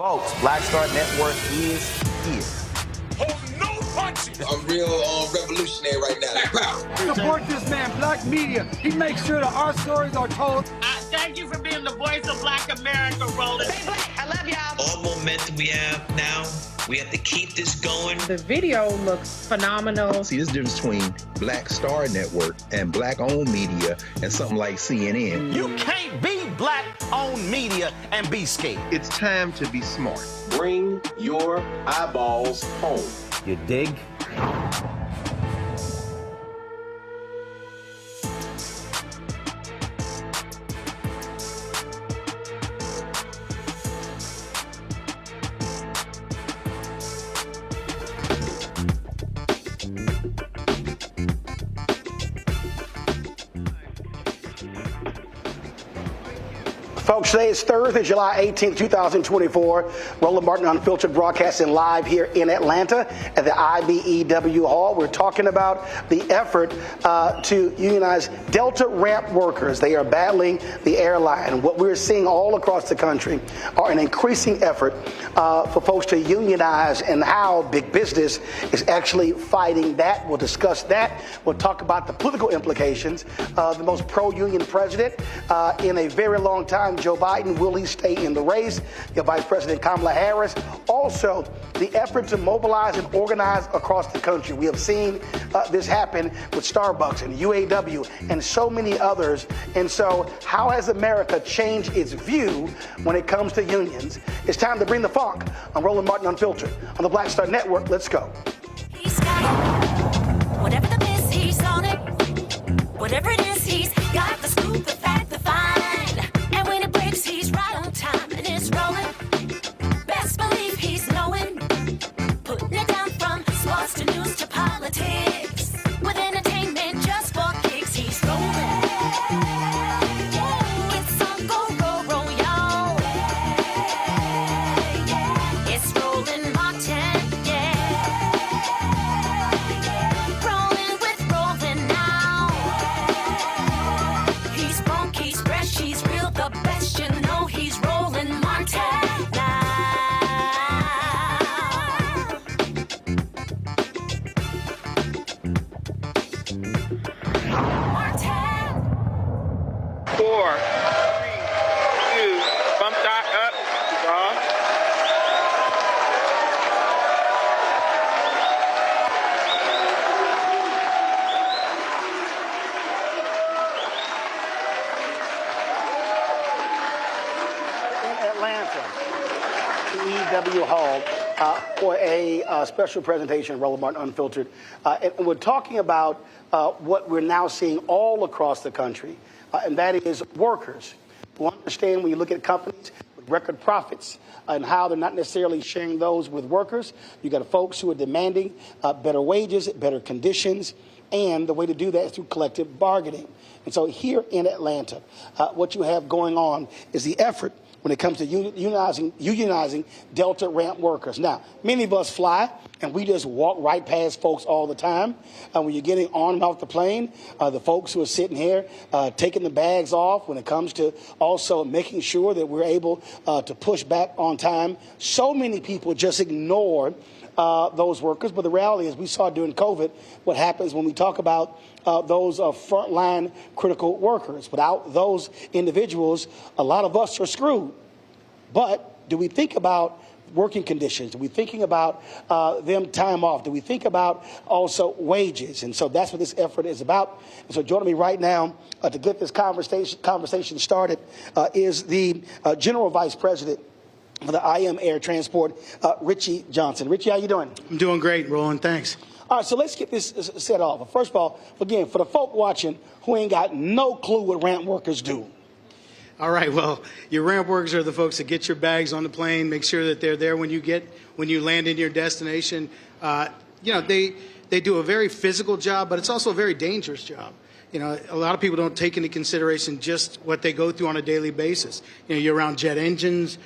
Folks, Black Star Network is here. Hold no punches. I'm real revolutionary right now. Support this man, Black Media. He makes sure that our stories are told. Thank you for being the voice of Black America, Roland. Stay black. I love y'all. All momentum we have now, we have to keep this going. The video looks phenomenal. See, this difference between Black Star Network and Black-owned media and something like CNN. You can't be Black-owned media and be scared. It's time to be smart. Bring your eyeballs home. You dig? Folks, today is Thursday, July 18th, 2024. Roland Martin Unfiltered broadcasting live here in Atlanta at the IBEW Hall. We're talking about the effort to unionize Delta ramp workers. They are battling the airline. What we're seeing all across the country are an increasing effort for folks to unionize and how big business is actually fighting that. We'll discuss that. We'll talk about the political implications of the most pro-union president in a very long time, Joe Biden. Will he stay in the race? Your Vice President Kamala Harris. Also, the effort to mobilize and organize across the country. We have seen this happen with Starbucks and UAW and so many others. And so how has America changed its view when it comes to unions? It's time to bring the funk on Roland Martin Unfiltered on the Black Star Network. Let's go. He's got it. Whatever the miss, he's on it. Whatever it is, he's got the scoop, the fact, the find. And when it breaks, he's right on time and it's rolling. Best believe he's knowing. Putting it down from sports to news to politics. With entertainment just for kicks, he's rolling. It's on go, roll, roll, y'all. It's Roland Martin, yeah. Rolling with Roland now. He's funk, he's fresh, he's real, the best, you know he's Roland Martin now. Martin. 4, 3, 2, bump that up, off. In Atlanta, the EW Hall, for a special presentation, Roland Martin Unfiltered. And we're talking about what we're now seeing all across the country, and that is workers who understand when you look at companies with record profits and how they're not necessarily sharing those with workers. You got folks who are demanding better wages, better conditions, and the way to do that is through collective bargaining. And so here in Atlanta, what you have going on is the effort when it comes to unionizing Delta ramp workers. Now, many of us fly, and we just walk right past folks all the time. When you're getting on and off the plane, the folks who are sitting here taking the bags off when it comes to also making sure that we're able to push back on time. So many people just ignore those workers. But the reality is we saw during COVID what happens when we talk about those frontline critical workers. Without those individuals, a lot of us are screwed. But do we think about working conditions? Do we thinking about them time off? Do we think about also wages? And so that's what this effort is about. And so joining me right now to get this conversation started is the General Vice President for the IAM Air Transport, Richie Johnson. Richie, how you doing? I'm doing great, Roland. Thanks. All right, so let's get this set off. First of all, again, for the folk watching who ain't got no clue what ramp workers do. All right, well, your ramp workers are the folks that get your bags on the plane, make sure that they're there when you land in your destination. They do a very physical job, but it's also a very dangerous job. You know, a lot of people don't take into consideration just what they go through on a daily basis. You know, you're around jet engines.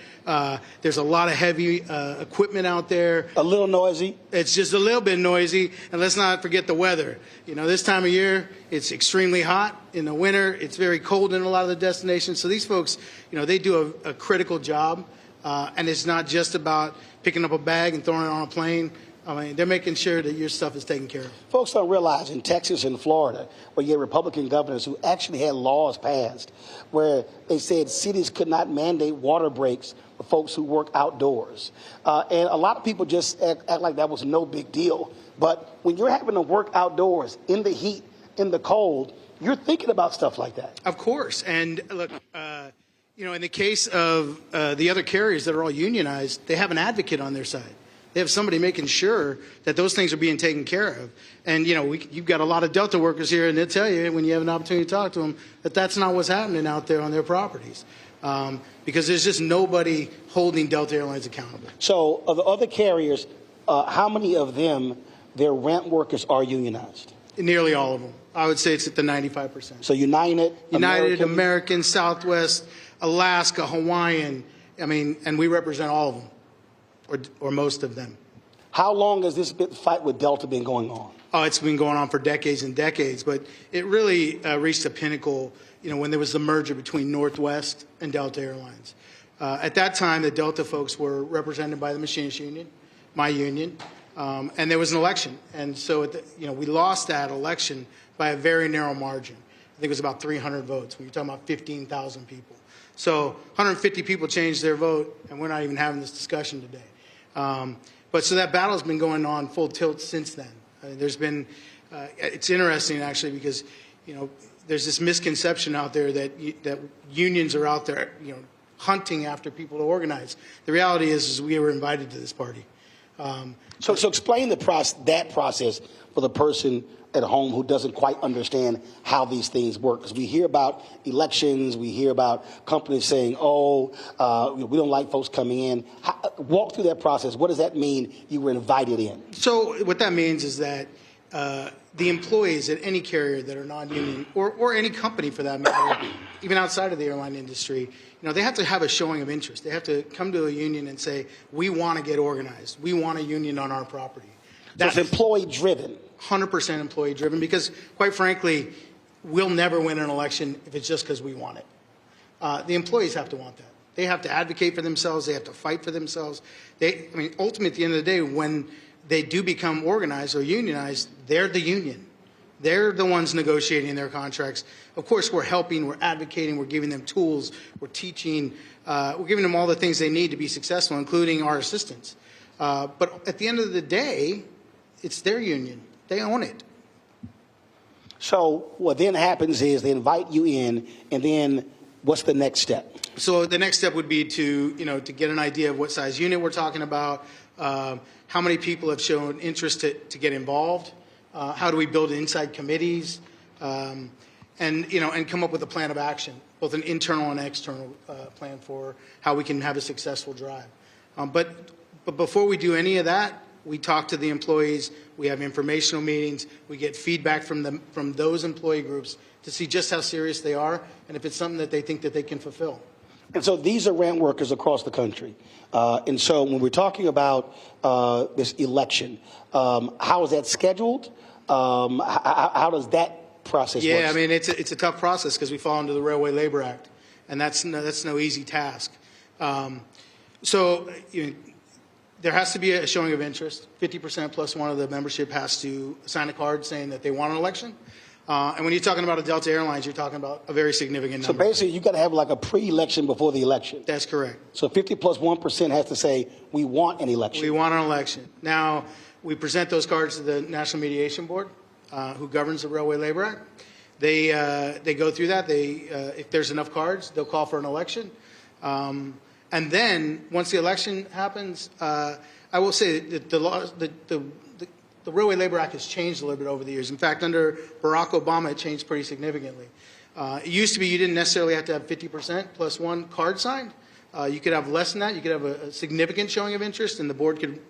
There's a lot of heavy equipment out there. A little noisy. It's just a little bit noisy. And let's not forget the weather. You know, this time of year, it's extremely hot. In the winter, it's very cold in a lot of the destinations. So these folks, you know, they do a critical job. And it's not just about picking up a bag and throwing it on a plane. I mean, they're making sure that your stuff is taken care of. Folks don't realize in Texas and Florida, where you had Republican governors who actually had laws passed where they said cities could not mandate water breaks for folks who work outdoors. And a lot of people just act like that was no big deal. But when you're having to work outdoors in the heat, in the cold, you're thinking about stuff like that. Of course. And look, you know, in the case of the other carriers that are all unionized, they have an advocate on their side. They have somebody making sure that those things are being taken care of. And, you know, you've got a lot of Delta workers here, and they'll tell you when you have an opportunity to talk to them that that's not what's happening out there on their properties. Because there's just nobody holding Delta Airlines accountable. So of the other carriers, how many of them, their ramp workers are unionized? Nearly all of them. I would say it's at the 95%. So United, American, Southwest, Alaska, Hawaiian, I mean, and we represent all of them. Or most of them. How long has this fight with Delta been going on? Oh, it's been going on for decades and decades, but it really reached a pinnacle, you know, when there was the merger between Northwest and Delta Airlines. At that time, the Delta folks were represented by the Machinists Union, my union, and there was an election. And so, you know, we lost that election by a very narrow margin. I think it was about 300 votes. When you're talking about 15,000 people. So 150 people changed their vote, and we're not even having this discussion today. But so that battle's been going on full tilt since then. There's been, it's interesting actually because, you know, there's this misconception out there that unions are out there, you know, hunting after people to organize. The reality is we were invited to this party. So explain that process for the person at home who doesn't quite understand how these things work. Because we hear about elections, we hear about companies saying, oh, we don't like folks coming in. Walk through that process. What does that mean you were invited in? So what that means is that the employees at any carrier that are non-union, or any company for that matter, even outside of the airline industry, you know, they have to have a showing of interest. They have to come to a union and say, we want to get organized. We want a union on our property. That's employee-driven. 100% employee-driven, because, quite frankly, we'll never win an election if it's just because we want it. The employees have to want that. They have to advocate for themselves. They have to fight for themselves. Ultimately, at the end of the day, when they do become organized or unionized, they're the union. They're the ones negotiating their contracts. Of course, we're helping, we're advocating, we're giving them tools, we're teaching, we're giving them all the things they need to be successful, including our assistance. But at the end of the day, it's their union. They own it. So what then happens is they invite you in, and then what's the next step? So the next step would be to get an idea of what size unit we're talking about, how many people have shown interest to get involved, how do we build inside committees, and come up with a plan of action, both an internal and external plan for how we can have a successful drive. But before we do any of that, we talk to the employees, we have informational meetings, we get feedback from those employee groups to see just how serious they are and if it's something that they think that they can fulfill. And so these are ramp workers across the country. And so when we're talking about this election, how is that scheduled? How does that process work? Yeah, I mean, it's a tough process because we fall under the Railway Labor Act, and that's no easy task. There has to be a showing of interest. 50% plus one of the membership has to sign a card saying that they want an election. And when you're talking about a Delta Airlines, you're talking about a very significant number. So basically, you've got to have like a pre-election before the election. That's correct. So 50 plus 1% has to say, we want an election. We want an election. Now, we present those cards to the National Mediation Board, who governs the Railway Labor Act. They go through that. If there's enough cards, they'll call for an election. And then, once the election happens, I will say that the Railway Labor Act has changed a little bit over the years. In fact, under Barack Obama, it changed pretty significantly. It used to be you didn't necessarily have to have 50% plus one card signed. You could have less than that. You could have a significant showing of interest, and the board could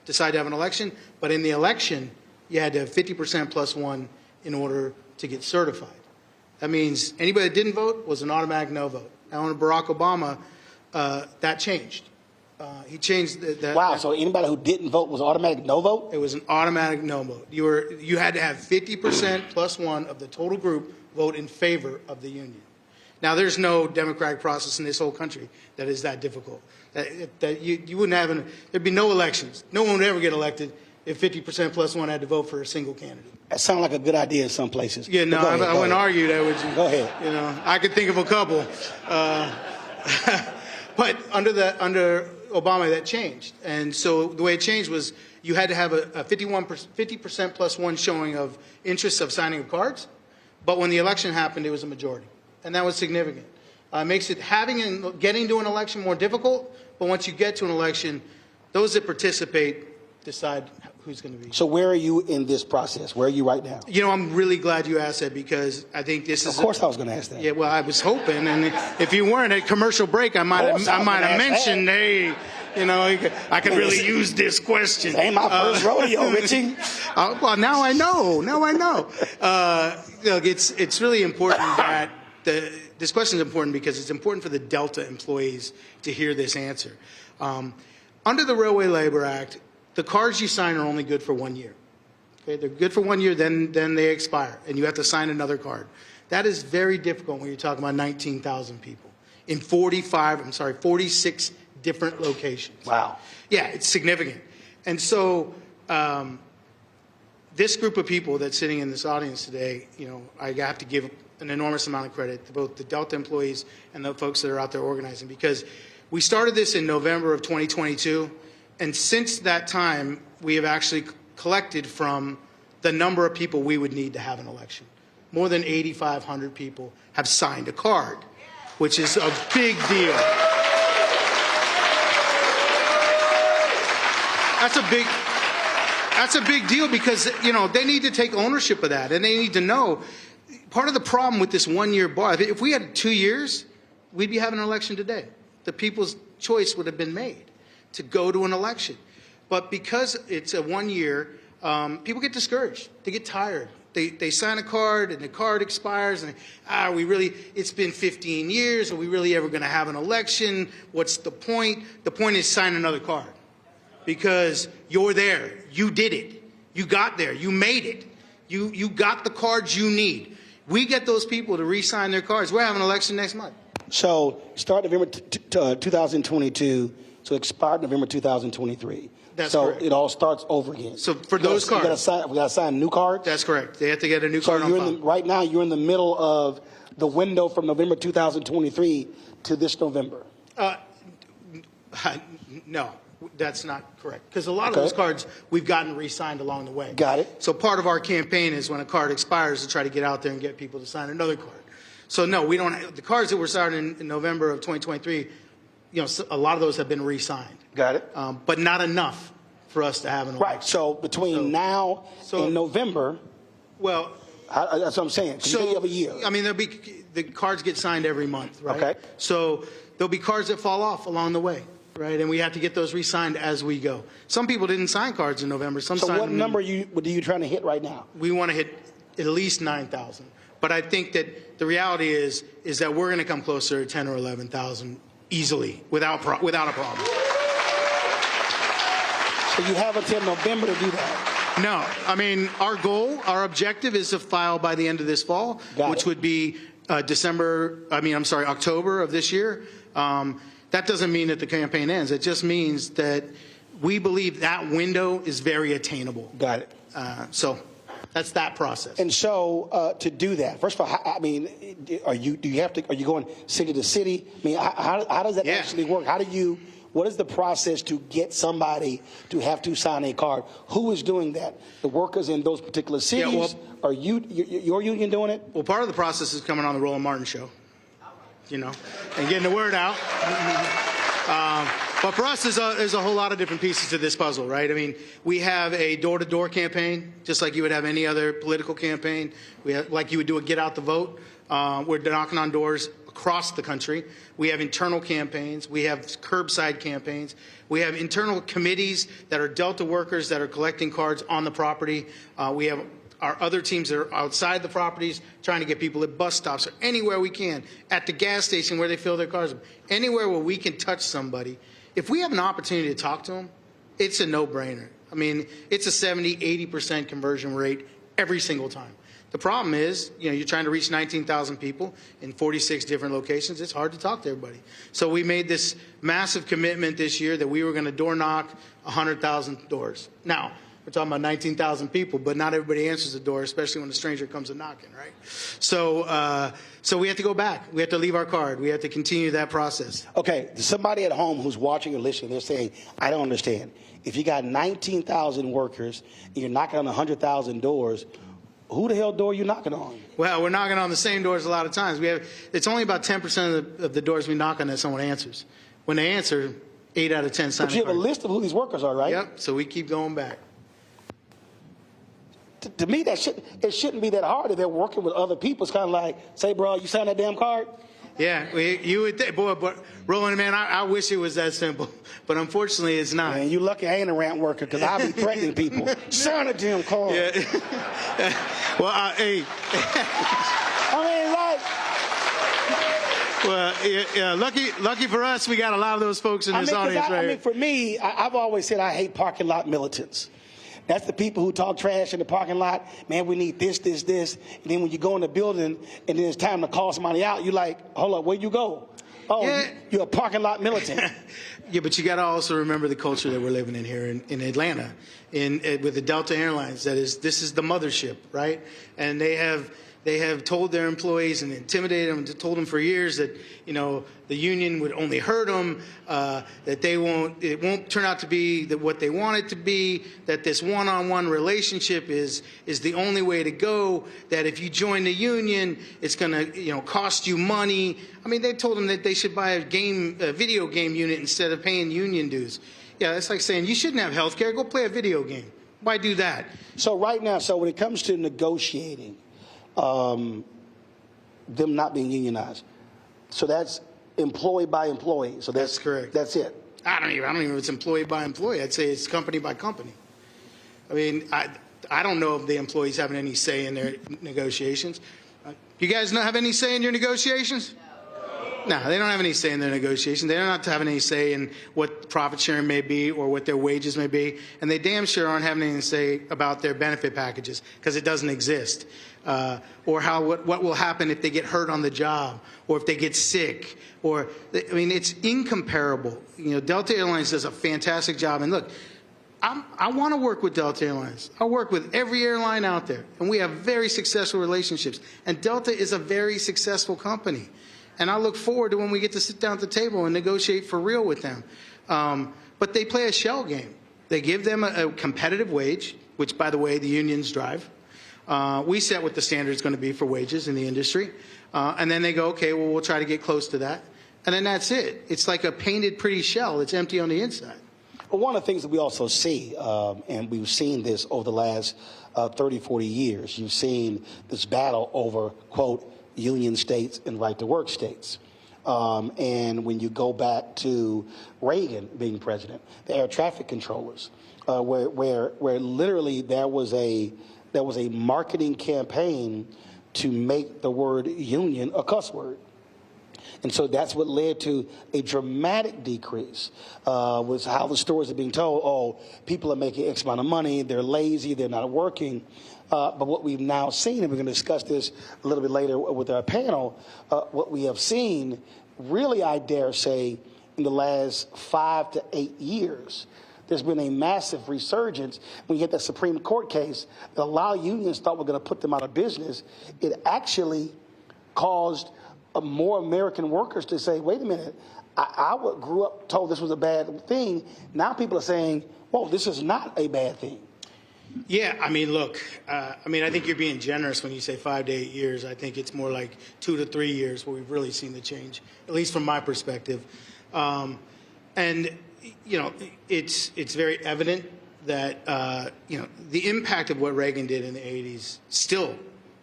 decide to have an election. But in the election, you had to have 50% plus one in order to get certified. That means anybody that didn't vote was an automatic no vote. Now, under Barack Obama, that changed. He changed that. Wow, so anybody who didn't vote was automatic no vote? It was an automatic no vote. You had to have 50% plus one of the total group vote in favor of the union. Now, there's no democratic process in this whole country that is that difficult. That you wouldn't have, there'd be no elections. No one would ever get elected if 50% plus one had to vote for a single candidate. That sounds like a good idea in some places. Yeah, no, I wouldn't argue that with you. Go ahead. You know, I could think of a couple. But under Obama, that changed. And so the way it changed was you had to have a 50% plus one showing of interest of signing of cards. But when the election happened, it was a majority. And that was significant. It makes it getting to an election more difficult. But once you get to an election, those that participate decide who's going to be. So where are you in this process? Where are you right now? You know, I'm really glad you asked that because I think this is. Of course, I was going to ask that. Yeah, well, I was hoping, and if you weren't at commercial break, I might have mentioned, hey, you know, I could really use this question. This ain't my first rodeo, Richie. Well, now I know. Look, it's really important that this question is important because it's important for the Delta employees to hear this answer. Under the Railway Labor Act, the cards you sign are only good for 1 year. Okay, they're good for 1 year, then they expire, and you have to sign another card. That is very difficult when you're talking about 19,000 people in 46 different locations. Wow. Yeah, it's significant. And so this group of people that's sitting in this audience today, you know, I have to give an enormous amount of credit to both the Delta employees and the folks that are out there organizing, because we started this in November of 2022. And since that time, we have actually collected from the number of people we would need to have an election. More than 8,500 people have signed a card, which is a big deal. That's a big deal because, you know, they need to take ownership of that, and they need to know. Part of the problem with this 1 year bar, if we had 2 years, we'd be having an election today. The people's choice would have been made to go to an election. But because it's a 1 year, people get discouraged. They get tired. They sign a card and the card expires and it's been 15 years. Are we really ever going to have an election? What's the point? The point is sign another card because you're there. You did it. You got there. You made it. You got the cards you need. We get those people to re-sign their cards. We're having an election next month. So start November 2022. So expired November 2023. That's so correct. It all starts over again. So for those cards, we got to sign new cards. That's correct. They have to get a new card on file. Right now, you're in the middle of the window from November 2023 to this November. No, that's not correct. Because a lot of those cards we've gotten re-signed along the way. Got it. So part of our campaign is when a card expires to try to get out there and get people to sign another card. So no, we don't. The cards that were started in November of 2023. You know, a lot of those have been re-signed. Got it. But not enough for us to have an election. Right. So between now and November, well, that's what I'm saying. So you have a year. I mean, the cards get signed every month, right? Okay. So there'll be cards that fall off along the way, right? And we have to get those re-signed as we go. Some people didn't sign cards in November. So what number are you trying to hit right now? We want to hit at least 9,000. But I think that the reality is that we're going to come closer to 10 or 11,000. Easily, without a problem. So you have until November to do that? No. I mean, our objective is to file by the end of this fall, which would be October of this year. That doesn't mean that the campaign ends. It just means that we believe that window is very attainable. Got it. So that's that process. And so to do that, first of all, I mean, are you going city to city? I mean, how does that actually work? What is the process to get somebody to have to sign a card? Who is doing that? The workers in those particular cities? Yeah, are your union doing it? Well, part of the process is coming on the Roland Martin show, you know, and getting the word out. But for us, there's a whole lot of different pieces to this puzzle, right? I mean, we have a door-to-door campaign, just like you would have any other political campaign. Like you would do a get out the vote. We're knocking on doors across the country. We have internal campaigns. We have curbside campaigns. We have internal committees that are Delta workers that are collecting cards on the property. We have our other teams that are outside the properties trying to get people at bus stops or anywhere we can, at the gas station where they fill their cars, anywhere where we can touch somebody. If we have an opportunity to talk to them, it's a no-brainer. I mean, it's a 70, 80% conversion rate every single time. The problem is, you're trying to reach 19,000 people in 46 different locations. It's hard to talk to everybody. So we made this massive commitment this year that we were going to door knock 100,000 doors. Now, we're talking about 19,000 people, but not everybody answers the door, especially when a stranger comes a knocking, right? So we have to go back. We have to leave our card. We have to continue that process. Okay, somebody at home who's watching or listening, they're saying, I don't understand. If you got 19,000 workers and you're knocking on 100,000 doors, who the hell door are you knocking on? Well, we're knocking on the same doors a lot of times. It's only about 10% of the doors we knock on that someone answers. When they answer, 8 out of 10 sign. But you have a list of who these workers are, right? Yep, so we keep going back. To me, it shouldn't be that hard if they're working with other people. It's kind of like, say, bro, you signed that damn card? Yeah, you would think, boy, but Roland, man, I wish it was that simple, but unfortunately it's not. Man, you lucky I ain't a ramp worker, because I be threatening people. Sign a damn card. Yeah. Well, hey. Well, lucky for us, we got a lot of those folks in this audience, right? I mean, for me, I've always said I hate parking lot militants. That's the people who talk trash in the parking lot. Man, we need this. And then when you go in the building and then it's time to call somebody out, you're like, hold up, where you go? Oh, yeah. You're a parking lot militant. Yeah, but you got to also remember the culture that we're living in here in Atlanta, with the Delta Airlines. This is the mothership, right? And they have told their employees and intimidated them and told them for years that, the union would only hurt them, that it won't turn out to be what they want it to be, that this one-on-one relationship is the only way to go, that if you join the union, it's going to, cost you money. I mean, they told them that they should buy a video game unit instead of paying union dues. Yeah, that's like saying you shouldn't have health care, go play a video game. Why do that? So right now, when it comes to negotiating, them not being unionized, so that's employee by employee. So that's correct. That's it. I don't even know if it's employee by employee. I'd say it's company by company. I mean, I don't know if the employees have any say in their negotiations. You guys not have any say in your negotiations? No, they don't have any say in their negotiations. They don't have any say in what profit sharing may be or what their wages may be. And they damn sure aren't having anything to say about their benefit packages, because it doesn't exist. Or what will happen if they get hurt on the job, or if they get sick. It's incomparable. Delta Airlines does a fantastic job. And look, I want to work with Delta Airlines. I work with every airline out there, and we have very successful relationships. And Delta is a very successful company. And I look forward to when we get to sit down at the table and negotiate for real with them. But they play a shell game. They give them a competitive wage, which, by the way, the unions drive. We set what the standard is going to be for wages in the industry. And then they go, okay, well, we'll try to get close to that. And then that's it. It's like a painted pretty shell that's empty on the inside. Well, one of the things that we also see, and we've seen this over the last 30, 40 years, you've seen this battle over, quote, union states and right-to-work states. And when you go back to Reagan being president, the air traffic controllers, where literally there was a marketing campaign to make the word union a cuss word. And so that's what led to a dramatic decrease, was how the stories are being told. Oh, people are making X amount of money, they're lazy, they're not working. But what we've now seen, and we're going to discuss this a little bit later with our panel, what we have seen, really, I dare say, in the last 5 to 8 years, there's been a massive resurgence. When you get that Supreme Court case that a lot of unions thought were going to put them out of business, it actually caused more American workers to say, wait a minute, I grew up told this was a bad thing. Now people are saying, whoa, this is not a bad thing. Yeah, I mean, look, I think you're being generous when you say 5 to 8 years. I think it's more like 2 to 3 years where we've really seen the change, at least from my perspective. And, it's very evident that, the impact of what Reagan did in the 80s still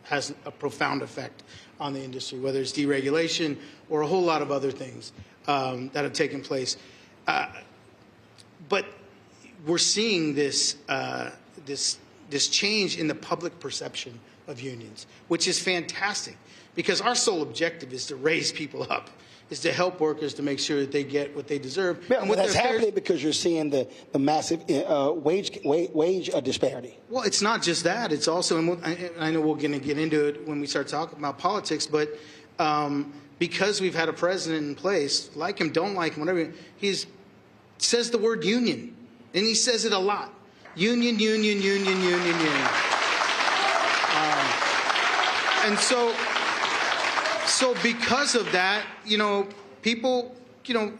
has a profound effect on the industry, whether it's deregulation or a whole lot of other things that have taken place. But we're seeing this this change in the public perception of unions, which is fantastic, because our sole objective is to raise people up, is to help workers to make sure that they get what they deserve. Yeah, and that's happening because you're seeing the massive wage disparity. Well, it's not just that. It's also, and I know we're going to get into it when we start talking about politics, but because we've had a president in place, like him, don't like him, whatever, he says the word union, and he says it a lot. Union, union, union, union, union. And so because of that, people,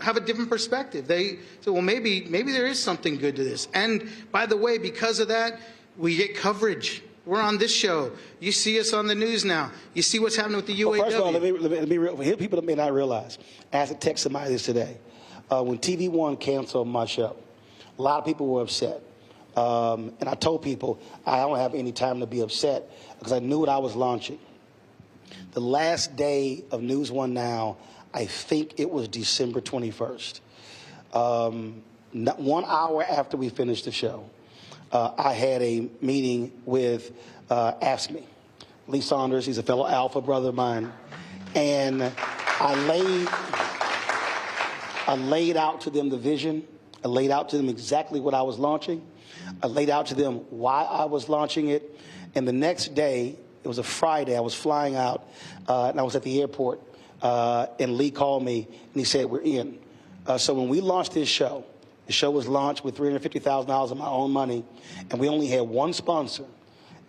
have a different perspective. They say, well, maybe there is something good to this. And by the way, because of that, we get coverage. We're on this show. You see us on the news now. You see what's happening with the UAW. Well, first of all, let me be real. Here, people that may not realize, I had to text somebody this today. When TV One canceled my show, a lot of people were upset. And I told people I don't have any time to be upset because I knew what I was launching. The last day of News One Now, I think it was December 21st. 1 hour after we finished the show, I had a meeting with AFSCME. Lee Saunders, he's a fellow Alpha brother of mine. And I laid out to them the vision. I laid out to them exactly what I was launching. I laid out to them why I was launching it. And the next day, it was a Friday, I was flying out, and I was at the airport, and Lee called me, and he said, we're in. So when we launched this show, the show was launched with $350,000 of my own money, and we only had one sponsor.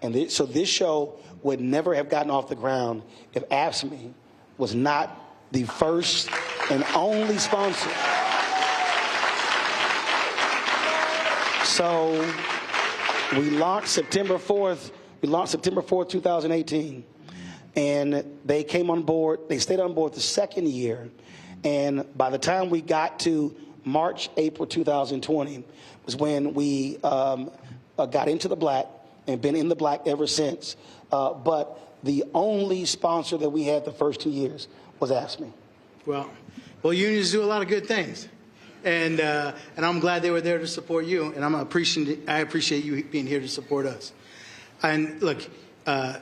And so this show would never have gotten off the ground if AFSCME was not the first and only sponsor. So we launched September 4th. We launched September 4th, 2018, and they came on board. They stayed on board the second year, and by the time we got to March, April 2020 was when we got into the black and been in the black ever since. But the only sponsor that we had the first 2 years was AFSCME. Well, unions do a lot of good things. And I'm glad they were there to support you, and I appreciate you being here to support us. And look,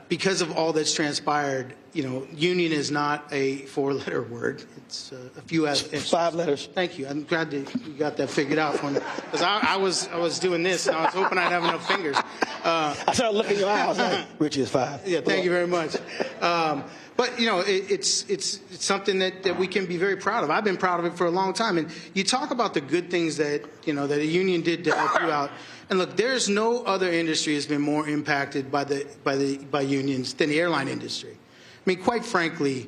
because of all that's transpired, union is not a 4-letter word. It's a few. It's 5 letters. Thank you. I'm glad that you got that figured out for me, because I was doing this and I was hoping I'd have enough fingers. I started looking in your eyes. Like, Richie is 5. Yeah, thank you very much. But it's something that we can be very proud of. I've been proud of it for a long time. And you talk about the good things that that a union did to help you out. And look, there's no other industry that's been more impacted by unions than the airline industry. I mean, quite frankly,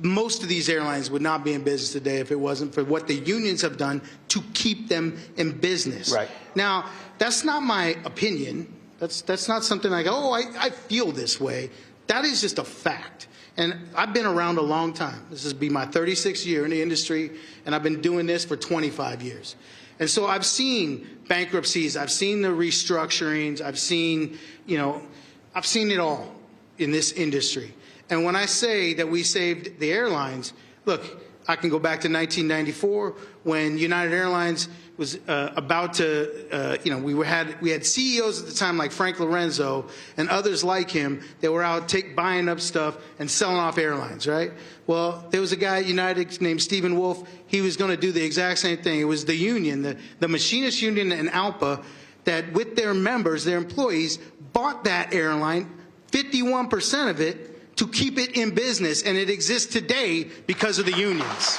most of these airlines would not be in business today if it wasn't for what the unions have done to keep them in business. Right. Now, that's not my opinion. That's not something like, I feel this way. That is just a fact. And I've been around a long time. This will be my 36th year in the industry, and I've been doing this for 25 years. And so I've seen bankruptcies, I've seen the restructurings, I've seen it all in this industry. And when I say that we saved the airlines, look, I can go back to 1994 when United Airlines was about to, we had CEOs at the time like Frank Lorenzo and others like him that were out buying up stuff and selling off airlines, right? Well, there was a guy at United named Stephen Wolf. He was going to do the exact same thing. It was the union, the Machinists Union and ALPA, that with their members, their employees, bought that airline, 51% of it, to keep it in business, and it exists today because of the unions.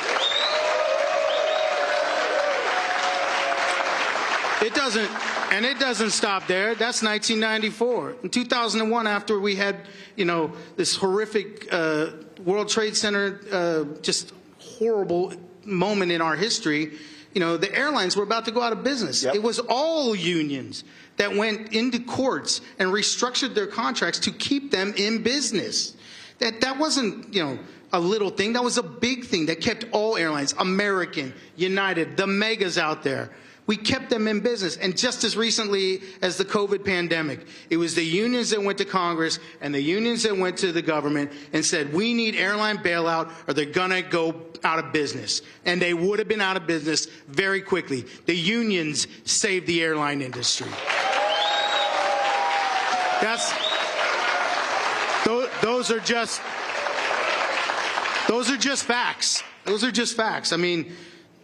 It doesn't stop there. That's 1994. In 2001, after we had, this horrific World Trade Center, just horrible moment in our history, the airlines were about to go out of business. Yep. It was all unions that went into courts and restructured their contracts to keep them in business. That wasn't, a little thing. That was a big thing that kept all airlines, American, United, the megas out there. We kept them in business. And just as recently as the COVID pandemic, it was the unions that went to Congress and the unions that went to the government and said, we need airline bailout or they're going to go out of business. And they would have been out of business very quickly. The unions saved the airline industry. Those are just facts. Those are just facts. I mean,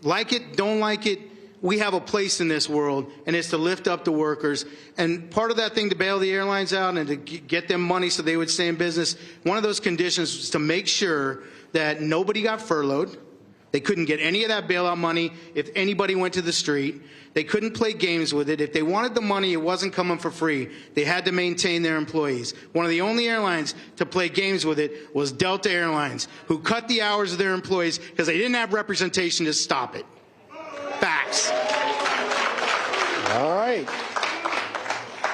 like it, don't like it, we have a place in this world, and it's to lift up the workers. And part of that thing to bail the airlines out and to get them money so they would stay in business, one of those conditions was to make sure that nobody got furloughed. They couldn't get any of that bailout money if anybody went to the street. They couldn't play games with it. If they wanted the money, it wasn't coming for free. They had to maintain their employees. One of the only airlines to play games with it was Delta Airlines, who cut the hours of their employees because they didn't have representation to stop it. Facts. All right.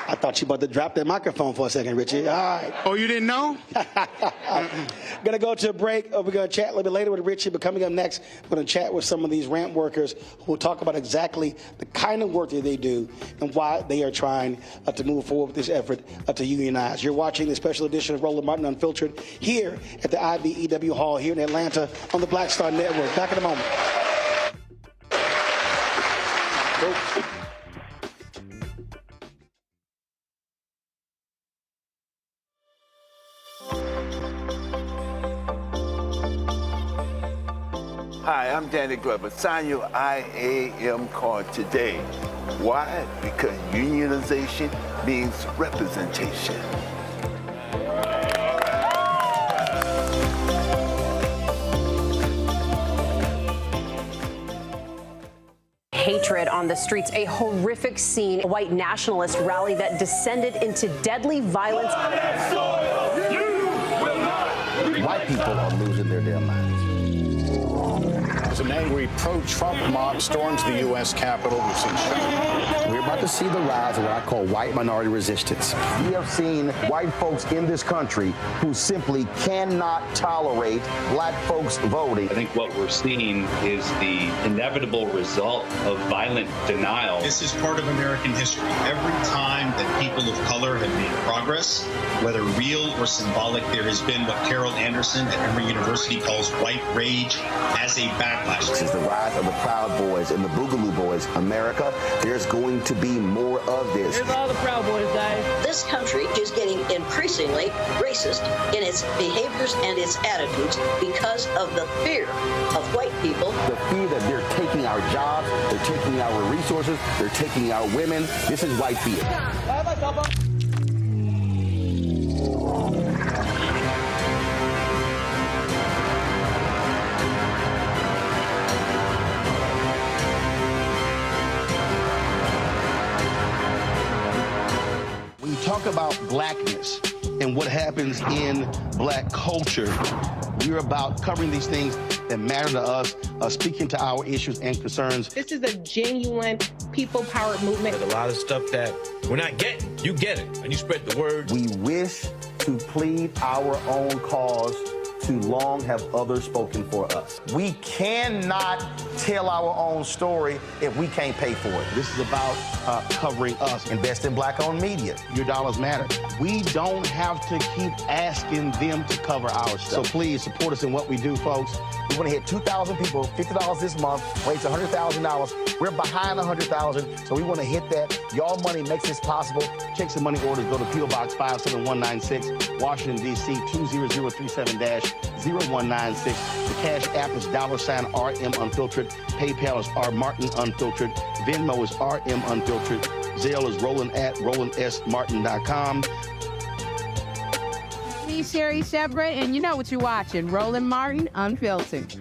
I thought you were about to drop that microphone for a second, Richie. All right. Oh, you didn't know? We're going to go to a break. We're going to chat a little bit later with Richie, but coming up next, we're going to chat with some of these ramp workers who will talk about exactly the kind of work that they do and why they are trying to move forward with this effort to unionize. You're watching the special edition of Roland Martin Unfiltered here at the IBEW Hall here in Atlanta on the Black Star Network. Back in a moment. Go. Hi, I'm Danny Glover. Sign your IAM card today. Why? Because unionization means representation. Hatred on the streets, a horrific scene, a white nationalist rally that descended into deadly violence. White people are losing their damn minds. As an angry pro-Trump mob storms the U.S. Capitol, we've seen shooting. We're about to see the rise of what I call white minority resistance. We have seen white folks in this country who simply cannot tolerate black folks voting. I think what we're seeing is the inevitable result of violent denial. This is part of American history. Every time that people of color have made progress, whether real or symbolic, there has been what Carol Anderson at Emory University calls white rage as a backlash. This is the rise of the Proud Boys and the Boogaloo Boys. America, there's going to be more of this. Here's all the Proud Boys, guys. This country is getting increasingly racist in its behaviors and its attitudes because of the fear of white people. The fear that they're taking our jobs, they're taking our resources, they're taking our women. This is white fear. When you talk about blackness and what happens in black culture, we're about covering these things that matter to us, speaking to our issues and concerns. This is a genuine people-powered movement. There's a lot of stuff that we're not getting. You get it, and you spread the word. We wish to plead our own cause. Too long have others spoken for us. We cannot tell our own story if we can't pay for it. This is about covering us. Invest in black-owned media. Your dollars matter. We don't have to keep asking them to cover our stuff. So please support us in what we do, folks. We want to hit 2,000 people, $50 this month, raise $100,000. We're behind 100,000, so we want to hit that. Y'all money makes this possible. Checks and money orders go to P.O. Box 57196, Washington, D.C. 20037-0196. The Cash App is $RM Unfiltered. PayPal is R Martin Unfiltered. Venmo is RM Unfiltered. Zelle is Roland at RolandSMartin.com. Me, Sherry Shepard, and you know what you're watching, Roland Martin Unfiltered.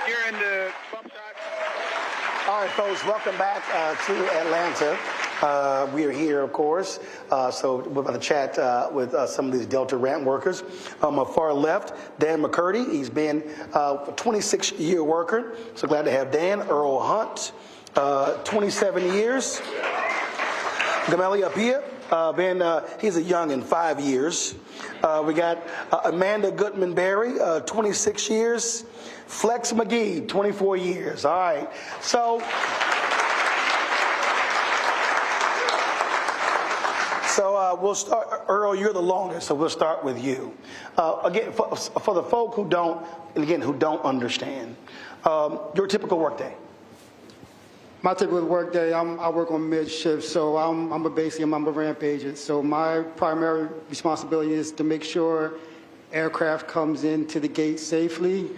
You're in the bump shot. All right, folks, welcome back to Atlanta. We are here, of course, so we're about to chat with some of these Delta ramp workers. On my far left, Dan McCurdy. He's been a 26-year worker. So glad to have Dan. Earl Hunt, 27 years. Gamali up here, he's a young in 5 years. We got Amanda Goodman-Berry, 26 years. Flex McGee, 24 years. All right. So we'll start, Earl, you're the longest, so we'll start with you. Again, for the folk who don't understand, your typical workday. My typical work day, I work on mid shift, so basically I'm a ramp agent. So my primary responsibility is to make sure aircraft comes into the gate safely.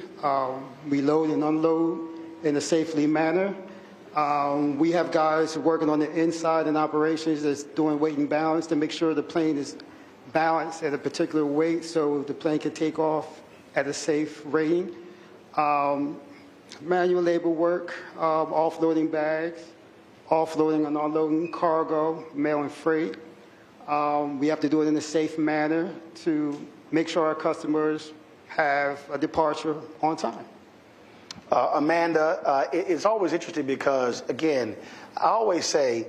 We load and unload in a safely manner. We have guys working on the inside and operations that's doing weight and balance to make sure the plane is balanced at a particular weight so the plane can take off at a safe rating. Manual labor work, offloading bags, offloading and unloading cargo, mail and freight. We have to do it in a safe manner to make sure our customers have a departure on time. Amanda, it's always interesting because, again, I always say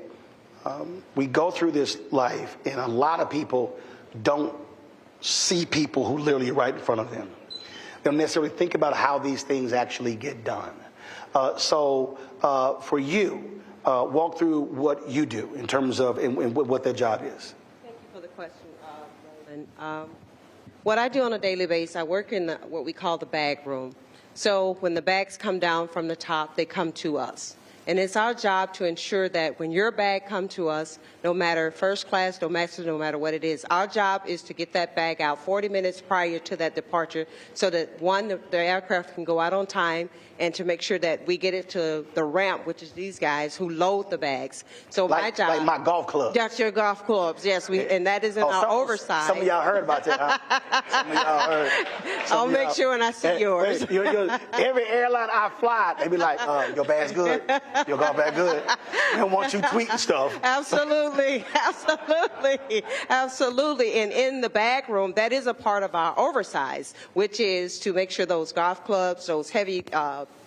we go through this life and a lot of people don't see people who literally are right in front of them. They don't necessarily think about how these things actually get done. So for you, walk through what you do in terms of what their job is. Thank you for the question, Roland. What I do on a daily basis, I work in what we call the bag room. So when the bags come down from the top, they come to us. And it's our job to ensure that when your bag comes to us, no matter first class, domestic, no matter what it is, our job is to get that bag out 40 minutes prior to that departure so that, one, the aircraft can go out on time, and to make sure that we get it to the ramp, which is these guys who load the bags. So my job... Like my golf club. That's your golf clubs, yes. And that is in our oversight. Some of y'all heard about that, huh? Some of y'all heard. I'll make sure when I see yours. Every airline I fly, they be like, your bag's good. Your golf bag good. They don't want you tweeting stuff. Absolutely. Absolutely. Absolutely. And in the bag room, that is a part of our oversize, which is to make sure those golf clubs, those heavy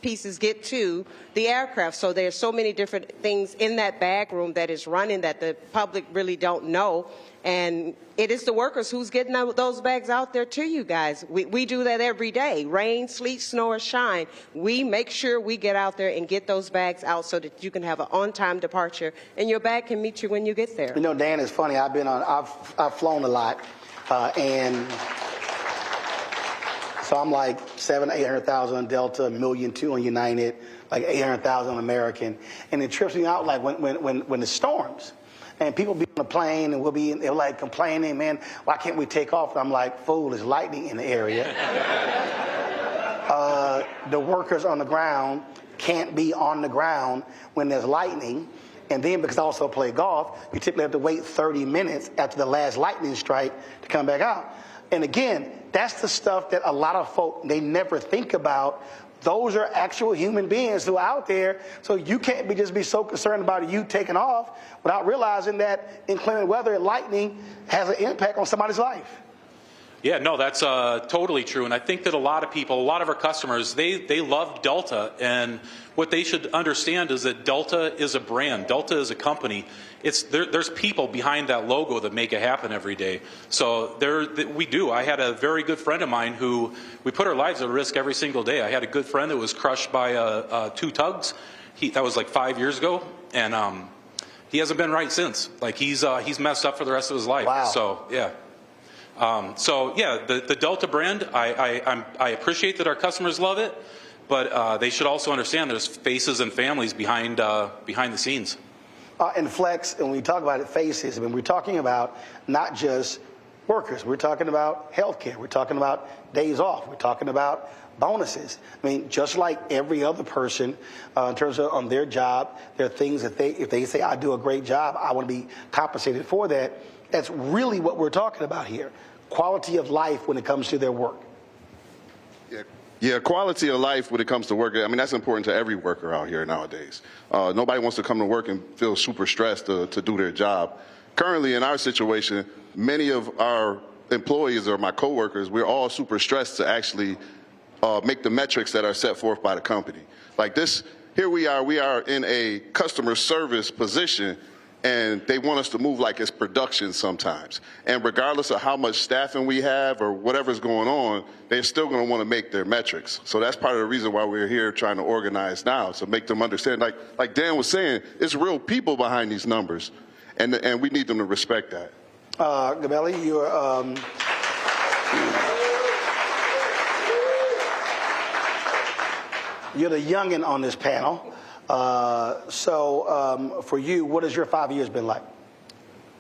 pieces get to the aircraft. So there's so many different things in that bag room that is running that the public really don't know. And it is the workers who's getting those bags out there to you guys. We do that every day. Rain, sleet, snow, or shine. We make sure we get out there and get those bags out so that you can have an on-time departure and your bag can meet you when you get there. You know, Dan, it's funny. I've flown a lot, and so I'm like 800,000 on Delta, 1.2 million on United, like 800,000 on American, and it trips me out like when the storms. And people be on the plane and they're like complaining, man, why can't we take off? And I'm like, fool, there's lightning in the area. The workers on the ground can't be on the ground when there's lightning. And then because I also play golf, you typically have to wait 30 minutes after the last lightning strike to come back out. And again, that's the stuff that a lot of folk, they never think about. Those are actual human beings who are out there. So you can't just be so concerned about you taking off without realizing that inclement weather and lightning has an impact on somebody's life. Yeah, no, that's totally true. And I think that a lot of people, a lot of our customers, they love Delta. And what they should understand is that Delta is a brand. Delta is a company. There's people behind that logo that make it happen every day. So we do. I had a very good friend of mine who we put our lives at risk every single day. I had a good friend that was crushed by 2 tugs. That was like 5 years ago. And he hasn't been right since. Like he's messed up for the rest of his life. Wow. So, yeah. The Delta brand, I appreciate that our customers love it, but they should also understand there's faces and families behind the scenes. And Flex, and when we talk about it, faces, I mean, we're talking about not just workers. We're talking about health care. We're talking about days off. We're talking about bonuses. I mean, just like every other person in terms of on their job, there are things that if they say, I do a great job, I want to be compensated for that. That's really what we're talking about here. Quality of life when it comes to their work. Yeah, quality of life when it comes to work. I mean, that's important to every worker out here nowadays. Nobody wants to come to work and feel super stressed to do their job. Currently, in our situation, many of our employees or my coworkers, we're all super stressed to actually make the metrics that are set forth by the company. Like this, here we are in a customer service position, and they want us to move like it's production sometimes. And regardless of how much staffing we have or whatever's going on, they're still going to want to make their metrics. So that's part of the reason why we're here trying to organize now, to make them understand, like Dan was saying, it's real people behind these numbers, and we need them to respect that. Gabelli, you're the youngin' on this panel. So for you, what has your 5 years been like?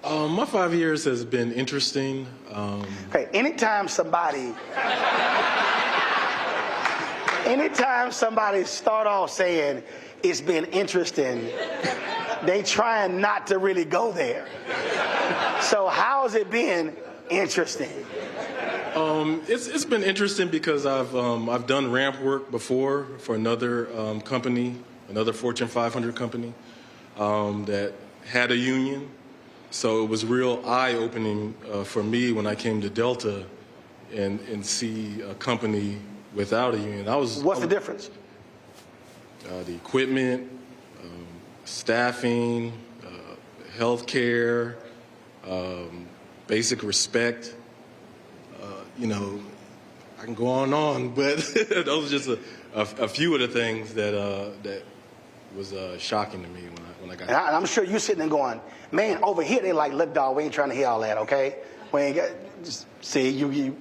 My 5 years has been interesting. Okay, anytime somebody start off saying it's been interesting, they trying not to really go there. So how has it been interesting? It's been interesting because I've done ramp work before for another company, another Fortune 500 company that had a union. So it was real eye-opening for me when I came to Delta and see a company without a union. What's the difference? The equipment, staffing, healthcare, basic respect. I can go on and on, but those are just a few of the things that was shocking to me when I got here. I'm sure you're sitting there going, man, over here they like, look, dog, we ain't trying to hear all that, okay? We ain't got, see, you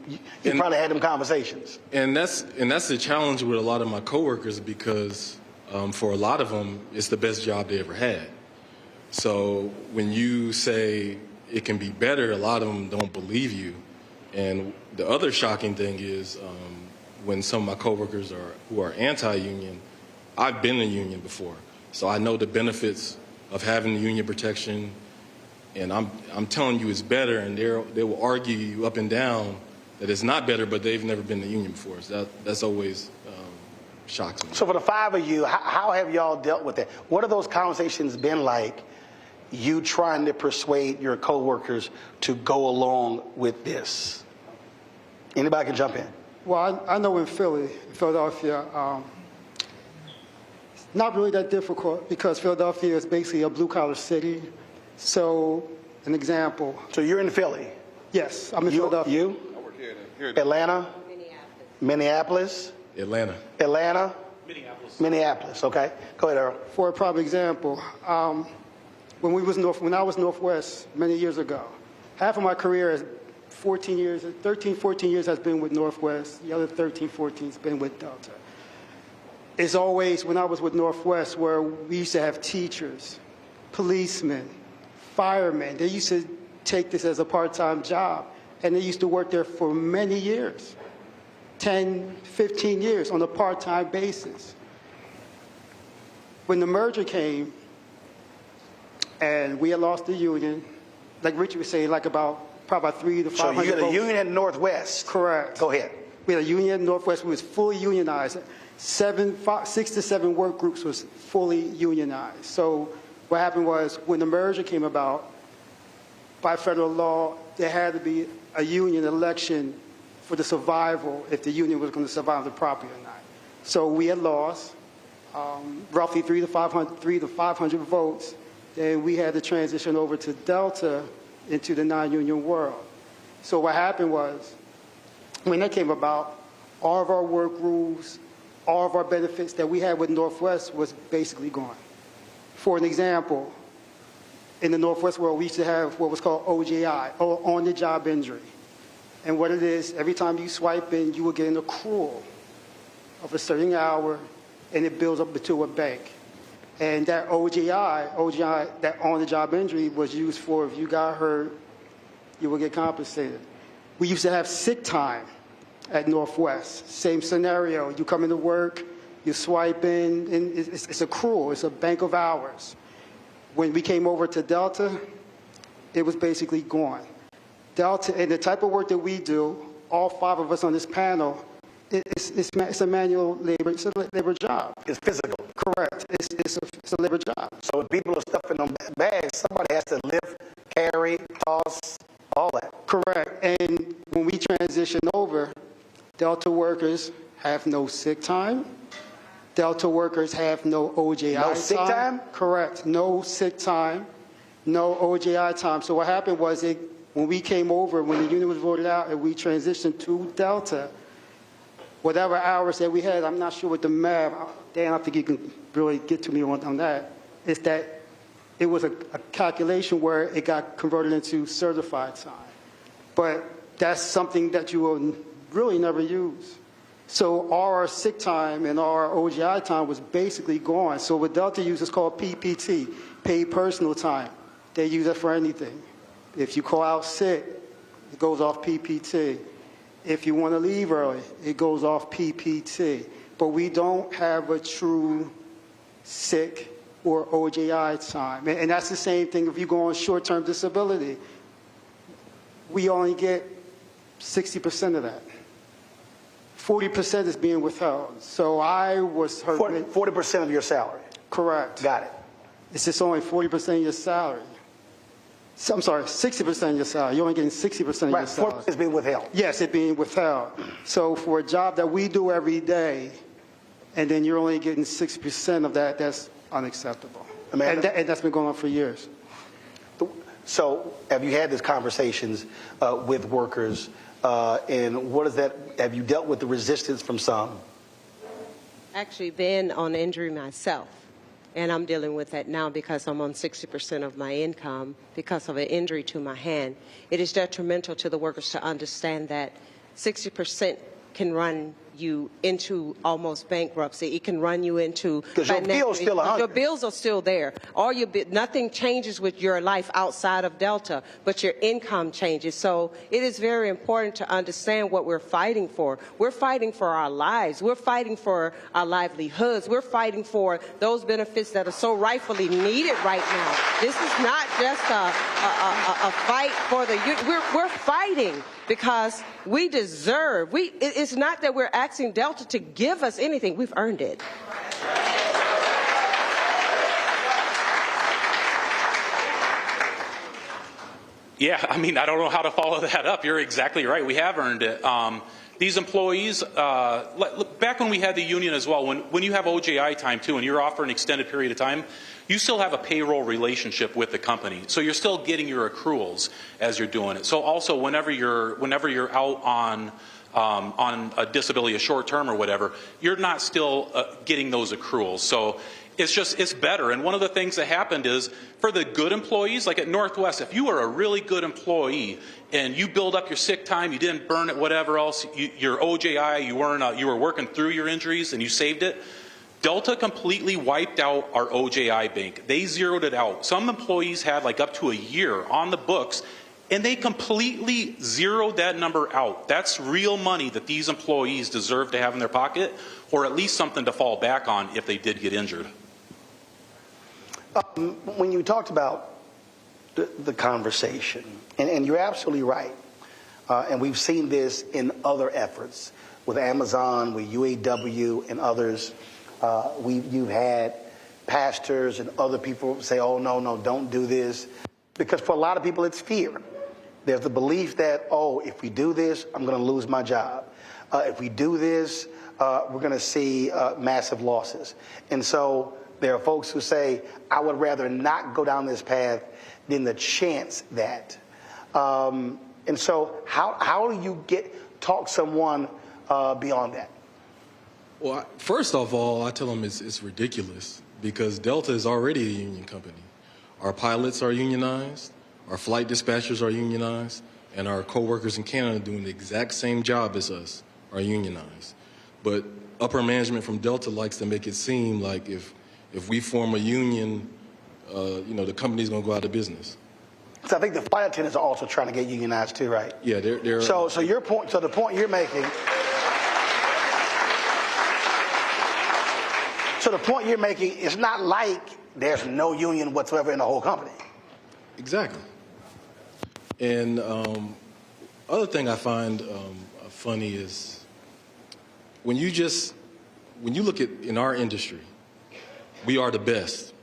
probably had them conversations. And that's the challenge with a lot of my coworkers because for a lot of them, it's the best job they ever had. So when you say it can be better, a lot of them don't believe you. And the other shocking thing is when some of my coworkers who are anti-union, I've been in a union before, so I know the benefits of having the union protection, and I'm telling you it's better, and they will argue you up and down that it's not better, but they've never been in the union before. So that's always shocks me. So for the 5 of you, how have y'all dealt with it? What have those conversations been like, you trying to persuade your coworkers to go along with this? Anybody can jump in. Well, I know in Philadelphia, not really that difficult because Philadelphia is basically a blue-collar city. So, an example. So you're in Philly? Yes, I'm in Philadelphia. You? I work here. Atlanta? Minneapolis? Atlanta. Minneapolis, okay. Go ahead, Earl. For a prime example, when I was Northwest many years ago, half of my career is 14 years has been with Northwest. The other 13, 14 has been with Delta. It's always, when I was with Northwest, where we used to have teachers, policemen, firemen. They used to take this as a part-time job, and they used to work there for many years, 10, 15 years on a part-time basis. When the merger came, and we had lost the union, like Richard was saying, probably about 300 to 500 So you had a votes. union at Northwest? Correct. Go ahead. We had a union at Northwest. We was fully unionized. 6 to 7 work groups was fully unionized. So what happened was when the merger came about, by federal law, there had to be a union election for the survival if the union was going to survive the property or not. So we had lost roughly 300 to 500 votes. Then we had to transition over to Delta into the non-union world. So what happened was, when that came about, all of our work rules, all of our benefits that we had with Northwest was basically gone. For an example, in the Northwest world, we used to have what was called OJI, or on-the-job injury. And what it is, every time you swipe in, you will get an accrual of a certain hour, and it builds up into a bank. And that OJI, that on-the-job injury, was used for if you got hurt, you would get compensated. We used to have sick time at Northwest. Same scenario. You come into work, you swipe in, and it's accrual. It's a bank of hours. When we came over to Delta, it was basically gone. Delta, and the type of work that we do, all 5 of us on this panel, it's a manual labor. It's a labor job. It's physical. Correct. It's a labor job. So when people are stuffing them bags, somebody has to lift, carry, toss, all that. Correct. And when we transition over, Delta workers have no sick time. Delta workers have no OJI time. No sick time? Correct. No sick time. No OJI time. So what happened was when we came over, when the union was voted out and we transitioned to Delta, whatever hours that we had, I'm not sure what the math, Dan, I think you can really get to me on that, is that it was a calculation where it got converted into certified time. But that's something that you will really never use. So our sick time and our OGI time was basically gone. So what Delta uses is called PPT, paid personal time. They use it for anything. If you call out sick, it goes off PPT. If you want to leave early, it goes off PPT. But we don't have a true sick or OGI time. And that's the same thing if you go on short-term disability. We only get 60% of that. 40% is being withheld. So I was hurt. 40% of your salary? Correct. Got it. It's just only 40% of your salary. So, I'm sorry, 60% of your salary. You're only getting 60% of your salary. 40% is being withheld. Yes, it's being withheld. So for a job that we do every day, and then you're only getting 60% of that, that's unacceptable. And that's been going on for years. So have you had these conversations with workers, and what is that? Have you dealt with the resistance from some? Actually been on injury myself, and I'm dealing with that now because I'm on 60% of my income because of an injury to my hand. It is detrimental to the workers to understand that 60% can run you into almost bankruptcy. It can run you into because your bills still 100. Your bills are still there. Nothing changes with your life outside of Delta, but your income changes. So it is very important to understand what we're fighting for. We're fighting for our lives. We're fighting for our livelihoods. We're fighting for those benefits that are so rightfully needed right now. This is not just a fight for the youth. We're fighting because we deserve. It's not that we're asking Delta to give us anything. We've earned it. Yeah, I mean, I don't know how to follow that up. You're exactly right. We have earned it. These employees, back when we had the union as well, when you have OJI time too, and you're offered an extended period of time, you still have a payroll relationship with the company. So you're still getting your accruals as you're doing it. So also whenever you're out on a disability, a short term or whatever, you're not still getting those accruals. So it's better. And one of the things that happened is for the good employees, like at Northwest, if you were a really good employee and you build up your sick time, you didn't burn it, whatever else, your OJI, you were working through your injuries and you saved it, Delta completely wiped out our OJI bank. They zeroed it out. Some employees had like up to a year on the books, and they completely zeroed that number out. That's real money that these employees deserve to have in their pocket, or at least something to fall back on if they did get injured. When you talked about the conversation, and you're absolutely right, and we've seen this in other efforts with Amazon, with UAW, and others. You've had pastors and other people say, oh, no, don't do this. Because for a lot of people, it's fear. There's the belief that, oh, if we do this, I'm going to lose my job. If we do this, we're going to see massive losses. And so there are folks who say, I would rather not go down this path than the chance that. And so how do you talk someone beyond that? Well, first of all, I tell them it's ridiculous because Delta is already a union company. Our pilots are unionized, our flight dispatchers are unionized, and our co-workers in Canada doing the exact same job as us are unionized. But upper management from Delta likes to make it seem like if we form a union, the company's going to go out of business. So I think the flight attendants are also trying to get unionized too, right? Yeah, they're. So your point. So the point you're making. So the point you're making is not like there's no union whatsoever in the whole company. Exactly. And other thing I find funny is when you look at in our industry, we are the best.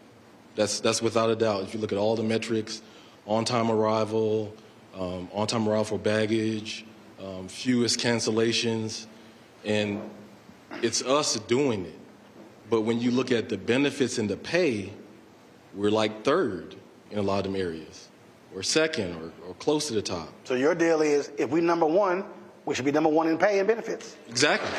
That's without a doubt. If you look at all the metrics, on-time arrival for baggage, fewest cancellations, and it's us doing it. But when you look at the benefits and the pay, we're like third in a lot of them areas, or second, or close to the top. So your deal is, if we're number one, we should be number one in pay and benefits. Exactly.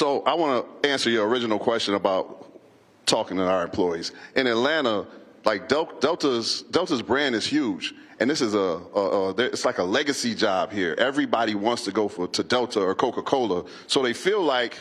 So I want to answer your original question about talking to our employees. In Atlanta, like Delta's brand is huge, and this is it's like a legacy job here. Everybody wants to go to Delta or Coca-Cola, so they feel like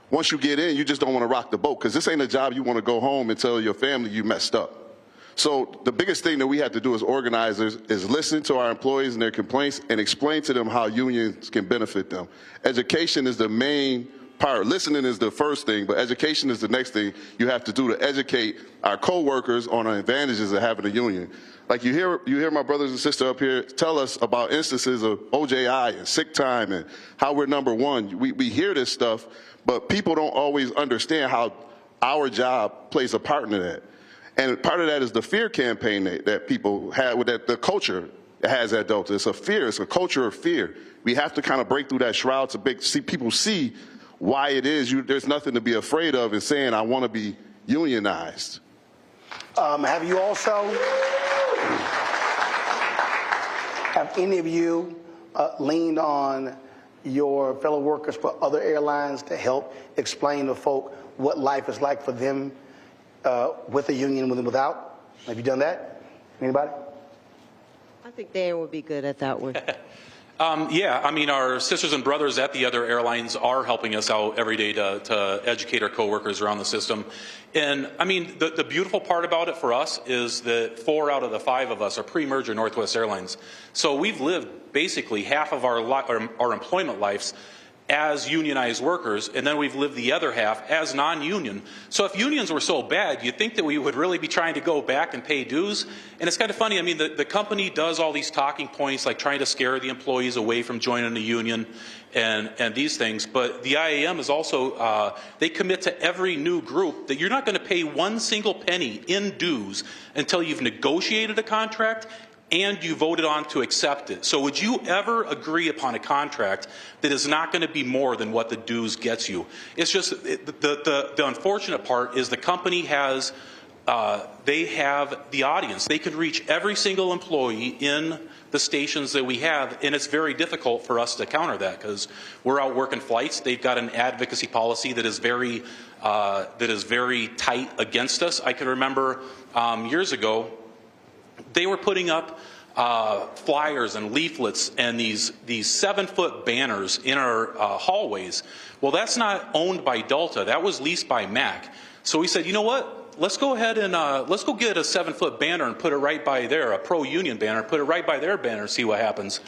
once you get in, you just don't want to rock the boat because this ain't a job you want to go home and tell your family you messed up. So the biggest thing that we have to do as organizers is listen to our employees and their complaints and explain to them how unions can benefit them. Education is the main part. Listening is the first thing, but education is the next thing you have to do to educate our coworkers on the advantages of having a union. Like you hear my brothers and sisters up here tell us about instances of OJI and sick time and how we're number one. We hear this stuff, but people don't always understand how our job plays a part in that. And part of that is the fear campaign that people have with the culture has at Delta. It's a fear. It's a culture of fear. We have to kind of break through that shroud to see people see why it is there's nothing to be afraid of in saying I want to be unionized. Have any of you leaned on your fellow workers for other airlines to help explain to folk what life is like for them with a union, with and without? Have you done that? Anybody? I think Dan would be good at that one. Yeah, I mean, our sisters and brothers at the other airlines are helping us out every day to educate our coworkers around the system. And I mean, the beautiful part about it for us is that 4 out of the 5 of us are pre-merger Northwest Airlines. So we've lived basically half of our employment lives as unionized workers, and then we've lived the other half as non-union. So if unions were so bad, you'd think that we would really be trying to go back and pay dues. And it's kind of funny, I mean, the company does all these talking points, like trying to scare the employees away from joining a union and these things. But the IAM is also, they commit to every new group that you're not going to pay 1 single penny in dues until you've negotiated a contract and you voted on to accept it. So would you ever agree upon a contract that is not going to be more than what the dues gets you? It's just the unfortunate part is the company has, they have the audience. They can reach every single employee in the stations that we have, and it's very difficult for us to counter that because we're out working flights. They've got an advocacy policy that is very tight against us. I can remember years ago, they were putting up flyers and leaflets and these 7-foot banners in our hallways. Well, that's not owned by Delta. That was leased by MAC. So we said, you know what? Let's go ahead and let's go get a 7-foot banner and put it right by there, a pro-union banner, put it right by their banner, see what happens.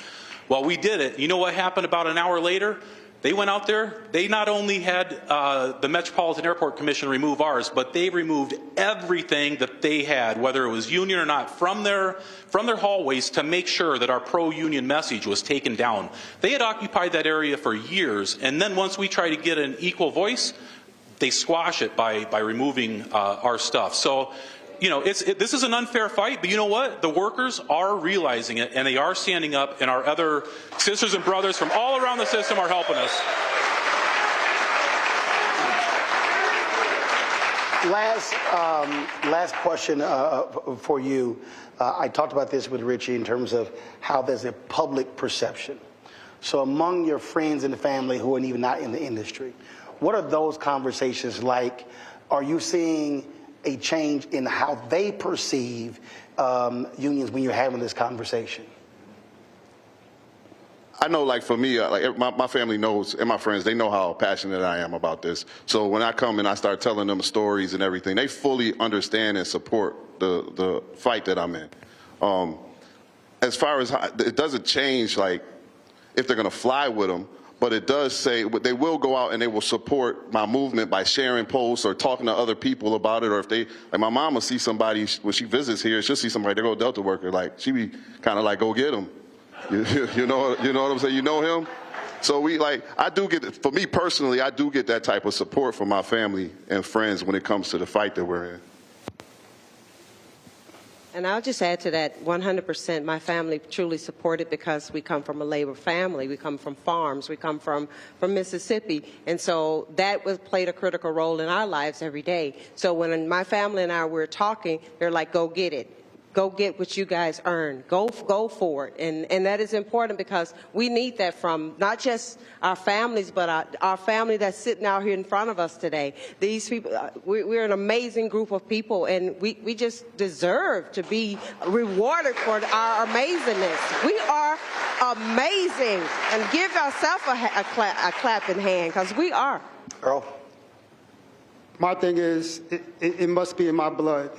Well, we did it. You know what happened about an hour later? They went out there, they not only had the Metropolitan Airport Commission remove ours, but they removed everything that they had, whether it was union or not, from their hallways to make sure that our pro-union message was taken down. They had occupied that area for years, and then once we try to get an equal voice, they squash it by removing our stuff. So, you know, this is an unfair fight, but you know what? The workers are realizing it, and they are standing up, and our other sisters and brothers from all around the system are helping us. Last question for you. I talked about this with Richie in terms of how there's a public perception. So among your friends and family who are even not in the industry, what are those conversations like? Are you seeing a change in how they perceive unions when you're having this conversation? I know, like, for me, like my family knows, and my friends, they know how passionate I am about this. So when I come and I start telling them stories and everything, they fully understand and support the fight that I'm in. As far as it doesn't change, like, if they're going to fly with them, but it does say they will go out and they will support my movement by sharing posts or talking to other people about it. Or if they, like, my mom will see somebody when she visits here, she'll see somebody, they go Delta worker, like, she be kind of like, go get him. You know what I'm saying? You know him? So I do get, for me personally, I do get that type of support from my family and friends when it comes to the fight that we're in. And I'll just add to that 100%. My family truly support it because we come from a labor family. We come from farms. We come from Mississippi. And so that played a critical role in our lives every day. So when my family and I were talking, they're like, go get it. go get what you guys earn. Go for it. And that is important because we need that from not just our families, but our family that's sitting out here in front of us today. These people, we're an amazing group of people, and we just deserve to be rewarded for our amazingness. We are amazing. And give yourself a clap in hand, because we are. Earl? My thing is, it must be in my blood,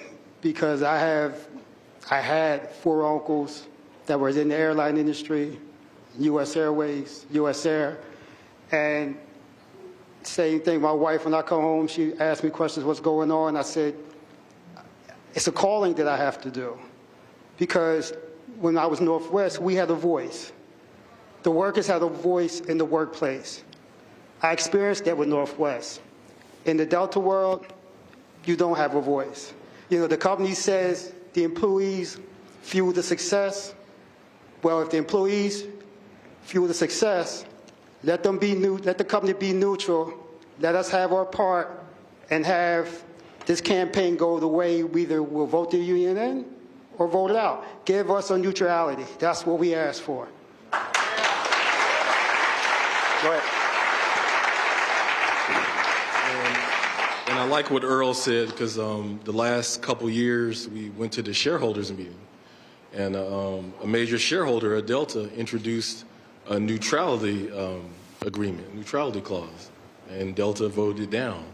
because I had 4 uncles that were in the airline industry, U.S. Airways, U.S. Air, and same thing. My wife, when I come home, she asked me questions, what's going on? I said, it's a calling that I have to do, because when I was Northwest, we had a voice. The workers had a voice in the workplace. I experienced that with Northwest. In the Delta world, you don't have a voice. You know, the company says the employees fuel the success. Well, if the employees fuel the success, let the company be neutral. Let us have our part and have this campaign go the way we either will vote the union in or vote it out. Give us a neutrality. That's what we ask for. Go ahead. And I like what Earl said, because the last couple years we went to the shareholders meeting, and a major shareholder at Delta introduced a neutrality agreement, neutrality clause, and Delta voted down.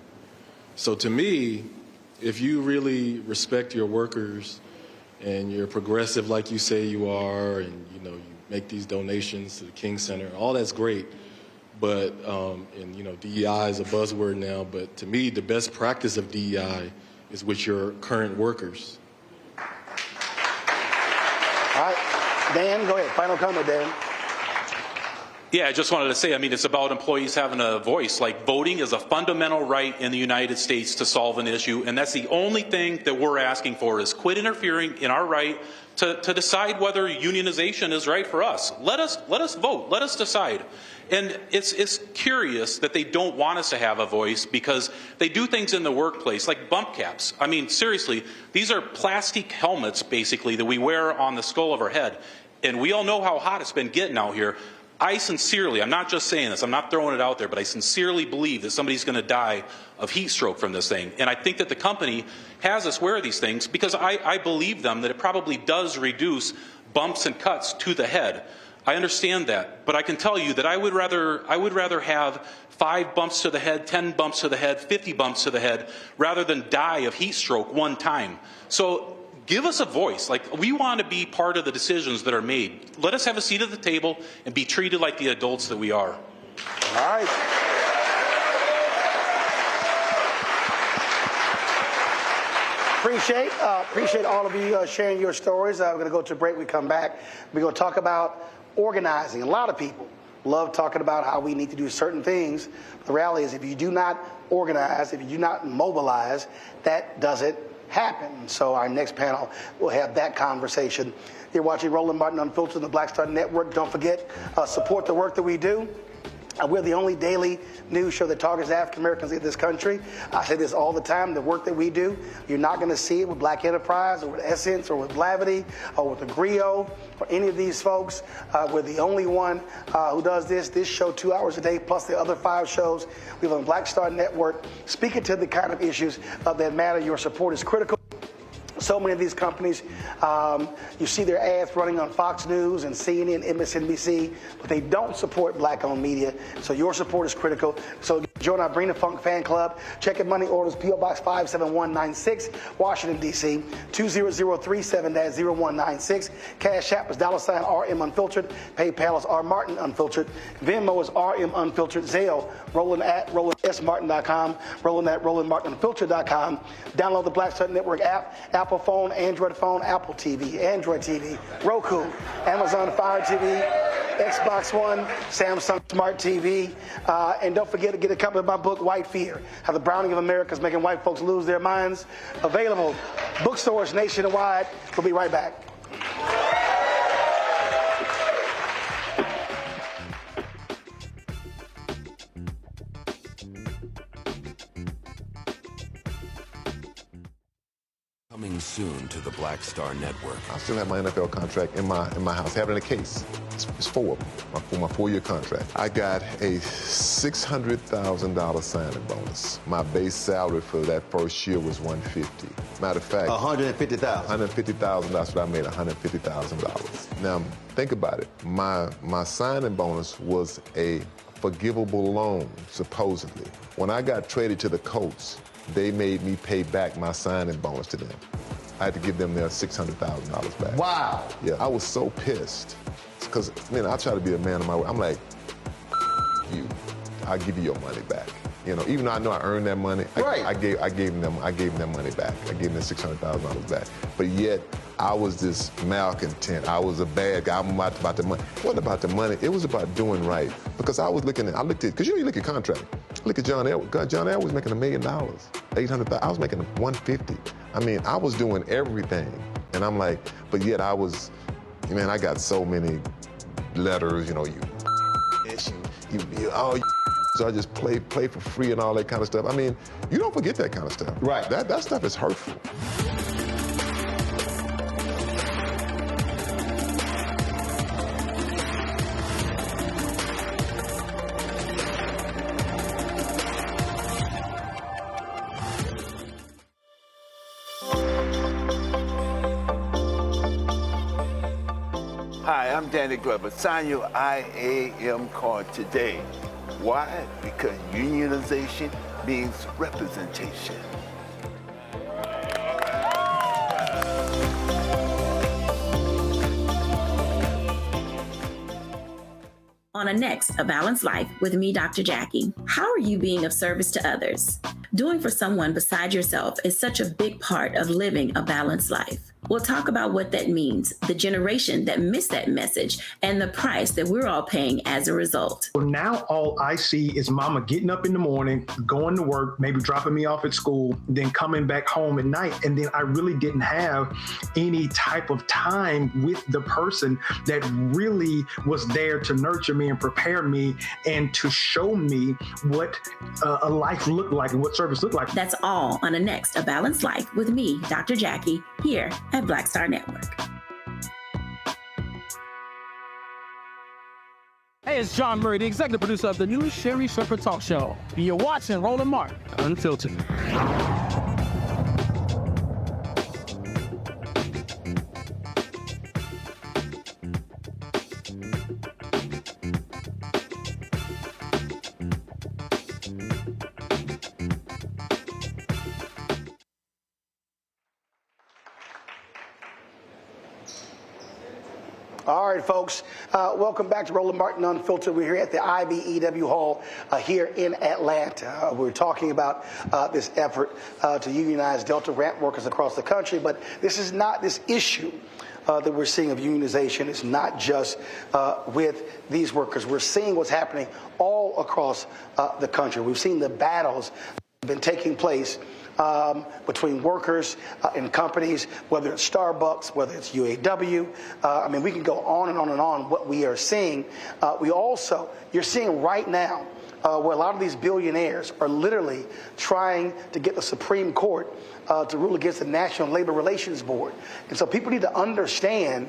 So to me, if you really respect your workers and you're progressive like you say you are, and you make these donations to the King Center, all that's great. But, and DEI is a buzzword now, but to me, the best practice of DEI is with your current workers. All right. Dan, go ahead. Final comment, Dan. Yeah, I just wanted to say, it's about employees having a voice. Like, voting is a fundamental right in the United States to solve an issue, and that's the only thing that we're asking for, is quit interfering in our right to decide whether unionization is right for us. Let us vote. Let us decide. And it's curious that they don't want us to have a voice, because they do things in the workplace, like bump caps. Seriously, these are plastic helmets, basically, that we wear on the skull of our head. And we all know how hot it's been getting out here. I sincerely, I'm not just saying this, I'm not throwing it out there, but I sincerely believe that somebody's going to die of heat stroke from this thing. And I think that the company has us wear these things because I believe them that it probably does reduce bumps and cuts to the head. I understand that, but I can tell you that I would rather have 5 bumps to the head, 10 bumps to the head, 50 bumps to the head, rather than die of heat stroke one time. So give us a voice. Like, we want to be part of the decisions that are made. Let us have a seat at the table and be treated like the adults that we are. All right. Appreciate all of you sharing your stories. We're going to go to a break. We come back. We're going to talk about organizing. A lot of people love talking about how we need to do certain things. The reality is, if you do not organize, if you do not mobilize, that doesn't happen. So our next panel will have that conversation. You're watching Roland Martin Unfiltered on the Black Star Network. Don't forget, support the work that we do. We're the only daily news show that targets African Americans in this country. I say this all the time. The work that we do, you're not going to see it with Black Enterprise or with Essence or with Blavity or with Agrio or any of these folks. We're the only one who does this show 2 hours a day, plus the other 5 shows. We have on Black Star Network, speaking to the kind of issues that matter. Your support is critical. So many of these companies, you see their ads running on Fox News and CNN, MSNBC, but they don't support black-owned media. So your support is critical. So join our Bring the Funk fan club. Check in money orders, P.O. Box 57196, Washington, D.C., 20037-0196. Cash App is $RM Unfiltered. PayPal is R Martin Unfiltered. Venmo is RM Unfiltered. Zelle, Roland at RolandSMartin.com. Roland at RolandMartinUnfiltered.com. Download the Black Star Network app. Apple phone, Android phone, Apple TV, Android TV, Roku, Amazon Fire TV, Xbox One, Samsung Smart TV. And don't forget to get a copy of my book, White Fear, How the Browning of America is Making White Folks Lose Their Minds. Available bookstores nationwide. We'll be right back. Coming soon to the Black Star Network. I still have my NFL contract in my house. I have it in a case. It's 4 of them for my 4-year contract. I got a $600,000 signing bonus. My base salary for that first year was $150,000. Matter of fact, $150,000. $150,000. That's what I made. $150,000. Now think about it. My signing bonus was a forgivable loan, supposedly. When I got traded to the Colts, they made me pay back my signing bonus to them. I had to give them their $600,000 back. Wow. Yeah, I was so pissed. Because, man, I try to be a man of my word. I'm like, you, I'll give you your money back. You know, even though I know I earned that money, I gave them their money back. I gave them their $600,000 back. But yet, I was this malcontent. I was a bad guy. I'm about the money. It wasn't about the money. It was about doing right. Because I looked at, because you look at contract. Look at John Elway. John Elway was making $1 million, $800,000. I was making $150,000. I mean, I was doing everything. And I'm like, but yet I got so many letters, you so I just play for free and all that kind of stuff. I mean, you don't forget that kind of stuff. Right. That stuff is hurtful. Hi, I'm Danny Glover. Sign your IAM card today. Why? Because unionization means representation. On A Balanced Life with me, Dr. Jackie. How are you being of service to others? Doing for someone beside yourself is such a big part of living a balanced life. We'll talk about what that means, the generation that missed that message, and the price that we're all paying as a result. Well, now all I see is mama getting up in the morning, going to work, maybe dropping me off at school, then coming back home at night. And then I really didn't have any type of time with the person that really was there to nurture me and prepare me and to show me what a life looked like and what service looked like. That's all on A Balanced Life with me, Dr. Jackie, here at Black Star Network. Hey, it's John Murray, the executive producer of the new Sherry Shepherd Talk Show. You're watching Roland Martin, Unfiltered. All right, folks, welcome back to Roland Martin Unfiltered. We're here at the IBEW Hall here in Atlanta. We're talking about this effort to unionize Delta ramp workers across the country, but this issue that we're seeing of unionization is not just with these workers. We're seeing what's happening all across the country. We've seen the battles that have been taking place between workers and companies, whether it's Starbucks, whether it's UAW. I mean, we can go on and on and on what we are seeing. You're seeing right now where a lot of these billionaires are literally trying to get the Supreme Court to rule against the National Labor Relations Board. And so people need to understand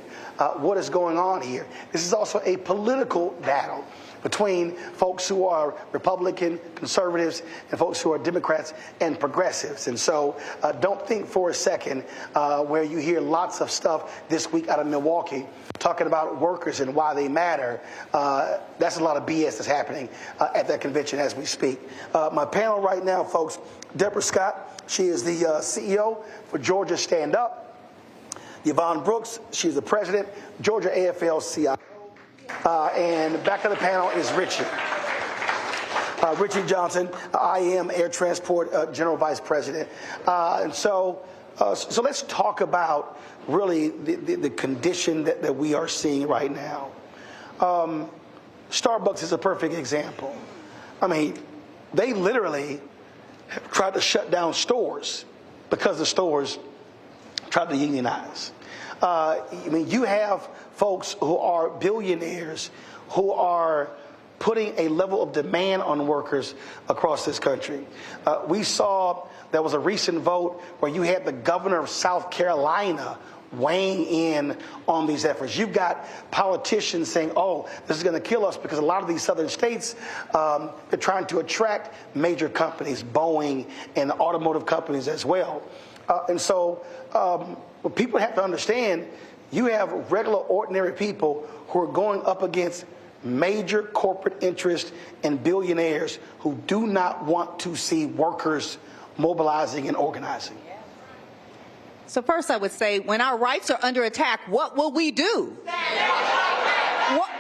what is going on here. This is also a political battle between folks who are Republican, conservatives, and folks who are Democrats and progressives. And so don't think for a second where you hear lots of stuff this week out of Milwaukee talking about workers and why they matter. That's a lot of BS that's happening at that convention as we speak. My panel right now, folks, Deborah Scott, she is the CEO for Georgia Stand Up. Yvonne Brooks, she's the president, Georgia AFL-CIO. And back of the panel is Richie. Richie Johnson, IAM Air Transport General Vice President. So let's talk about really the condition that we are seeing right now. Starbucks is a perfect example. I mean, they literally have tried to shut down stores because the stores tried to unionize. I mean, you have folks who are billionaires who are putting a level of demand on workers across this country. We saw there was a recent vote where you had the governor of South Carolina weighing in on these efforts. You've got politicians saying, oh, this is going to kill us, because a lot of these southern states, they're trying to attract major companies, Boeing and automotive companies as well. And so what people have to understand, you have regular, ordinary people who are going up against major corporate interests and billionaires who do not want to see workers mobilizing and organizing. So first I would say, when our rights are under attack, what will we do?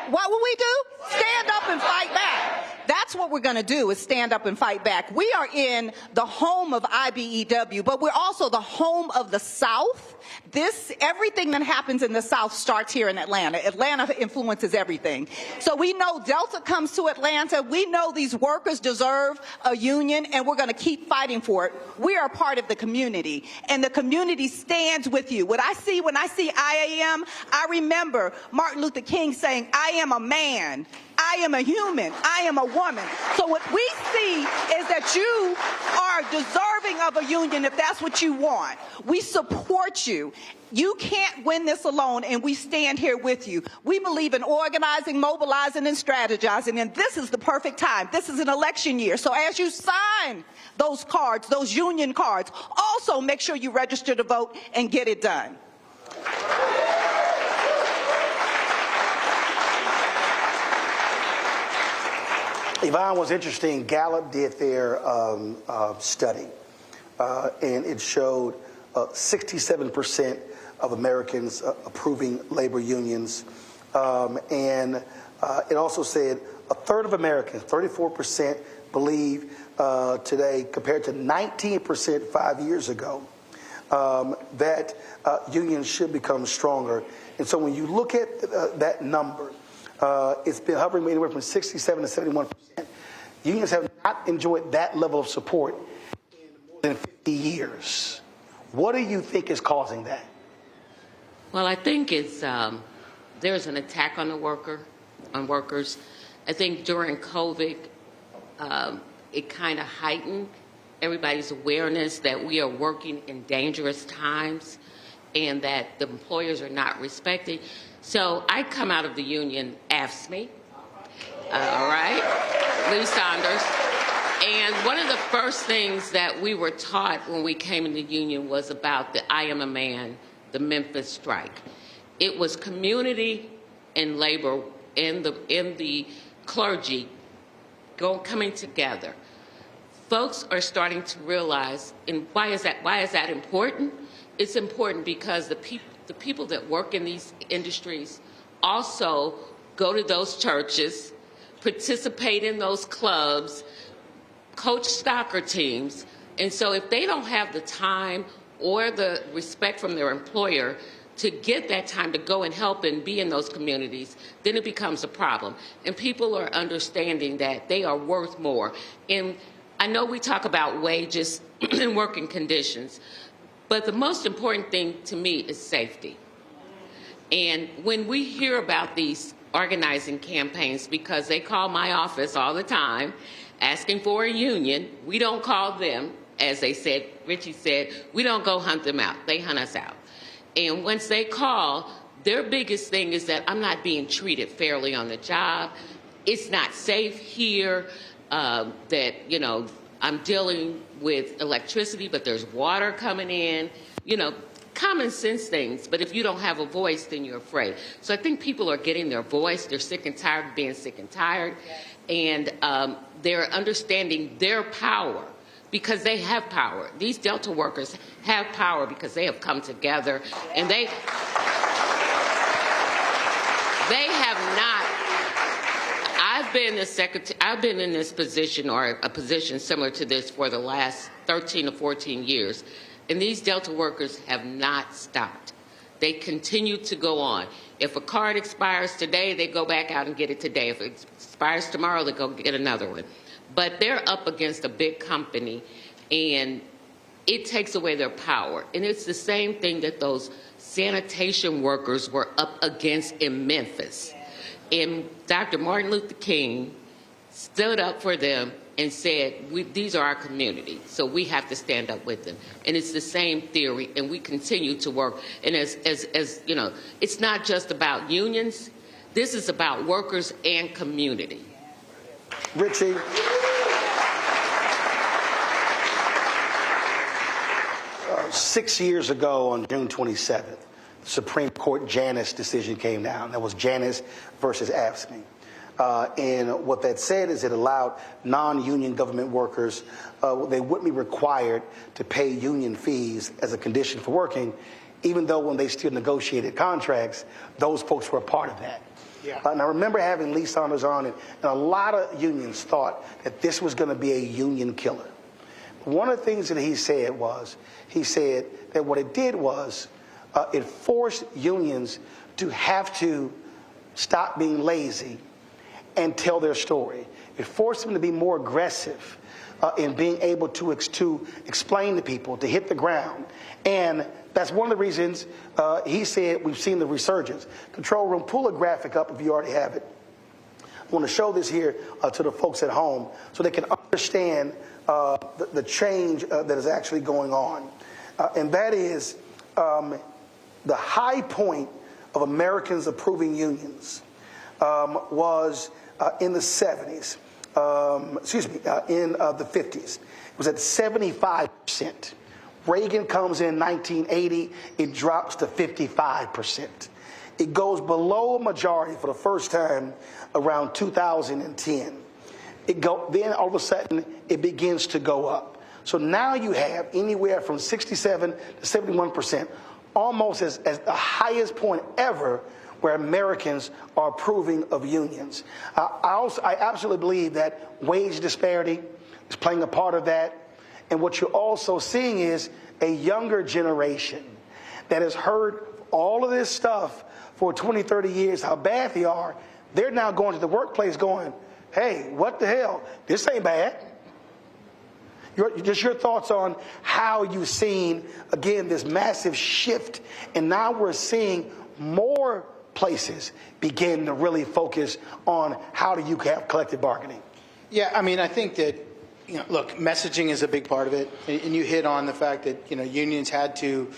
What will we do? Stand up and fight back. That's what we're going to do, is stand up and fight back. We are in the home of IBEW, but we're also the home of the South. Everything that happens in the South starts here in Atlanta. Atlanta influences everything. So we know Delta comes to Atlanta. We know these workers deserve a union, and we're going to keep fighting for it. We are part of the community, and the community stands with you. When I see IAM, I remember Martin Luther King saying, I am a man, I am a human, I am a woman. So what we see is that you are deserving of a union if that's what you want. We support you. You can't win this alone, and we stand here with you. We believe in organizing, mobilizing, and strategizing, and this is the perfect time. This is an election year. So as you sign those cards, those union cards, also make sure you register to vote and get it done. Yvonne, was interesting. Gallup did their study, and it showed 67% of Americans approving labor unions. And it also said a third of Americans, 34%, believe today, compared to 19% 5 years ago, that unions should become stronger. And so when you look at that number, it's been hovering anywhere from 67 to 71%. Unions have not enjoyed that level of support in more than 50 years. What do you think is causing that? Well, I think it's there's an attack on workers. I think during COVID, it kind of heightened everybody's awareness that we are working in dangerous times and that the employers are not respected. So I come out of the union AFSCME, all right, Lee Saunders. And one of the first things that we were taught when we came in the union was about the I Am a Man, the Memphis strike. It was community and labor and the clergy coming together. Folks are starting to realize, and why is that important? It's important because the people that work in these industries also go to those churches, participate in those clubs, coach soccer teams. And so if they don't have the time or the respect from their employer to get that time to go and help and be in those communities, then it becomes a problem. And people are understanding that they are worth more. And I know we talk about wages and working conditions, but the most important thing to me is safety. And when we hear about these organizing campaigns, because they call my office all the time asking for a union, we don't call them, as they said, Richie said, we don't go hunt them out, they hunt us out. And once they call, their biggest thing is that I'm not being treated fairly on the job, it's not safe here, that, you know, I'm dealing with electricity, but there's water coming in, you know, common sense things. But if you don't have a voice, then you're afraid. So I think people are getting their voice. They're sick and tired of being sick and tired. And they're understanding their power because they have power. These Delta workers have power because they have come together and they have not. I've been in this position, or a position similar to this, for the last 13 or 14 years, and these Delta workers have not stopped. They continue to go on. If a card expires today, they go back out and get it today. If it expires tomorrow, they go get another one. But they're up against a big company, and it takes away their power. And it's the same thing that those sanitation workers were up against in Memphis. And Dr. Martin Luther King stood up for them and said, these are our community, so we have to stand up with them. And it's the same theory, and we continue to work. And as you know, it's not just about unions. This is about workers and community. Richie. 6 years ago on June 27th, the Supreme Court Janus decision came down. That was Janus versus AFSCME. And what that said is it allowed non-union government workers, they wouldn't be required to pay union fees as a condition for working, even though when they still negotiated contracts, those folks were a part of that. Yeah. And I remember having Lee Saunders on, and a lot of unions thought that this was going to be a union killer. One of the things that he said that what it did was it forced unions to have to stop being lazy and tell their story. It forced them to be more aggressive in being able to explain to people, to hit the ground. And that's one of the reasons he said we've seen the resurgence. Control room, pull a graphic up if you already have it. I want to show this here to the folks at home so they can understand the change that is actually going on. And that is the high point of Americans approving unions was in the 70s, in the 50s. It was at 75%. Reagan comes in 1980, it drops to 55%. It goes below a majority for the first time around 2010. Then all of a sudden, it begins to go up. So now you have anywhere from 67 to 71%, almost as the highest point ever where Americans are approving of unions. I absolutely believe that wage disparity is playing a part of that. And what you're also seeing is a younger generation that has heard all of this stuff for 20, 30 years, how bad they are. They're now going to the workplace going, hey, what the hell? This ain't bad. Just your thoughts on how you've seen, again, this massive shift. And now we're seeing more places begin to really focus on how do you have collective bargaining. Yeah, I mean, I think that, look, messaging is a big part of it. And you hit on the fact that, unions had to,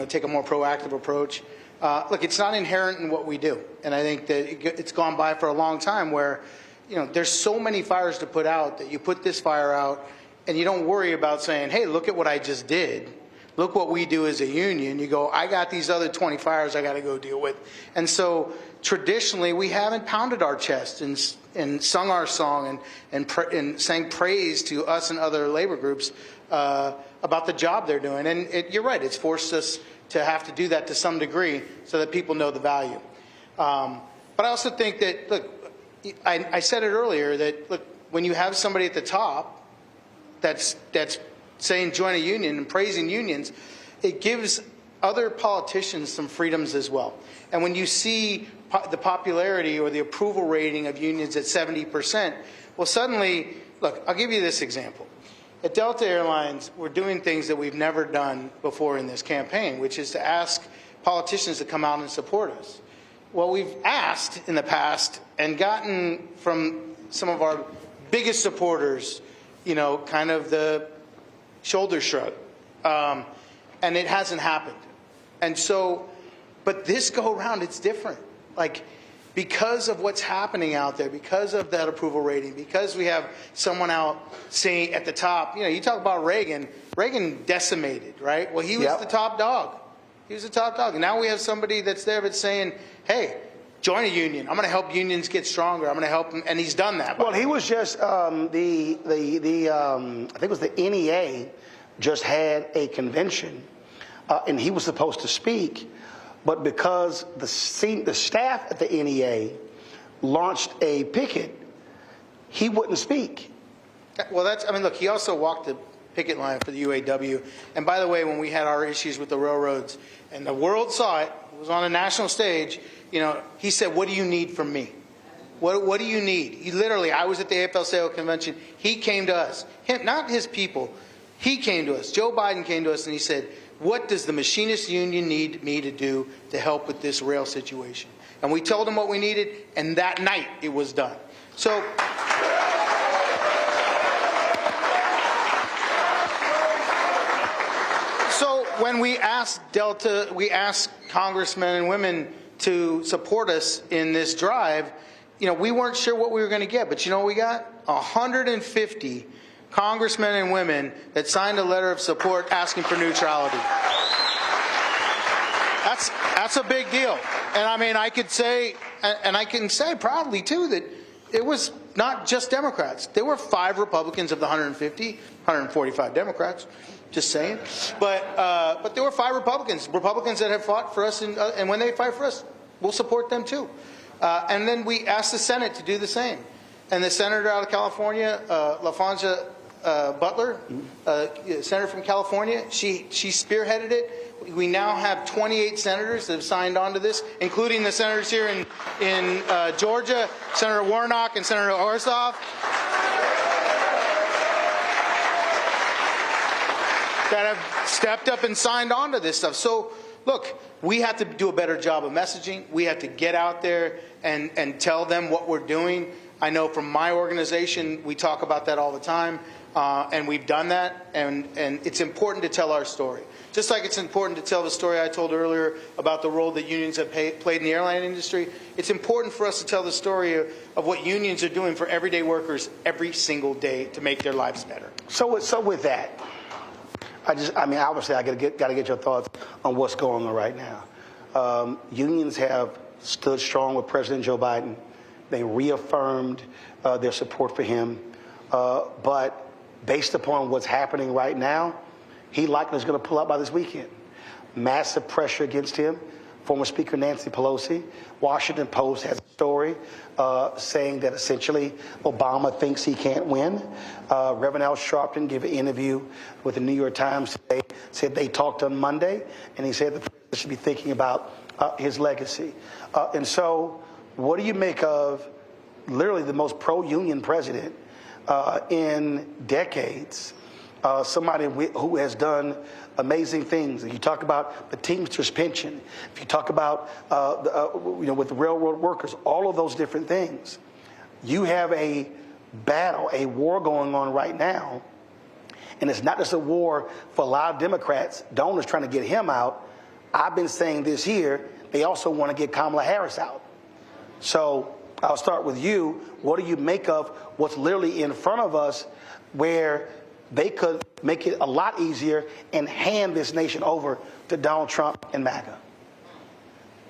take a more proactive approach. Look, it's not inherent in what we do. And I think that it's gone by for a long time where, there's so many fires to put out that you put this fire out and you don't worry about saying, hey, look at what I just did. Look what we do as a union. You go, I got these other 20 fires I got to go deal with. And so traditionally, we haven't pounded our chest and sung our song and sang praise to us and other labor groups about the job they're doing. And you're right, it's forced us to have to do that to some degree so that people know the value. But I also think that, look, I said it earlier that, look, when you have somebody at the top that's saying join a union and praising unions, it gives other politicians some freedoms as well. And when you see the popularity or the approval rating of unions at 70%, well, suddenly, look, I'll give you this example. At Delta Airlines, we're doing things that we've never done before in this campaign, which is to ask politicians to come out and support us. Well, we've asked in the past and gotten from some of our biggest supporters, kind of the shoulder shrug. And it hasn't happened. And so, but this go around, it's different. Like, because of what's happening out there, because of that approval rating, because we have someone out saying at the top, you talk about Reagan decimated, right? Well, he was the top dog. He was the top dog. And now we have somebody that's there that's saying, hey, join a union. I'm going to help unions get stronger. I'm going to help them. And he's done that. Well, he was just, I think it was the NEA just had a convention, and he was supposed to speak. But because the staff at the NEA launched a picket, he wouldn't speak. Well, look, he also walked the picket line for the UAW. And by the way, when we had our issues with the railroads, and the world saw it, it was on a national stage, he said, what do you need from me? What do you need? He literally, I was at the AFL-CIO convention. He came to us, not his people. He came to us. Joe Biden came to us and he said, what does the Machinists Union need me to do to help with this rail situation? And we told him what we needed, and that night it was done. So when we asked Delta, we asked congressmen and women to support us in this drive, we weren't sure what we were going to get, but you know what we got? 150 congressmen and women that signed a letter of support asking for neutrality. That's a big deal. And I mean, I could say, and I can say proudly too, that it was not just Democrats. There were 5 Republicans of the 150, 145 Democrats. Just saying. But there were 5 Republicans that have fought for us, and when they fight for us, we'll support them too. And then we asked the Senate to do the same. And the senator out of California, LaFonza Butler, senator from California, she spearheaded it. We now have 28 senators that have signed on to this, including the senators here in Georgia, Senator Warnock and Senator Ossoff, that have stepped up and signed on to this stuff. So, look, we have to do a better job of messaging. We have to get out there and tell them what we're doing. I know from my organization, we talk about that all the time, and we've done that, and it's important to tell our story. Just like it's important to tell the story I told earlier about the role that unions have played in the airline industry, it's important for us to tell the story of what unions are doing for everyday workers every single day to make their lives better. So with that, obviously, I got to get your thoughts on what's going on right now. Unions have stood strong with President Joe Biden. They reaffirmed their support for him. But based upon what's happening right now, he likely is going to pull out by this weekend. Massive pressure against him. Former Speaker Nancy Pelosi. Washington Post has a story saying that essentially Obama thinks he can't win. Reverend Al Sharpton gave an interview with the New York Times today, said they talked on Monday, and he said the president should be thinking about his legacy. And so what do you make of literally the most pro-union president in decades, somebody who has done amazing things? If you talk about the Teamsters pension, if you talk about with the railroad workers, all of those different things, you have a battle, a war going on right now, and it's not just a war for a lot of Democrats, donors trying to get him out. I've been saying this year, they also want to get Kamala Harris out. So I'll start with you. What do you make of what's literally in front of us, where they could make it a lot easier and hand this nation over to Donald Trump and MAGA?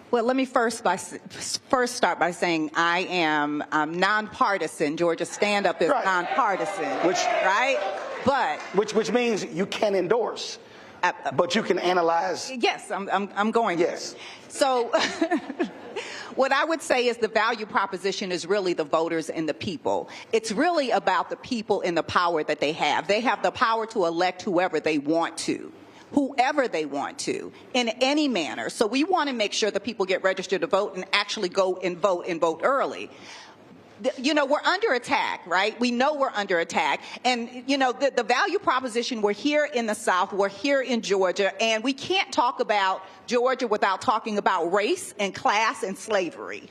Well, let me first start by saying I am nonpartisan. Georgia Stand Up is nonpartisan, right? But which means you can endorse, but you can analyze. Yes, I'm going there. Yes. So what I would say is the value proposition is really the voters and the people. It's really about the people and the power that they have. They have the power to elect whoever they want to, in any manner. So we want to make sure that people get registered to vote and actually go and vote early. We're under attack, right? We know we're under attack. And, the value proposition, we're here in the South, we're here in Georgia, and we can't talk about Georgia without talking about race and class and slavery.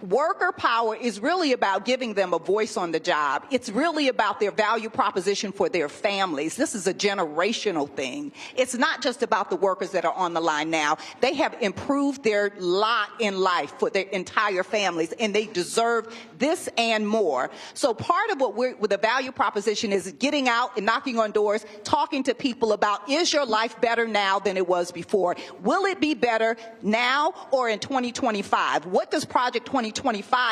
Worker power is really about giving them a voice on the job. It's really about their value proposition for their families. This is a generational thing. It's not just about the workers that are on the line now. They have improved their lot in life for their entire families, and they deserve this and more. So part of what the value proposition is getting out and knocking on doors, talking to people about, is your life better now than it was before? Will it be better now or in 2025? What does Project 2025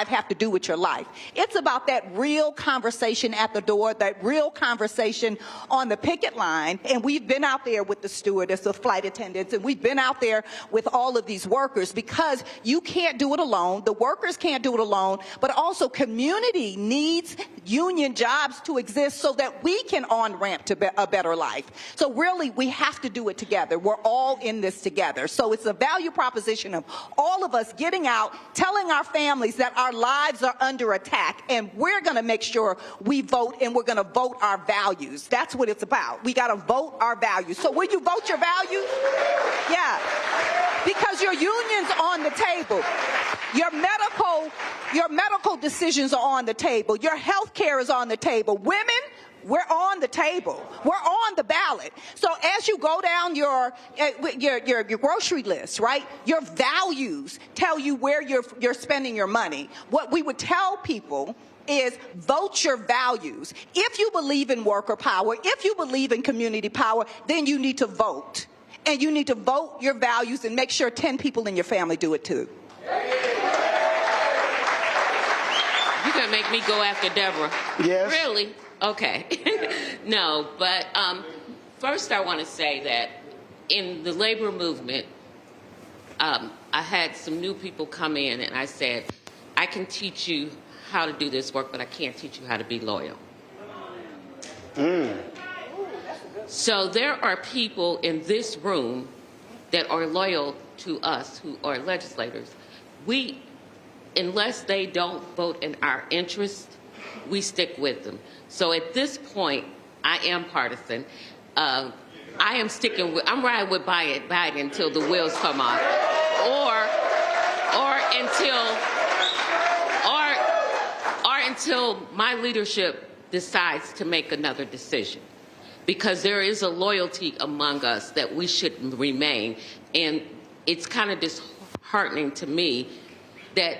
have to do with your life? It's about that real conversation at the door, that real conversation on the picket line. And we've been out there with the stewardess, the flight attendants, and we've been out there with all of these workers, because you can't do it alone. The workers can't do it alone, but also community needs union jobs to exist so that we can on-ramp to a better life. So really, we have to do it together. We're all in this together. So it's a value proposition of all of us getting out, telling our families that our lives are under attack, and we're going to make sure we vote, and we're going to vote our values. That's what it's about. We got to vote our values. So will you vote your values? Yeah. Because your union's on the table. Your medical decisions are on the table. Your health care is on the table. Women, we're on the table. We're on the ballot. So as you go down your grocery list, right, your values tell you where you're spending your money. What we would tell people is vote your values. If you believe in worker power, if you believe in community power, then you need to vote. And you need to vote your values and make sure 10 people in your family do it too. You're going to make me go after Deborah. Yes. Really? Okay. No, but first I want to say that in the labor movement, I had some new people come in and I said, I can teach you how to do this work, but I can't teach you how to be loyal. So there are people in this room that are loyal to us who are legislators. Unless they don't vote in our interest, we stick with them. So at this point, I am partisan. I'm riding with Biden until the wheels come off, or until my leadership decides to make another decision. Because there is a loyalty among us that we should remain. And it's kind of disheartening to me that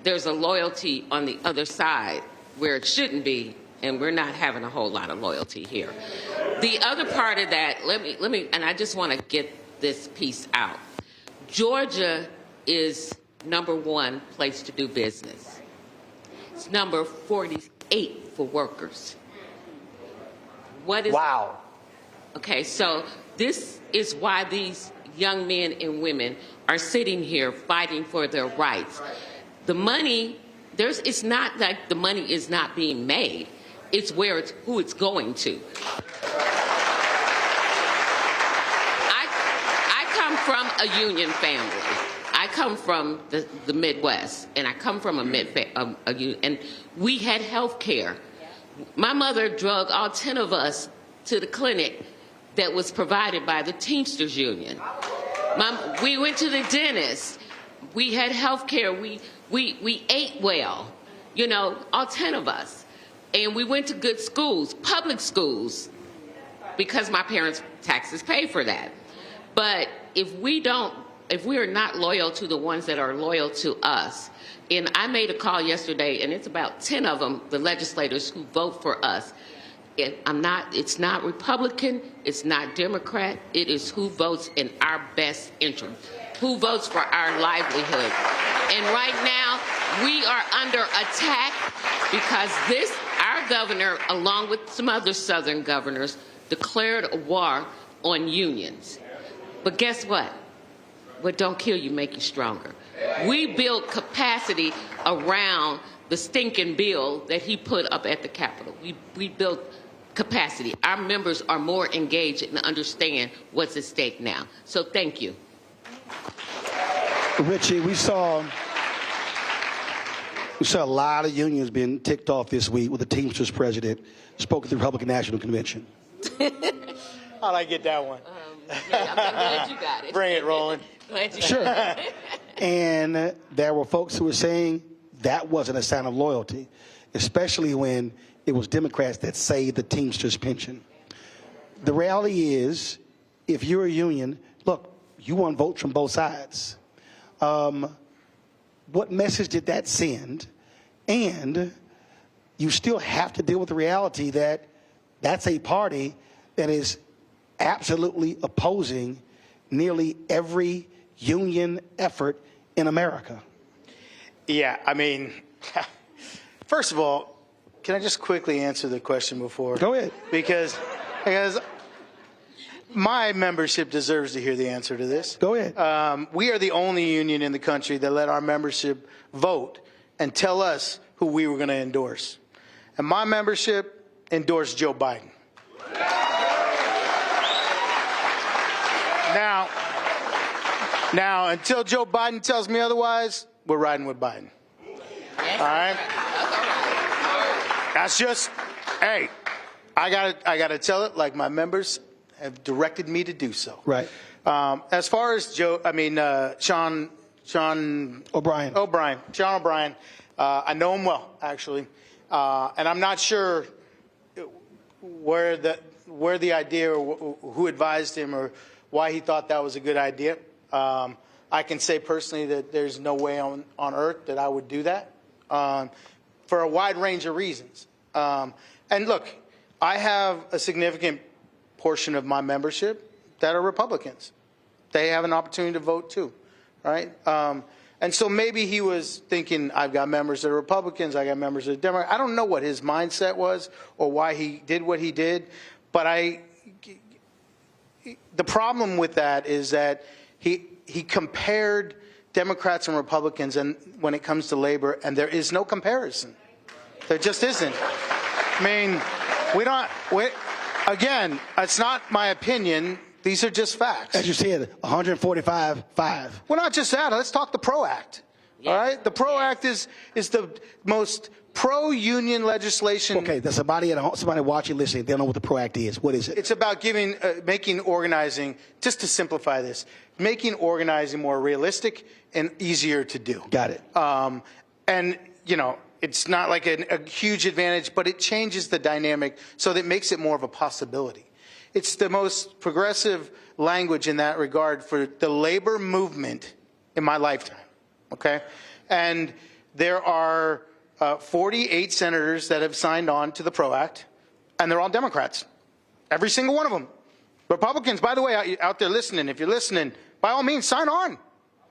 there's a loyalty on the other side where it shouldn't be, and we're not having a whole lot of loyalty here. The other part of that, let me, and I just want to get this piece out. Georgia is #1 place to do business. It's number 48 for workers. Wow. Okay, so this is why these young men and women are sitting here fighting for their rights. The money, it's not like the money is not being made. It's who it's going to. I come from a union family. I come from the Midwest, and I come from and we had health care. My mother drug all 10 of us to the clinic that was provided by the Teamsters Union. We went to the dentist. We had health care. We ate well, all 10 of us. And we went to good schools, public schools, because my parents' taxes pay for that. But if we are not loyal to the ones that are loyal to us, and I made a call yesterday, and it's about 10 of them, the legislators who vote for us. It's not Republican, it's not Democrat, it is who votes in our best interest, who votes for our livelihood. And right now, we are under attack because our governor, along with some other Southern governors, declared a war on unions. But guess what? What don't kill you make you stronger. We built capacity around the stinking bill that he put up at the Capitol. We built capacity. Our members are more engaged and understand what's at stake now. So thank you. Richie, we saw a lot of unions being ticked off this week with the Teamsters president spoke at the Republican National Convention. How'd I get that one? Yeah, I'm glad you got it. Bring it, Roland. Sure. And there were folks who were saying that wasn't a sign of loyalty, especially when it was Democrats that saved the Teamsters pension. The reality is, if you're a union, look, you want votes from both sides. What message did that send? And you still have to deal with the reality that that's a party that is absolutely opposing nearly every union effort in America. Yeah, I mean, first of all, can I just quickly answer the question before? Go ahead. Because my membership deserves to hear the answer to this. Go ahead. We are the only union in the country that let our membership vote and tell us who we were going to endorse. And my membership endorsed Joe Biden. Now, until Joe Biden tells me otherwise, we're riding with Biden. All right? That's just, hey, I gotta tell it like my members have directed me to do so. Right. As far as Sean O'Brien, I know him well, actually. And I'm not sure where the idea or who advised him or why he thought that was a good idea. I can say personally that there's no way on earth that I would do that for a wide range of reasons. And look, I have a significant portion of my membership that are Republicans. They have an opportunity to vote too, right? And so maybe he was thinking, I've got members that are Republicans, I got members that are Democrats. I don't know what his mindset was or why he did what he did, but the problem with that is that he compared Democrats and Republicans and when it comes to labor, and there is no comparison. There just isn't. I mean, again, it's not my opinion. These are just facts. As you said, 145-5. Well, not just that. Let's talk the PRO Act. All right? The PRO Act is the most pro-union legislation. Okay, there's somebody watching, listening. They don't know what the PRO Act is. What is it? It's about making organizing, just to simplify this, making organizing more realistic and easier to do. Got it. And, you know, it's not like a huge advantage, but it changes the dynamic so that it makes it more of a possibility. It's the most progressive language in that regard for the labor movement in my lifetime, okay? And there are 48 senators that have signed on to the PRO Act, and they're all Democrats, every single one of them. Republicans, by the way, out there listening, if you're listening, by all means, sign on.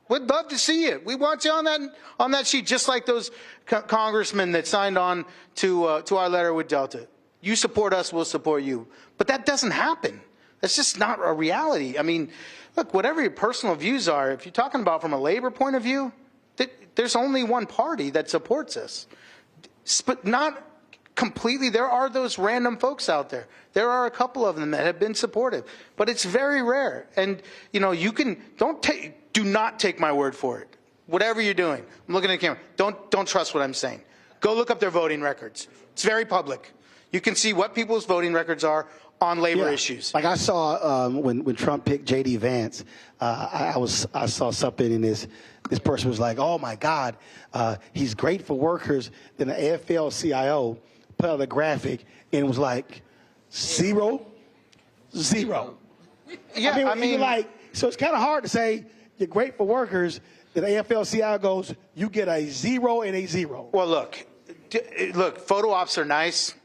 We'd love to see you. We want you on that sheet, just like those congressmen that signed on to our letter with Delta. You support us, we'll support you. But that doesn't happen. That's just not a reality. I mean, look, whatever your personal views are, if you're talking about from a labor point of view, there's only one party that supports us. But not completely. There are those random folks out there. There are a couple of them that have been supportive. But it's very rare. And, you know, do not take my word for it. Whatever you're doing, I'm looking at the camera, don't trust what I'm saying. Go look up their voting records. It's very public. You can see what people's voting records are on labor issues. Like I saw when Trump picked J.D. Vance, I saw something in this person was like, oh my God, he's great for workers. Then the AFL-CIO put out a graphic and it was like 0, 0. Yeah, I mean like, so it's kind of hard to say you're great for workers. Then the AFL-CIO goes, you get a 0 and a 0. Well, look, photo ops are nice.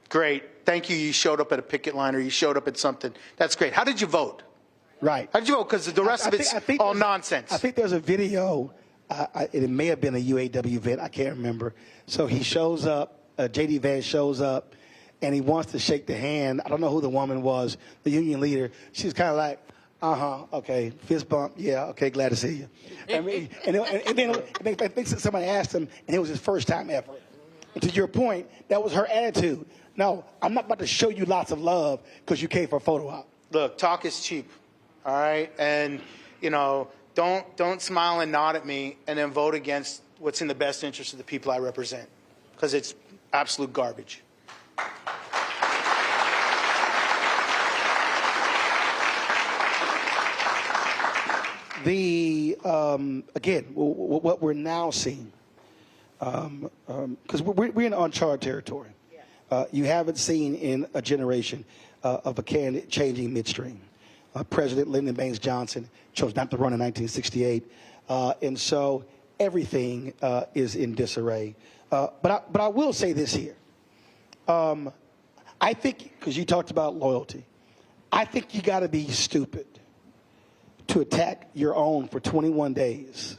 Great. Thank you. You showed up at a picket line or you showed up at something. That's great. How did you vote? Right. How did you vote? Because the rest of it's all nonsense. I think there's a video. It may have been a UAW vet. I can't remember. So he shows up. J.D. Vance shows up, and he wants to shake the hand. I don't know who the woman was, the union leader. She's kind of like, okay, fist bump. Yeah, okay, glad to see you. I mean, and then I think somebody asked him, and it was his first time ever. And to your point, that was her attitude. No, I'm not about to show you lots of love because you came for a photo op. Look, talk is cheap, all right? And, you know, don't smile and nod at me and then vote against what's in the best interest of the people I represent, because it's absolute garbage. Again, what we're now seeing, because we're in uncharted territory. You haven't seen in a generation of a candidate changing midstream. President Lyndon Baines Johnson chose not to run in 1968, and so everything is in disarray. But I will say this here. I think, because you talked about loyalty, I think you got to be stupid to attack your own for 21 days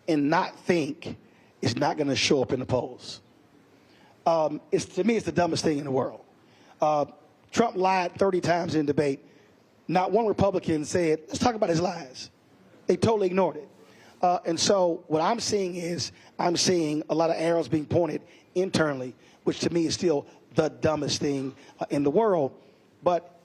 and not think it's not going to show up in the polls. To me, it's the dumbest thing in the world. Trump lied 30 times in debate. Not one Republican said, let's talk about his lies. They totally ignored it. And so what I'm seeing is I'm seeing a lot of arrows being pointed internally, which to me is still the dumbest thing in the world. But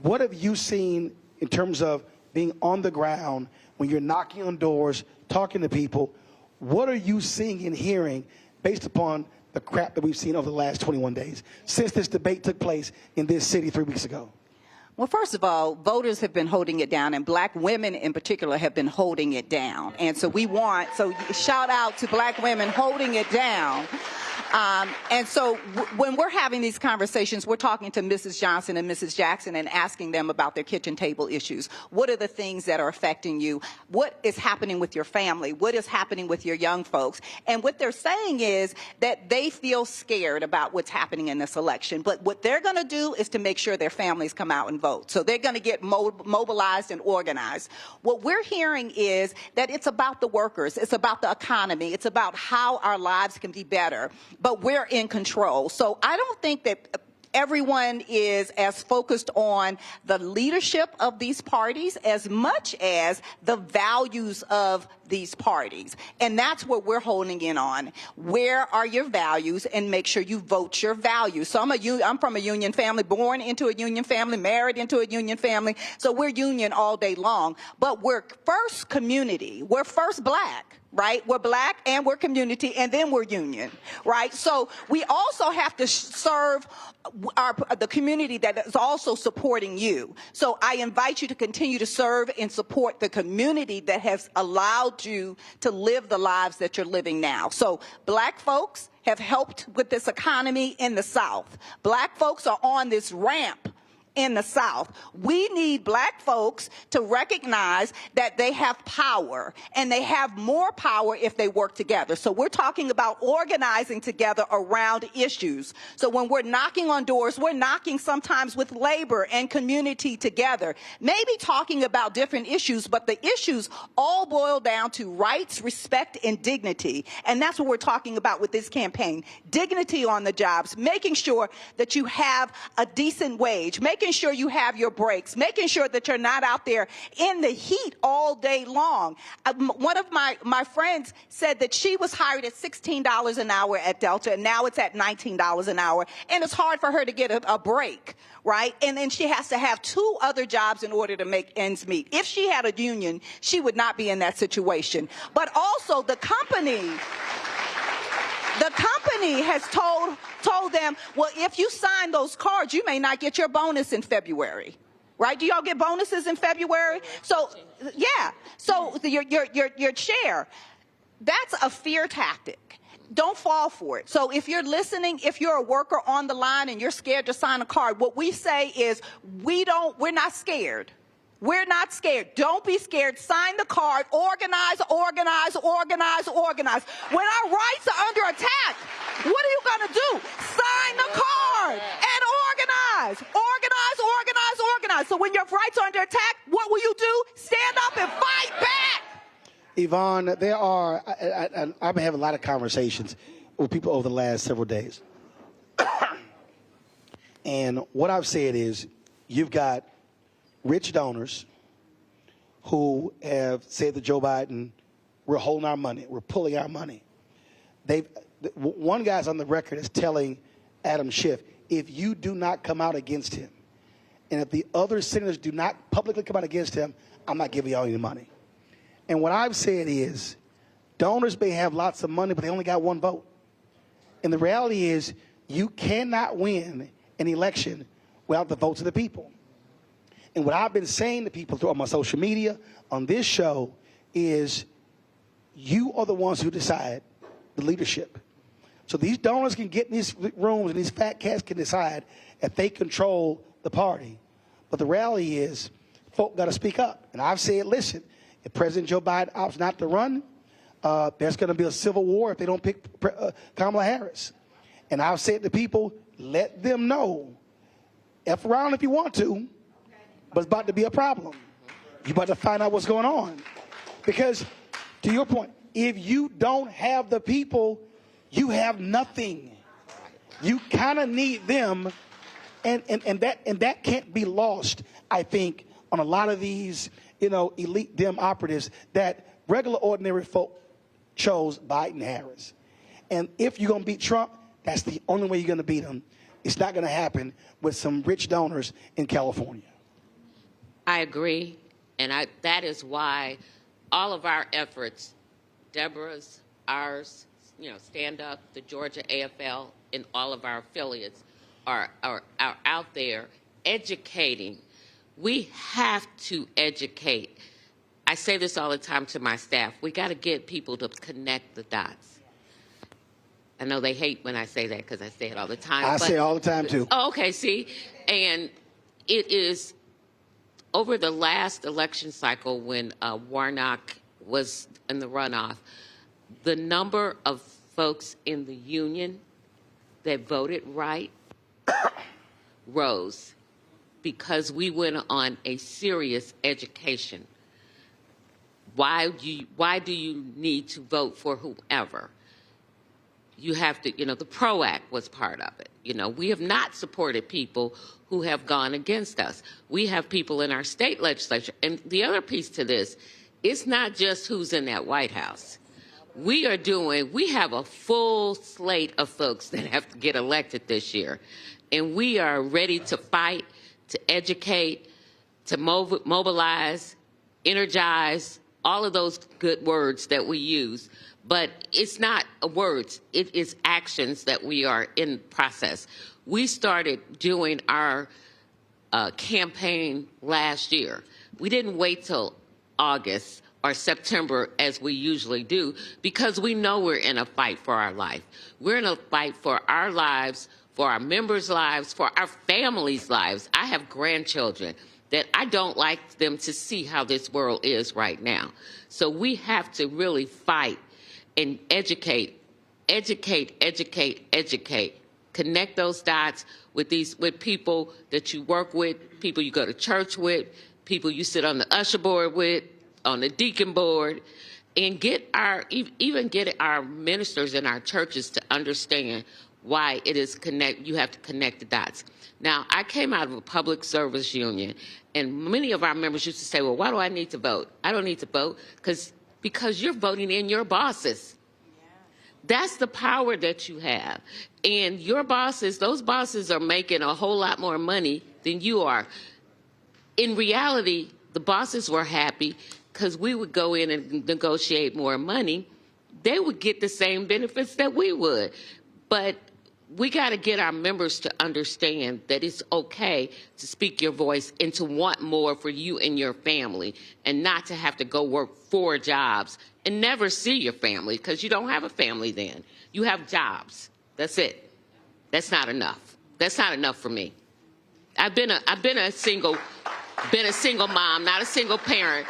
what have you seen in terms of being on the ground when you're knocking on doors, talking to people? What are you seeing and hearing based upon the crap that we've seen over the last 21 days since this debate took place in this city 3 weeks ago? Well, first of all, voters have been holding it down, and black women in particular have been holding it down. And so so shout out to black women holding it down. And so when we're having these conversations, we're talking to Mrs. Johnson and Mrs. Jackson and asking them about their kitchen table issues. What are the things that are affecting you? What is happening with your family? What is happening with your young folks? And what they're saying is that they feel scared about what's happening in this election. But what they're going to do is to make sure their families come out and vote. So they're going to get mobilized and organized. What we're hearing is that it's about the workers. It's about the economy. It's about how our lives can be better. But we're in control. So I don't think that everyone is as focused on the leadership of these parties as much as the values of these parties. And that's what we're holding in on. Where are your values? And make sure you vote your values. So I'm from a union family, born into a union family, married into a union family. So we're union all day long. But we're first community. We're first black. Right? We're black and we're community and then we're union, right? So we also have to serve the community that is also supporting you. So I invite you to continue to serve and support the community that has allowed you to live the lives that you're living now. So black folks have helped with this economy in the South. Black folks are on this ramp in the South. We need black folks to recognize that they have power, and they have more power if they work together. So we're talking about organizing together around issues. So when we're knocking on doors, we're knocking sometimes with labor and community together, maybe talking about different issues, but the issues all boil down to rights, respect, and dignity. And that's what we're talking about with this campaign. Dignity on the jobs, making sure that you have a decent wage, making sure you have your breaks, making sure that you're not out there in the heat all day long. One of my friends said that she was hired at $16 an hour at Delta, and now it's at $19 an hour, and it's hard for her to get a break, right? And then she has to have 2 other jobs in order to make ends meet. If she had a union, she would not be in that situation. But also the company has told them, well, if you sign those cards, you may not get your bonus in February. Right? Do y'all get bonuses in February? So, yeah. So your chair, that's a fear tactic. Don't fall for it. So if you're listening, if you're a worker on the line and you're scared to sign a card, what we say is we're not scared. We're not scared. Don't be scared. Sign the card. Organize, organize, organize, organize. When our rights are under attack, what are you going to do? Sign the card and organize. Organize, organize, organize. So when your rights are under attack, what will you do? Stand up and fight back. Yvonne, I've been having a lot of conversations with people over the last several days. And what I've said is you've got rich donors who have said to Joe Biden, we're holding our money, we're pulling our money. One guy's on the record is telling Adam Schiff, if you do not come out against him, and if the other senators do not publicly come out against him, I'm not giving y'all any money. And what I've said is, donors may have lots of money, but they only got 1 vote. And the reality is, you cannot win an election without the votes of the people. And what I've been saying to people through my social media, on this show, is you are the ones who decide the leadership. So these donors can get in these rooms and these fat cats can decide if they control the party. But the reality is, folk got to speak up. And I've said, listen, if President Joe Biden opts not to run, there's going to be a civil war if they don't pick Kamala Harris. And I've said to people, let them know, F around if you want to, but it's about to be a problem. You're about to find out what's going on. Because, to your point, if you don't have the people, you have nothing. You kind of need them, and that can't be lost, I think, on a lot of these, elite Dem operatives that regular, ordinary folk chose Biden Harris. And if you're going to beat Trump, that's the only way you're going to beat him. It's not going to happen with some rich donors in California. I agree, and that is why all of our efforts, Deborah's, ours, Stand Up, the Georgia AFL, and all of our affiliates are out there educating We have to educate. I say this all the time to my staff. We got to get people to connect the dots. I know they hate when I say that because I say it all the time. I say it all the time, too. Oh, okay, see? And it is over the last election cycle when Warnock was in the runoff, the number of folks in the union that voted right rose because we went on a serious education. Why do you need to vote for whoever? You have to, the PRO Act was part of it. We have not supported people who have gone against us. We have people in our state legislature. And the other piece to this, it's not just who's in that White House. We have a full slate of folks that have to get elected this year. And we are ready to fight, to educate, to mobilize, energize, all of those good words that we use. But it's not words, it is actions that we are in process. We started doing our campaign last year. We didn't wait till August or September as we usually do because we know we're in a fight for our life. We're in a fight for our lives, for our members' lives, for our families' lives. I have grandchildren that I don't like them to see how this world is right now. So we have to really fight and educate. Connect those dots with people that you work with, people you go to church with, people you sit on the usher board with, on the deacon board, and get our ministers in our churches to understand why it is you have to connect the dots. Now, I came out of a public service union, and many of our members used to say, well, why do I need to vote? I don't need to vote because you're voting in your bosses. That's the power that you have. And your bosses, those bosses are making a whole lot more money than you are. In reality, the bosses were happy because we would go in and negotiate more money. They would get the same benefits that we would. But we got to get our members to understand that it's okay to speak your voice and to want more for you and your family and not to have to go work 4 jobs and never see your family because you don't have a family then. You have jobs. That's it. That's not enough. That's not enough for me. I've been a single mom, not a single parent,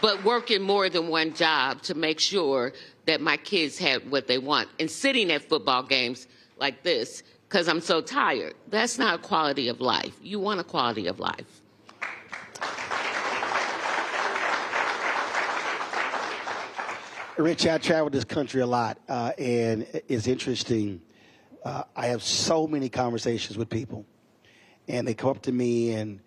but working more than one job to make sure that my kids had what they want and sitting at football games like this because I'm so tired. That's not a quality of life. You want a quality of life. Rich, I travel this country a lot, and it's interesting. I have so many conversations with people, and they come up to me and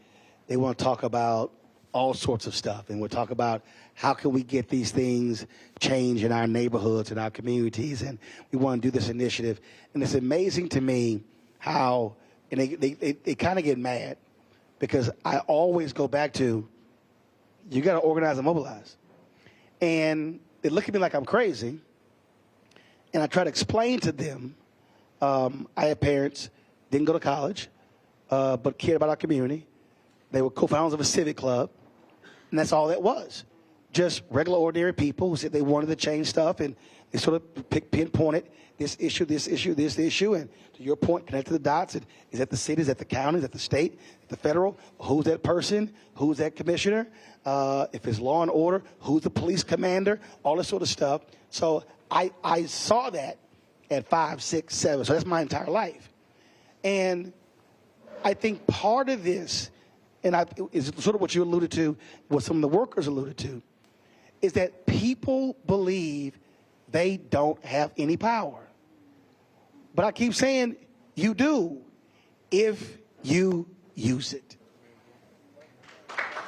they want to talk about all sorts of stuff, and we'll talk about how can we get these things changed in our neighborhoods and our communities, and we want to do this initiative. And it's amazing to me how, and they kind of get mad because I always go back to, you got to organize and mobilize. And they look at me like I'm crazy, and I try to explain to them, I had parents, didn't go to college, but cared about our community. They were co-founders of a civic club, and that's all that was. Just regular, ordinary people who said they wanted to change stuff, and they sort of pinpointed this issue, this issue, and to your point, connect the dots. Is that the city, is that the county, is that the state, the federal? Who's that person? Who's that commissioner? If it's law and order, who's the police commander? All this sort of stuff. So I saw that at 5, 6, 7. So that's my entire life. And I think part of this, and is sort of what you alluded to, what some of the workers alluded to, is that people believe they don't have any power. But I keep saying you do if you use it.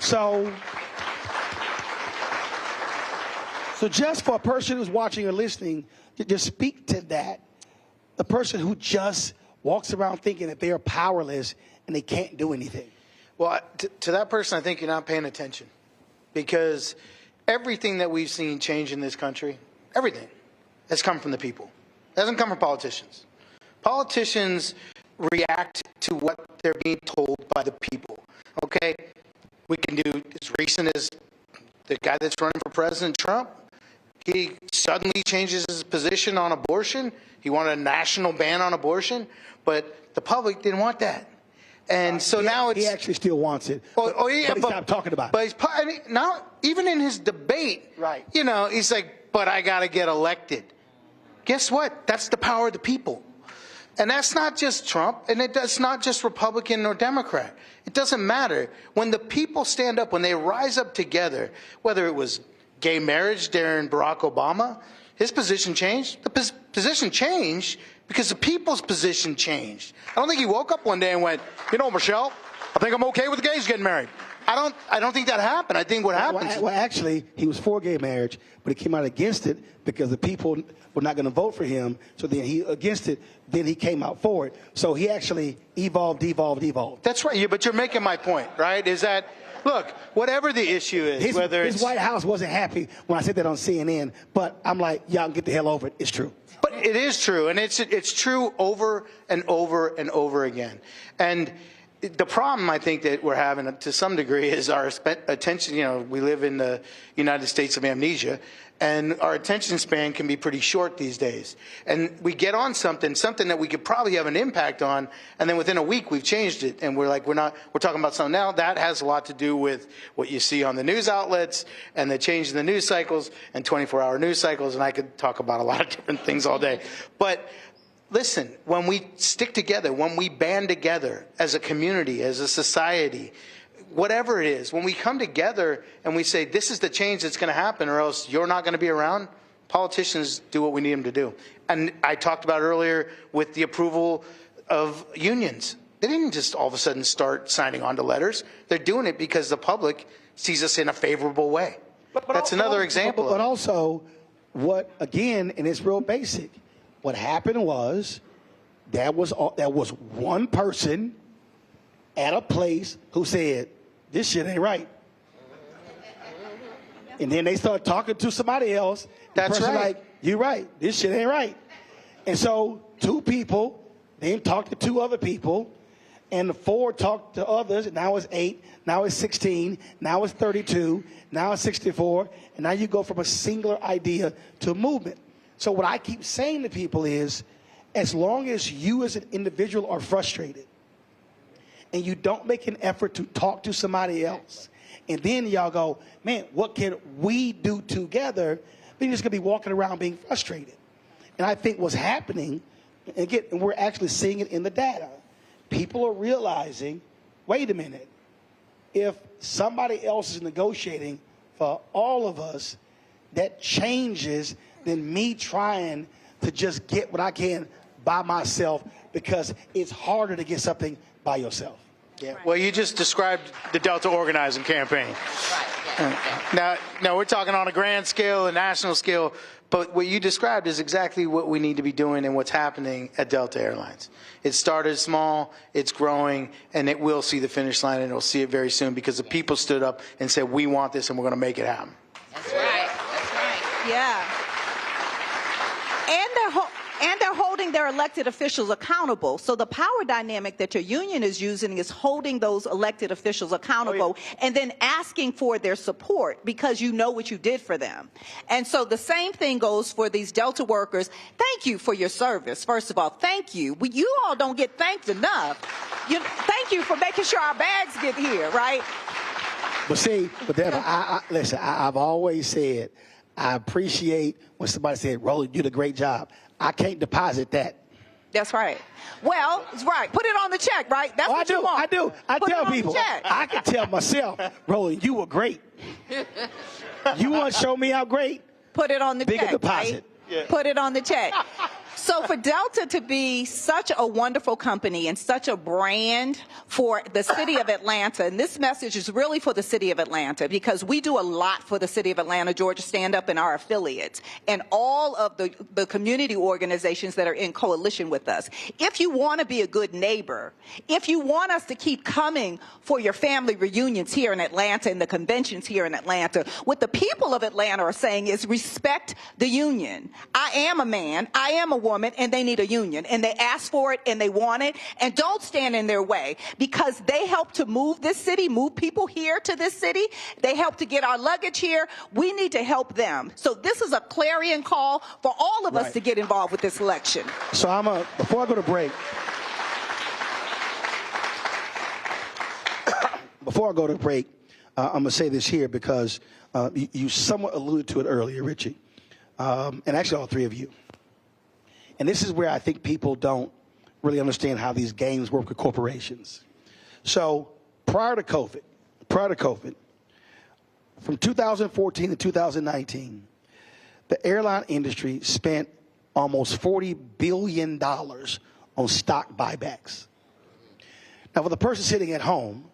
So just for a person who's watching or listening, just speak to that. The person who just walks around thinking that they are powerless and they can't do anything. Well, to that person, I think you're not paying attention, because everything that we've seen change in this country, everything, has come from the people. It hasn't come from politicians. Politicians react to what they're being told by the people, okay? We can do as recent as the guy that's running for President, Trump. He suddenly changes his position on abortion. He wanted a national ban on abortion, but the public didn't want that. And so now it's... He actually still wants it. But he stopped talking about it. But now, even in his debate, right. You know, he's like, but I got to get elected. Guess what? That's the power of the people. And that's not just Trump, and it's not just Republican or Democrat. It doesn't matter. When the people stand up, when they rise up together, whether it was gay marriage during Barack Obama, his position changed. The position changed because the people's position changed. I don't think he woke up one day and went, you know, Michelle, I think I'm okay with the gays getting married. I don't think that happened. I think what happened... Well, actually, he was for gay marriage, but he came out against it because the people were not going to vote for him. So then he against it, then he came out for it. So he actually evolved. That's right. Yeah, but you're making my point, right? Is that, look, whatever the issue is, his White House wasn't happy when I said that on CNN, but I'm like, y'all can get the hell over it. It's true. But it is true, and it's true over and over and over again. And the problem I think that we're having to some degree is our attention. You know, we live in the United States of amnesia, and our attention span can be pretty short these days. And we get on something that we could probably have an impact on, and then within a week we've changed it, and we're talking about something now. That has a lot to do with what you see on the news outlets and the change in the news cycles and 24-hour news cycles, and I could talk about a lot of different things all day. But listen, when we stick together, when we band together as a community, as a society, whatever it is, when we come together and we say, this is the change that's going to happen or else you're not going to be around, politicians do what we need them to do. And I talked about earlier with the approval of unions. They didn't just all of a sudden start signing on to letters. They're doing it because the public sees us in a favorable way. That's another example. But also, again, and it's real basic, what happened was there was one person at a place who said, this shit ain't right. And then they start talking to somebody else. That's right. Like, you're right. This shit ain't right. And so 2 people, then talked to 2 other people, and the 4 talked to others, and now it's 8, now it's 16, now it's 32, now it's 64, and now you go from a singular idea to a movement. So what I keep saying to people is, as long as you as an individual are frustrated and you don't make an effort to talk to somebody else, and then y'all go, man, what can we do together? Then you're just going to be walking around being frustrated. And I think what's happening, and again, and we're actually seeing it in the data, people are realizing, wait a minute, if somebody else is negotiating for all of us, that changes than me trying to just get what I can by myself, because it's harder to get something by yourself. Yeah. Well, you just described the Delta organizing campaign. Right. Now we're talking on a grand scale, a national scale, but what you described is exactly what we need to be doing and what's happening at Delta Airlines. It started small, it's growing, and it will see the finish line, and it'll see it very soon because the people stood up and said, we want this and we're going to make it happen. That's right. That's right. Yeah. And they're holding their elected officials accountable. So the power dynamic that your union is using is holding those elected officials accountable and then asking for their support because you know what you did for them. And so the same thing goes for these Delta workers. Thank you for your service, first of all. Thank you. You all don't get thanked enough. Thank you for making sure our bags get here, right? But see, listen, I've always said, I appreciate when somebody said, Roland, you did a great job. I can't deposit that. That's right. Well, it's right. Put it on the check, right? That's what you want. I do. I tell people. I can tell myself, Roland, you were great. You want to show me how great? Put it on the check. Bigger deposit. Right? Yeah. Put it on the check. So for Delta to be such a wonderful company and such a brand for the city of Atlanta, and this message is really for the city of Atlanta because we do a lot for the city of Atlanta, Georgia Stand Up, and our affiliates, and all of the community organizations that are in coalition with us. If you want to be a good neighbor, if you want us to keep coming for your family reunions here in Atlanta and the conventions here in Atlanta, what the people of Atlanta are saying is respect the union. I am a man. I am a woman. woman and they need a union, and they ask for it and they want it, and don't stand in their way, because they help to move this city, move people here to this city. They help to get our luggage here. We need to help them. So this is a clarion call for all of us to get involved with this election. So before I go to break, I'm going to say this here because you somewhat alluded to it earlier, Richie, and actually all three of you. And this is where I think people don't really understand how these games work with corporations. So prior to COVID, from 2014 to 2019, the airline industry spent almost $40 billion on stock buybacks. Now, for the person sitting at home,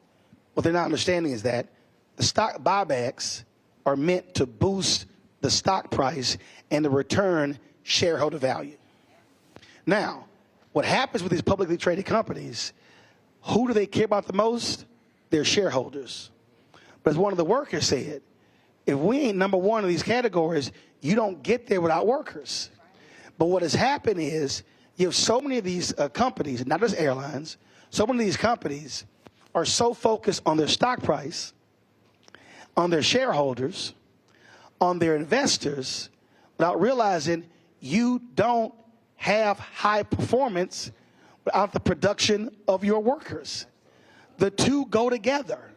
what they're not understanding is that the stock buybacks are meant to boost the stock price and to return shareholder value. Now, what happens with these publicly traded companies, who do they care about the most? Their shareholders. But as one of the workers said, if we ain't number one in these categories, you don't get there without workers. But what has happened is you have so many of these companies, not just airlines, so many of these companies are so focused on their stock price, on their shareholders, on their investors, without realizing you don't have high performance without the production of your workers. The two go together.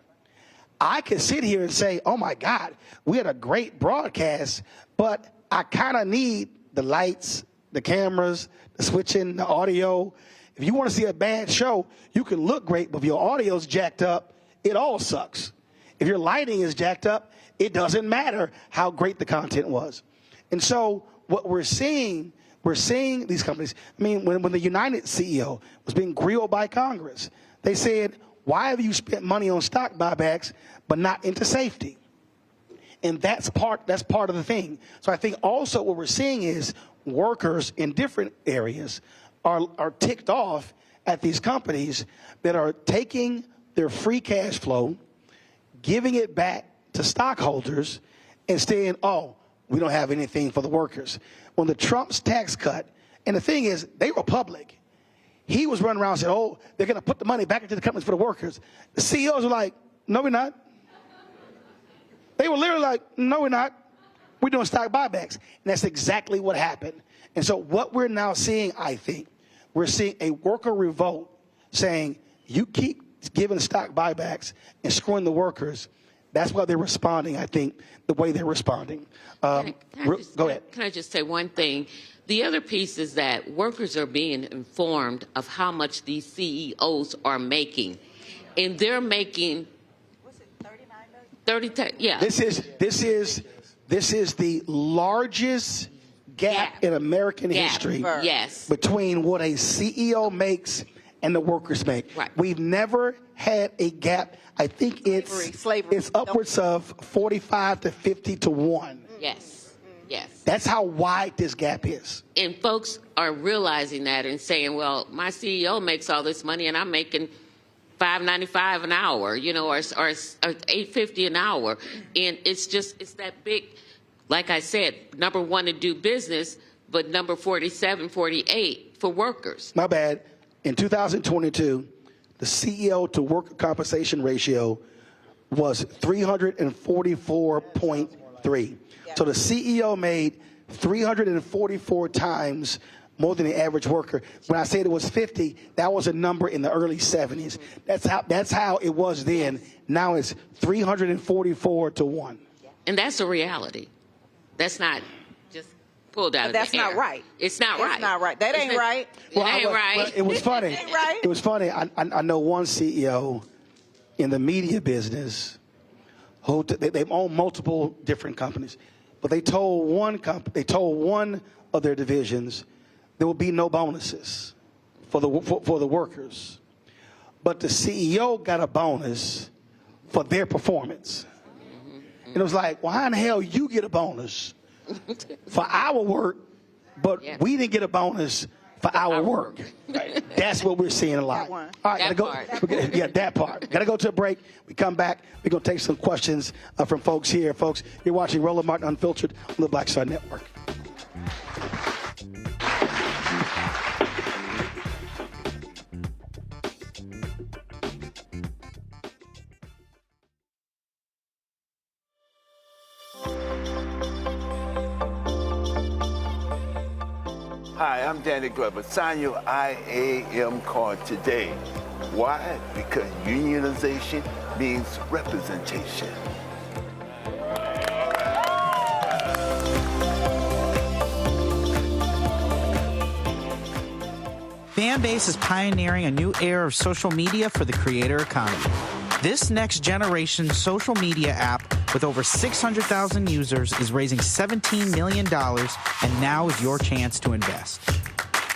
I can sit here and say, oh my God, we had a great broadcast, but I kind of need the lights, the cameras, the switching, the audio. If you want to see a bad show, you can look great, but if your audio's jacked up, it all sucks. If your lighting is jacked up, it doesn't matter how great the content was. And so what we're seeing these companies, I mean, when the United CEO was being grilled by Congress, they said, why have you spent money on stock buybacks but not into safety? And that's part of the thing. So I think also what we're seeing is workers in different areas are ticked off at these companies that are taking their free cash flow, giving it back to stockholders, and saying, oh, we don't have anything for the workers. When the Trump's tax cut, and the thing is, they were public. He was running around and said, oh, they're going to put the money back into the companies for the workers. The CEOs were like, no, we're not. They were literally like, no, we're not. We're doing stock buybacks. And that's exactly what happened. And so what we're now seeing, I think, we're seeing a worker revolt saying, you keep giving stock buybacks and screwing the workers. That's why they're responding, I think, the way they're responding. Go ahead. Can I just say one thing? The other piece is that workers are being informed of how much these CEOs are making. And they're making... Was it 39 million? Yeah. This is the largest gap in American history between what a CEO makes and the workers make. Right. We've never had a gap. I think it's upwards of 45 to 50 to 1. Yes. Yes. That's how wide this gap is. And folks are realizing that and saying, well, my CEO makes all this money and I'm making $5.95 an hour, you know, or $8.50 an hour. And it's that big, like I said, number one to do business, but number 47, 48 for workers. My bad. In 2022, the CEO to worker compensation ratio was 344.3. So the CEO made 344 times more than the average worker. When I said it was 50, that was a number in the early 70s. That's how it was then. Now it's 344 to 1. And that's a reality. That's not just pulled out of the air. That's not right. It's not right. It's not right. That ain't right. It ain't right. Well, it was funny. It ain't right. It was funny. I know one CEO in the media business who they own multiple different companies, but they told one of their divisions there will be no bonuses for the workers, but the CEO got a bonus for their performance. And it was like, well, how in the hell you get a bonus for our work, but we didn't get a bonus for our work? That's what we're seeing a lot. All right, that part. Got to go to a break. We come back. We're going to take some questions from folks here. Folks, you're watching Roland Martin Unfiltered on the Black Star Network. Hi, I'm Danny Glover. Sign your IAM card today. Why? Because unionization means representation. Fanbase is pioneering a new era of social media for the creator economy. This next generation social media app with over 600,000 users is raising $17 million, and now is your chance to invest.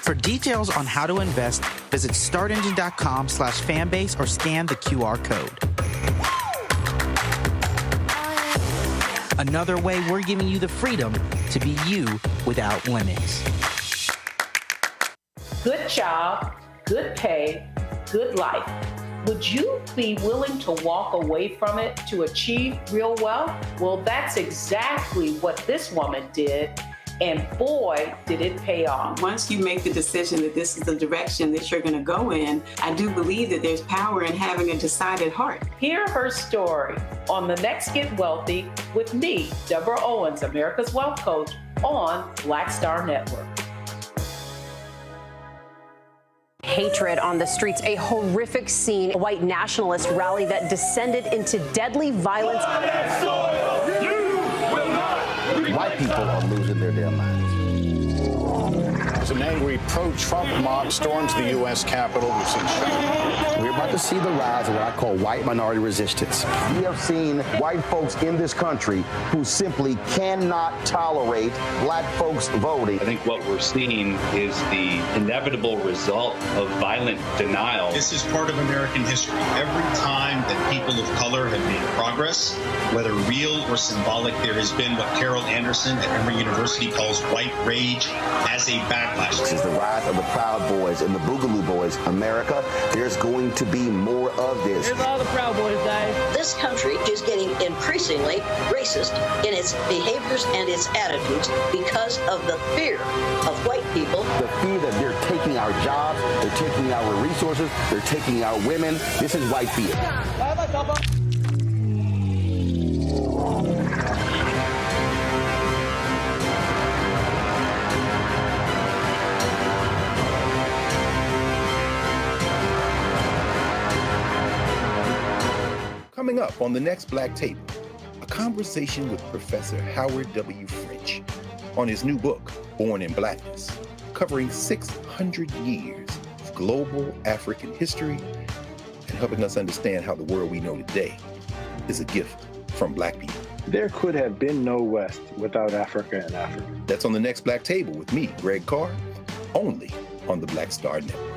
For details on how to invest, visit startengine.com/fanbase or scan the QR code. Another way we're giving you the freedom to be you without limits. Good job, good pay, good life. Would you be willing to walk away from it to achieve real wealth? Well, that's exactly what this woman did, and boy, did it pay off. Once you make the decision that this is the direction that you're going to go in, I do believe that there's power in having a decided heart. Hear her story on The Next Get Wealthy with me, Deborah Owens, America's Wealth Coach, on Black Star Network. Hatred on the streets, a horrific scene, a white nationalist rally that descended into deadly violence. White people are losing their damn minds. An angry pro-Trump mob storms the U.S. Capitol. We're about to see the rise of what I call white minority resistance. We have seen white folks in this country who simply cannot tolerate black folks voting. I think what we're seeing is the inevitable result of violent denial. This is part of American history. Every time that people of color have made progress, whether real or symbolic, there has been what Carol Anderson at Emory University calls white rage as a backlash. This is the rise of the Proud Boys and the Boogaloo Boys. America, there's going to be more of this. Here's all the Proud Boys, guys. This country is getting increasingly racist in its behaviors and its attitudes because of the fear of white people. The fear that they're taking our jobs, they're taking our resources, they're taking our women. This is white fear. Coming up on the next Black Table, a conversation with Professor Howard W. French on his new book, Born in Blackness, covering 600 years of global African history and helping us understand how the world we know today is a gift from Black people. There could have been no West without Africa and Africa. That's on the next Black Table with me, Greg Carr, only on the Black Star Network.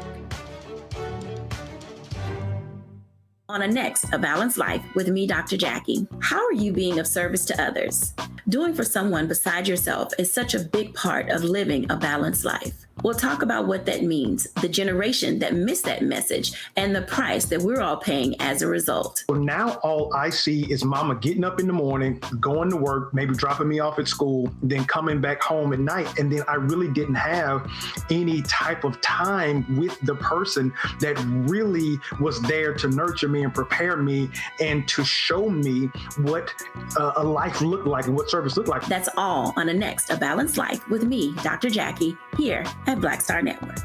On a next, A Balanced Life with me, Dr. Jackie. How are you being of service to others? Doing for someone beside yourself is such a big part of living a balanced life. We'll talk about what that means, the generation that missed that message, and the price that we're all paying as a result. Well, now all I see is mama getting up in the morning, going to work, maybe dropping me off at school, then coming back home at night. And then I really didn't have any type of time with the person that really was there to nurture me and prepare me and to show me what a life looked like and what service looked like. That's all on a next, A Balanced Life with me, Dr. Jackie, here at Black Star Network.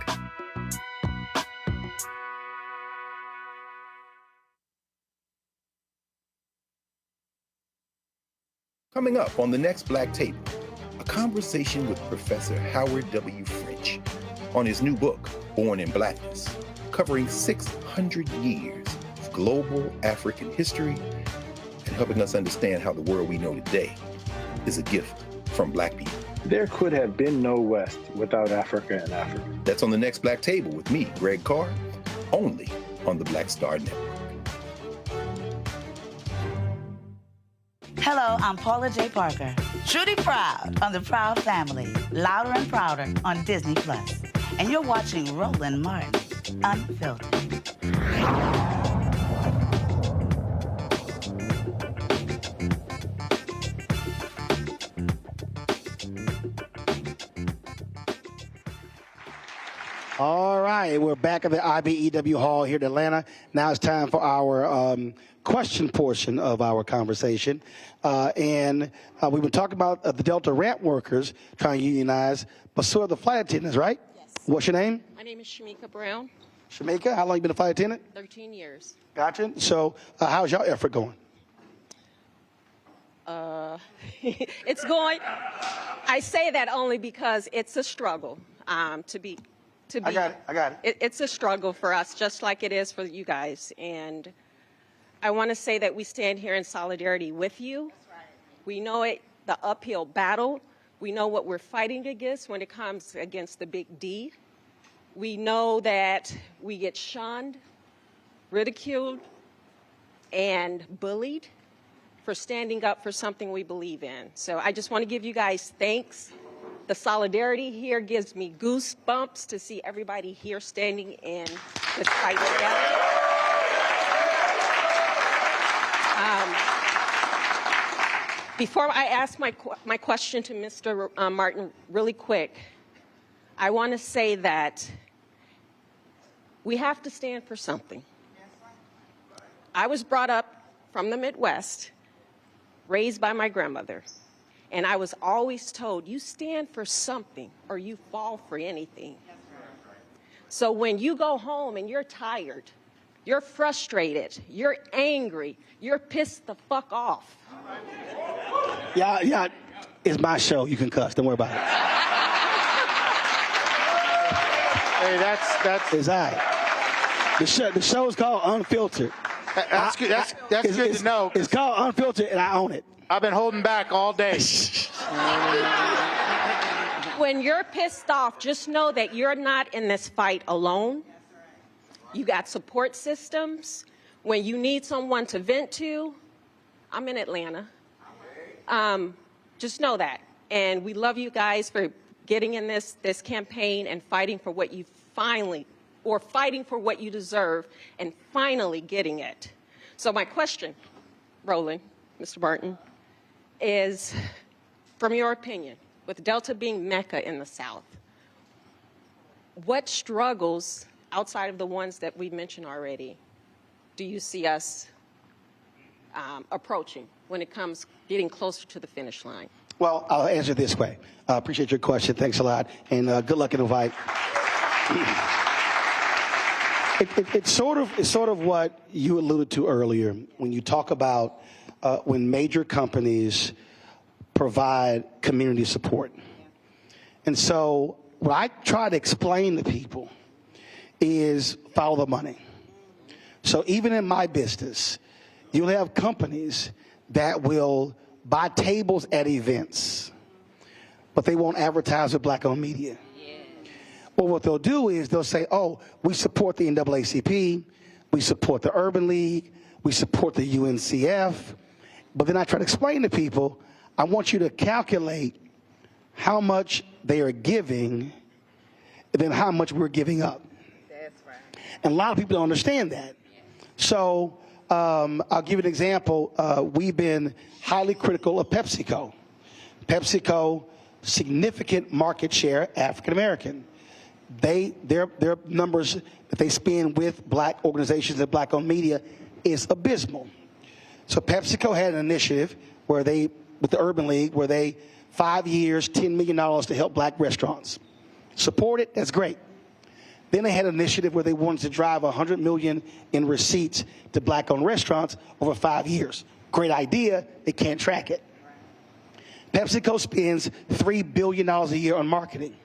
Coming up on the next Black Table, a conversation with Professor Howard W. French on his new book, Born in Blackness, covering 600 years of global African history and helping us understand how the world we know today is a gift from Black people. There could have been no West without Africa and Africa. That's on the next Black Table with me, Greg Carr, only on the Black Star Network. Hello, I'm Paula J. Parker. Truly proud on the Proud Family, Louder and Prouder on Disney+. And you're watching Roland Martin, Unfiltered. All right. Hi, we're back at the IBEW Hall here in Atlanta. Now it's time for our question portion of our conversation. We've been talking about the Delta ramp workers trying to unionize, but so are the flight attendants, right? Yes. What's your name? My name is Shamika Brown. Shamika, how long you been a flight attendant? 13 years. Gotcha. So how's your effort going? It's going. I say that only because it's a struggle to be. I got it. It's a struggle for us, just like it is for you guys. And I want to say that we stand here in solidarity with you. That's right. We know it, the uphill battle. We know what we're fighting against when it comes against the big D. We know that we get shunned, ridiculed, and bullied for standing up for something we believe in. So I just want to give you guys thanks. The solidarity here gives me goosebumps to see everybody here standing in this fight together. Before I ask my question to Mr. Martin really quick, I want to say that we have to stand for something. I was brought up from the Midwest, raised by my grandmother, and I was always told, you stand for something or you fall for anything. So when you go home and you're tired, you're frustrated, you're angry, you're pissed the fuck off. Yeah, it's my show. You can cuss. Don't worry about it. Hey, that's. It's all right. The show is called Unfiltered. That's good. That's good to know. It's called Unfiltered, and I own it. I've been holding back all day. When you're pissed off, just know that you're not in this fight alone. You got support systems. When you need someone to vent to, I'm in Atlanta. Just know that. And we love you guys for getting in this campaign and fighting for what you fighting for what you deserve and finally getting it. So my question, Roland, Mr. Barton, is, from your opinion, with Delta being Mecca in the South, what struggles outside of the ones that we mentioned already do you see us approaching when it comes getting closer to the finish line? Well, I'll answer this way. I appreciate your question. Thanks a lot. And good luck in the fight. It's sort of what you alluded to earlier when you talk about when major companies provide community support. And so what I try to explain to people is follow the money. So even in my business, you'll have companies that will buy tables at events, but they won't advertise with black-owned media. Well, what they'll do is they'll say, oh, we support the NAACP, we support the Urban League, we support the UNCF, but then I try to explain to people, I want you to calculate how much they are giving and then how much we're giving up. That's right. And a lot of people don't understand that. So I'll give you an example. We've been highly critical of PepsiCo. PepsiCo, significant market share, African American. Their numbers that they spend with black organizations and black-owned media is abysmal. So PepsiCo had an initiative where they, with the Urban League, where they 5 years, $10 million to help black restaurants. Support it, that's great. Then they had an initiative where they wanted to drive $100 million in receipts to black-owned restaurants over 5 years. Great idea, they can't track it. PepsiCo spends $3 billion a year on marketing.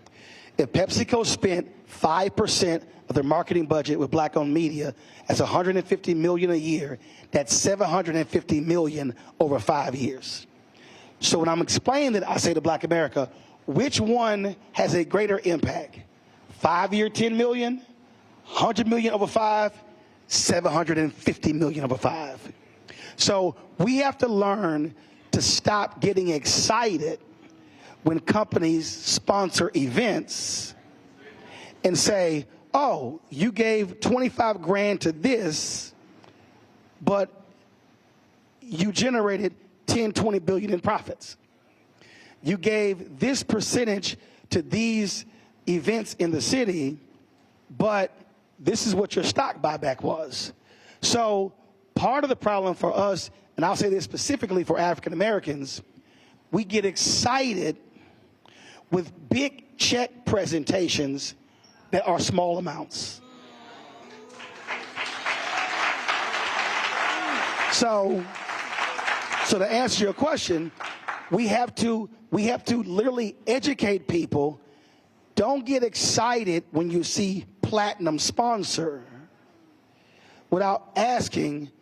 If PepsiCo spent 5% of their marketing budget with black-owned media, that's $150 million a year. That's $750 million over 5 years. So when I'm explaining that, I say to Black America, which one has a greater impact? 5 year, 10 million, 100 million over 5, 750 million over 5. So we have to learn to stop getting excited when companies sponsor events and say, oh, you gave 25 grand to this, but you generated 10, 20 billion in profits. You gave this percentage to these events in the city, but this is what your stock buyback was. So part of the problem for us, and I'll say this specifically for African Americans, we get excited with big check presentations that are small amounts. So to answer your question, we have to literally educate people. Don't get excited when you see platinum sponsor without asking,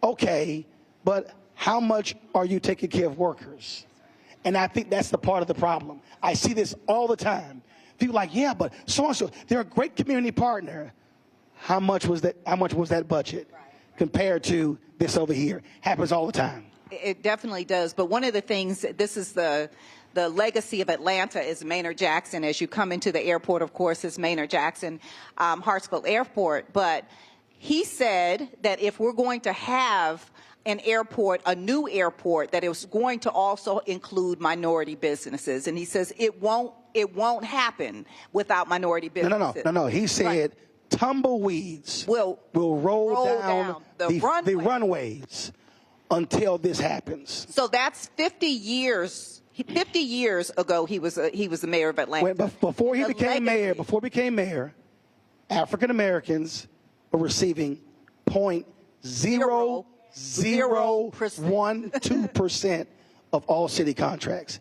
okay, but how much are you taking care of workers? And I think that's the part of the problem. I see this all the time. People are like, yeah, but so-and-so, they're a great community partner. How much was that budget compared to this over here? Happens all the time. It definitely does. But one of the things, this is the legacy of Atlanta is Maynard Jackson. As you come into the airport, of course, is Maynard Jackson Hartsfield Airport. But he said that if we're going to have an airport, a new airport, that it was going to also include minority businesses. And he says it won't happen without minority businesses. No. He said tumbleweeds will roll down the runways until this happens. So that's 50 years. 50 years ago, he was the mayor of Atlanta. Before he became mayor, African Americans were receiving 0.0012% of all city contracts.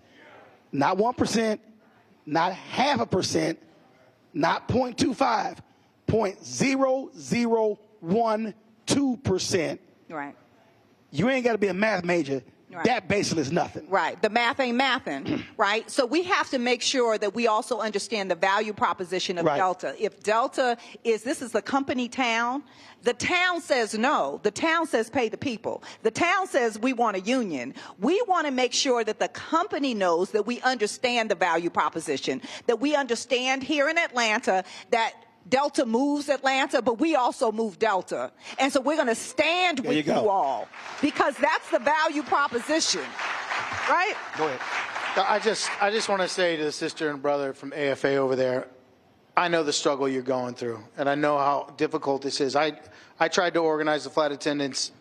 Not 1%, not 0.5%, not 0.25, 0.0012%. Right. You ain't got to be a math major. Right. That basically is nothing. Right. The math ain't mathin', right? So we have to make sure that we also understand the value proposition of Delta. If Delta this is a company town, the town says no. The town says pay the people. The town says we want a union. We want to make sure that the company knows that we understand the value proposition, that we understand here in Atlanta that Delta moves Atlanta, but we also move Delta. And so we're going to stand with you all because that's the value proposition, right? Go ahead. I just want to say to the sister and brother from AFA over there, I know the struggle you're going through, and I know how difficult this is. I tried to organize the flight attendants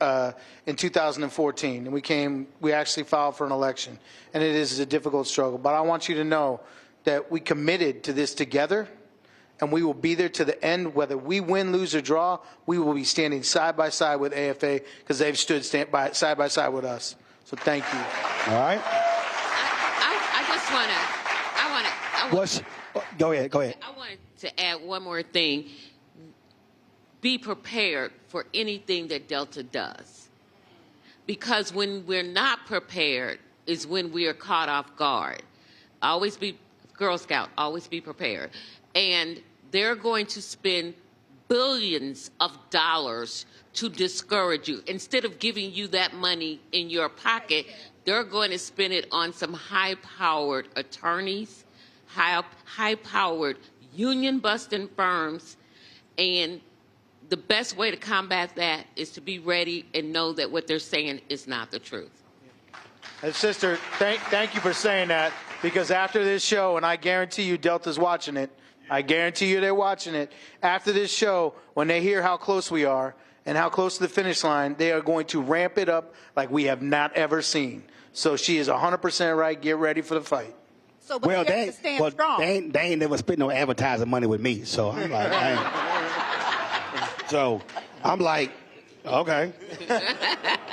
in 2014, and we actually filed for an election, and it is a difficult struggle. But I want you to know that we committed to this together, and we will be there to the end. Whether we win, lose, or draw, we will be standing side by side with AFA because they've stood side by side with us. So thank you. All right. I just want to. Go ahead. I wanted to add one more thing. Be prepared for anything that Delta does, because when we're not prepared is when we are caught off guard. Always be Girl Scout. Always be prepared. And they're going to spend billions of dollars to discourage you. Instead of giving you that money in your pocket, they're going to spend it on some high-powered attorneys, high-powered union-busting firms. And the best way to combat that is to be ready and know that what they're saying is not the truth. And sister, thank you for saying that, because after this show, and I guarantee you Delta's watching it, I guarantee you they're watching it. After this show, when they hear how close we are and how close to the finish line, they are going to ramp it up like we have not ever seen. So she is 100% right. Get ready for the fight. So, but they ain't never spent no advertising money with me. So I'm like, okay.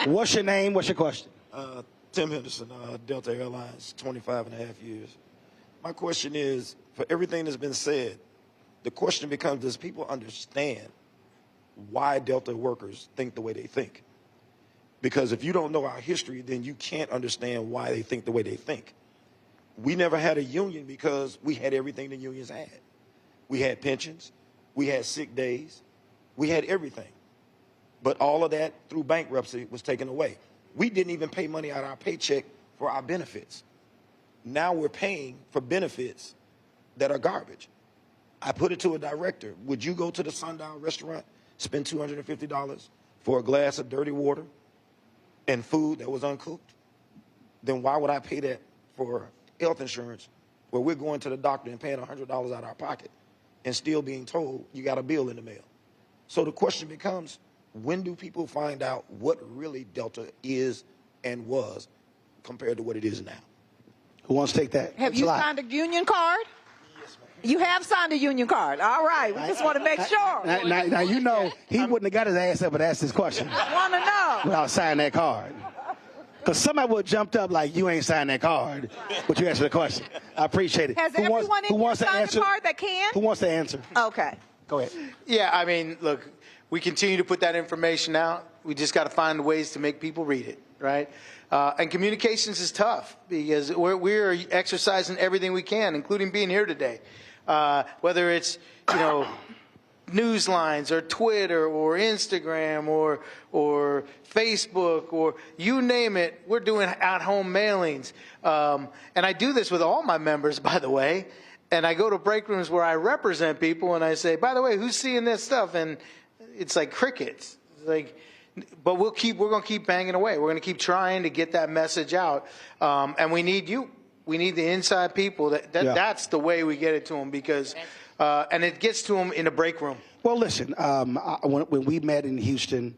What's your name? What's your question? Tim Henderson, Delta Airlines, 25 and a half years. My question is, for everything that's been said, the question becomes, does people understand why Delta workers think the way they think? Because if you don't know our history, then you can't understand why they think the way they think. We never had a union because we had everything the unions had. We had pensions, we had sick days, we had everything. But all of that through bankruptcy was taken away. We didn't even pay money out of our paycheck for our benefits. Now we're paying for benefits that are garbage. I put it to a director. Would you go to the Sundown restaurant, spend $250 for a glass of dirty water and food that was uncooked? Then why would I pay that for health insurance where we're going to the doctor and paying $100 out of our pocket and still being told you got a bill in the mail. So the question becomes, when do people find out what really Delta is and was compared to what it is now? Who wants to take that? Have you signed a union card? Yes, ma'am. You have signed a union card. All right. We just want to make sure. Now, you know, he wouldn't have got his ass up and asked this question Want to know. without signing that card. Because somebody would have jumped up like, you ain't signed that card, but you answered the question. I appreciate it. Has who everyone wants, in who here wants to signed answer? a card that can? Who wants to answer? Okay. Go ahead. Yeah, I mean, look, we continue to put that information out. We just got to find ways to make people read it, right? And communications is tough because we're exercising everything we can, including being here today. Whether it's, you know, news lines or Twitter or Instagram or Facebook or you name it, we're doing at-home mailings. And I do this with all my members, by the way. And I go to break rooms where I represent people and I say, by the way, who's seeing this stuff? And it's like crickets. It's like, but we're going to keep banging away. We're going to keep trying to get that message out. And we need you. We need the inside people. That's the way we get it to them because, and it gets to them in a break room. Well, listen, when we met in Houston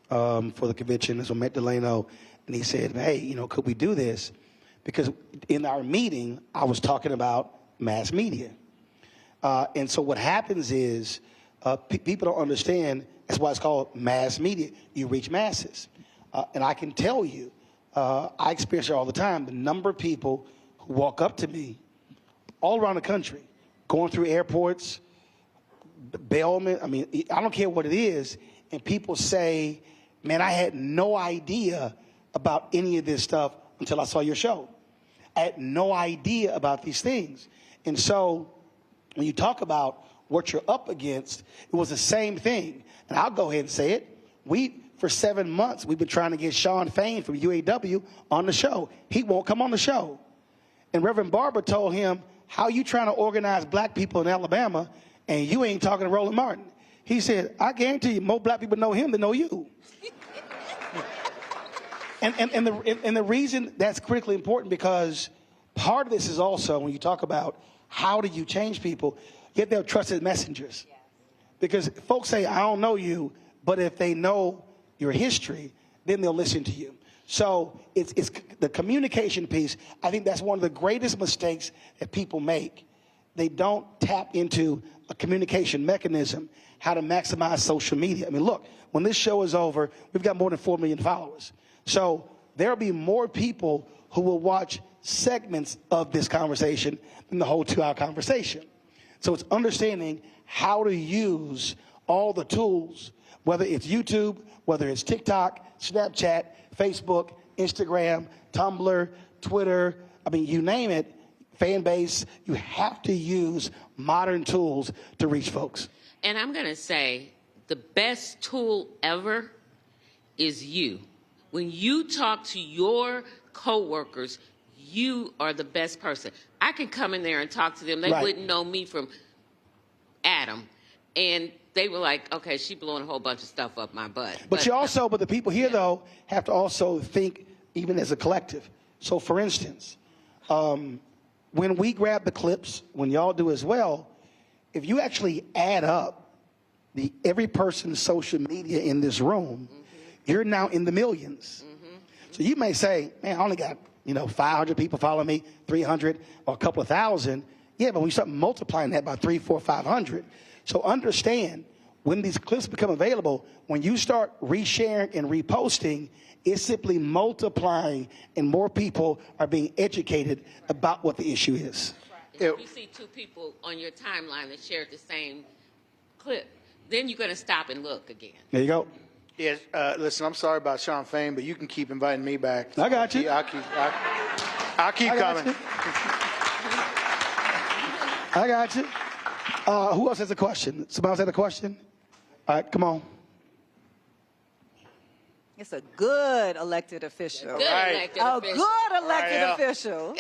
for the convention, so I met Delano, and he said, hey, you know, could we do this? Because in our meeting, I was talking about mass media. And so what happens is people don't understand. That's why it's called mass media. You reach masses. And I can tell you, I experience it all the time, the number of people who walk up to me all around the country, going through airports, bailment, I mean, I don't care what it is, and people say, man, I had no idea about any of this stuff until I saw your show. I had no idea about these things. And so when you talk about what you're up against, it was the same thing. And I'll go ahead and say it. For 7 months, we've been trying to get Sean Fain from UAW on the show. He won't come on the show. And Reverend Barber told him, how you trying to organize black people in Alabama and you ain't talking to Roland Martin? He said, I guarantee you more black people know him than know you. and the reason that's critically important because part of this is also when you talk about how do you change people, you have to have trusted messengers. Because folks say, I don't know you, but if they know your history, then they'll listen to you. So it's the communication piece. I think that's one of the greatest mistakes that people make. They don't tap into a communication mechanism, how to maximize social media. I mean, look, when this show is over, we've got more than 4 million followers. So there'll be more people who will watch segments of this conversation than the whole 2-hour conversation. So it's understanding how to use all the tools, whether it's YouTube, whether it's TikTok, Snapchat, Facebook, Instagram, Tumblr, Twitter, I mean, you name it, fan base, you have to use modern tools to reach folks. And I'm going to say the best tool ever is you. When you talk to your coworkers, you are the best person. I can come in there and talk to them. They wouldn't know me from Adam. And they were like, okay, she blowing a whole bunch of stuff up my butt. But you also, but the people here, though, have to also think even as a collective. So, for instance, when we grab the clips, when y'all do as well, if you actually add up every person's social media in this room, you're now in the millions. So you may say, man, I only got 500 people follow me, 300, or a couple of thousand. Yeah, but when you start multiplying that by 300, 400, 500, so understand when these clips become available, when you start resharing and reposting, it's simply multiplying and more people are being educated about what the issue is. If you see 2 people on your timeline that shared the same clip, then you're going to stop and look again. There you go. Yeah, listen, I'm sorry about Sean Fain, but you can keep inviting me back. I got you. I'll keep coming. I got you. Who else has a question? Somebody else has a question? All right, come on. It's a good elected official. Good elected official. Good elected official.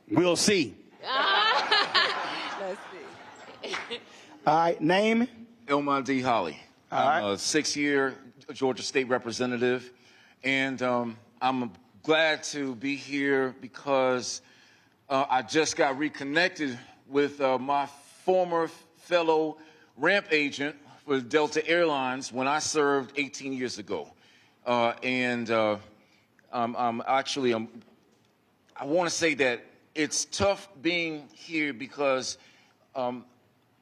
We'll see. Let's see. All right, name? Elmon D. Holly. I'm a 6-year Georgia State Representative, and I'm glad to be here because I just got reconnected with my former fellow ramp agent for Delta Airlines when I served 18 years ago. I want to say that it's tough being here because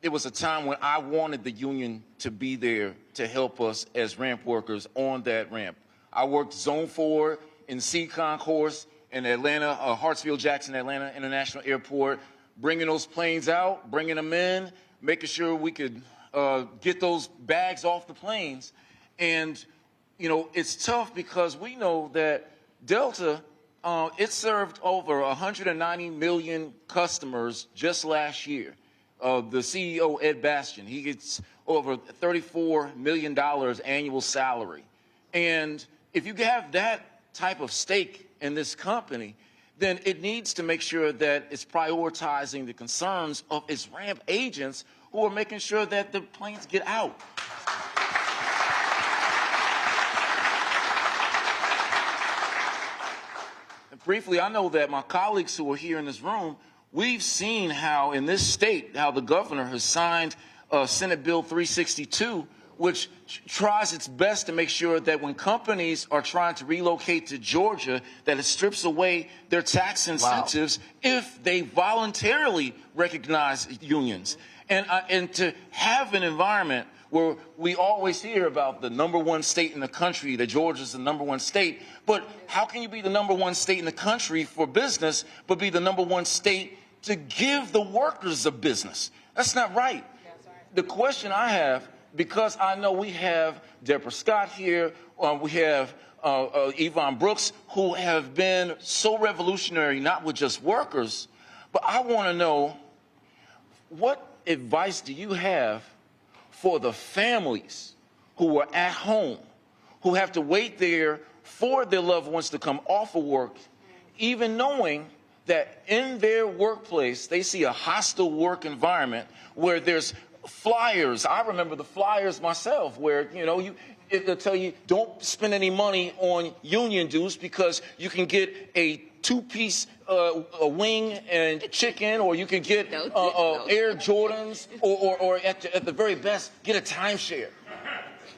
it was a time when I wanted the union to be there to help us as ramp workers on that ramp. I worked Zone 4 in Sea Concourse in Atlanta, Hartsfield-Jackson, Atlanta International Airport, bringing those planes out, bringing them in, making sure we could get those bags off the planes. And, you know, it's tough because we know that Delta, it served over 190 million customers just last year. The CEO, Ed Bastian, he gets over $34 million annual salary. And if you have that type of stake in this company, then it needs to make sure that it's prioritizing the concerns of its ramp agents who are making sure that the planes get out. And briefly, I know that my colleagues who are here in this room, we've seen how in this state, how the governor has signed Senate Bill 362, which tries its best to make sure that when companies are trying to relocate to Georgia, that it strips away their tax incentives if they voluntarily recognize unions. And to have an environment where we always hear about the #1 state in the country, that Georgia's the #1 state, but how can you be the #1 state in the country for business, but be the #1 state to give the workers a business? That's not right. The question I have, because I know we have Deborah Scott here, we have Yvonne Brooks, who have been so revolutionary, not with just workers, but I want to know, what advice do you have for the families who are at home, who have to wait there for their loved ones to come off of work, even knowing that in their workplace they see a hostile work environment where there's flyers? I remember the flyers myself where, you know, they'll tell you don't spend any money on union dues because you can get a two-piece a wing and chicken, or you can get Air Jordans, or at the very best, get a timeshare.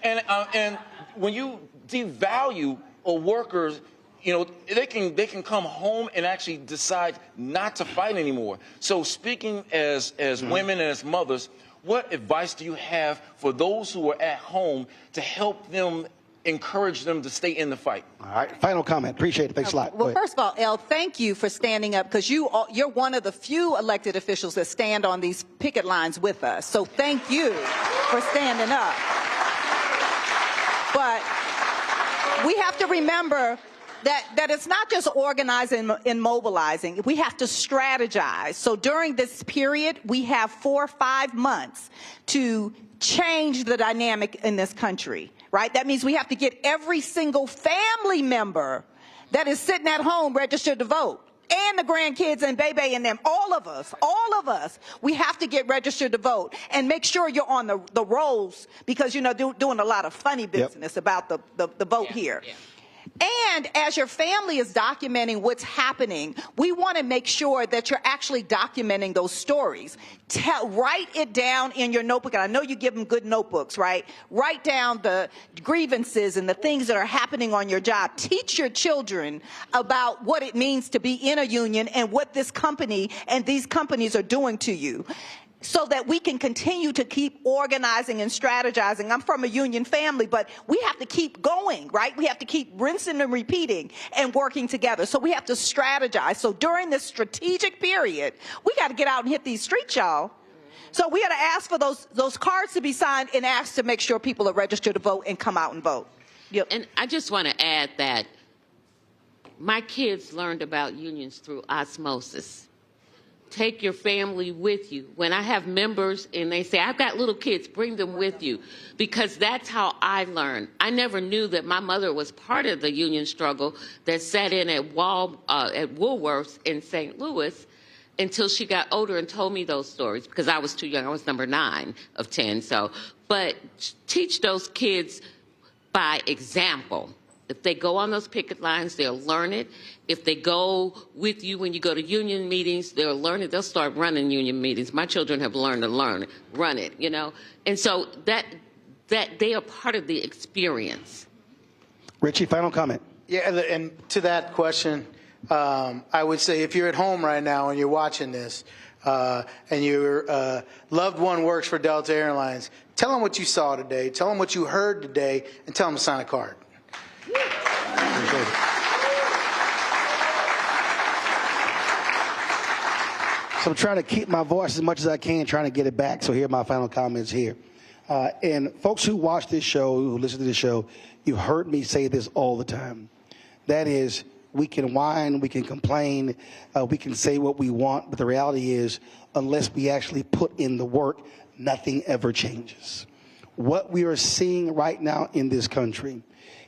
And when you devalue a worker, you know, they can come home and actually decide not to fight anymore. So speaking as women and as mothers, what advice do you have for those who are at home to help them, encourage them to stay in the fight? All right, final comment. Appreciate it. Thanks a lot. Well, first of all, El, thank you for standing up, because you're one of the few elected officials that stand on these picket lines with us. So thank you for standing up. But we have to remember that it's not just organizing and mobilizing. We have to strategize. So during this period, we have 4 or 5 months to change the dynamic in this country, right? That means we have to get every single family member that is sitting at home registered to vote, and the grandkids and Bebe and them, all of us, we have to get registered to vote and make sure you're on the rolls, because, you know, doing a lot of funny business about the vote here. Yeah. And as your family is documenting what's happening, we want to make sure that you're actually documenting those stories. Write it down in your notebook. And I know you give them good notebooks, right? Write down the grievances and the things that are happening on your job. Teach your children about what it means to be in a union and what this company and these companies are doing to you, so that we can continue to keep organizing and strategizing. I'm from a union family, but we have to keep going, right? We have to keep rinsing and repeating and working together. So we have to strategize. So during this strategic period, we got to get out and hit these streets, y'all. So we got to ask for those cards to be signed and ask to make sure people are registered to vote and come out and vote. Yep. And I just want to add that my kids learned about unions through osmosis. Take your family with you. When I have members and they say, I've got little kids, bring them with you, because that's how I learned. I never knew that my mother was part of the union struggle that sat in at Woolworths in St. Louis until she got older and told me those stories, because I was too young. I was number 9 of 10. So, but teach those kids by example. If they go on those picket lines, they'll learn it. If they go with you when you go to union meetings, they'll learn it. They'll start running union meetings. My children have learned to run it, you know. And so that they are part of the experience. Richie, final comment. Yeah, and to that question, I would say if you're at home right now and you're watching this, and your loved one works for Delta Airlines, tell them what you saw today, tell them what you heard today, and tell them to sign a card. So I'm trying to keep my voice as much as I can, trying to get it back. So here are my final comments here. And folks who watch this show, who listen to this show, you've heard me say this all the time. That is, we can whine, we can complain, we can say what we want, but the reality is, unless we actually put in the work, nothing ever changes. What we are seeing right now in this country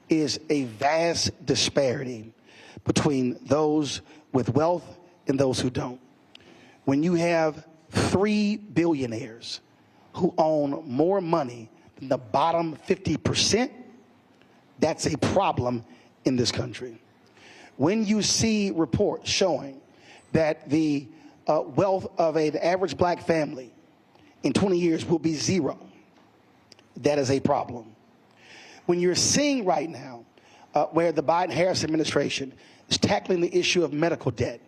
is a vast disparity between those with wealth and those who don't. When you have 3 billionaires who own more money than the bottom 50%, that's a problem in this country. When you see reports showing that the wealth of an average black family in 20 years will be 0, that is a problem. When you're seeing right now where the Biden-Harris administration is tackling the issue of medical debt,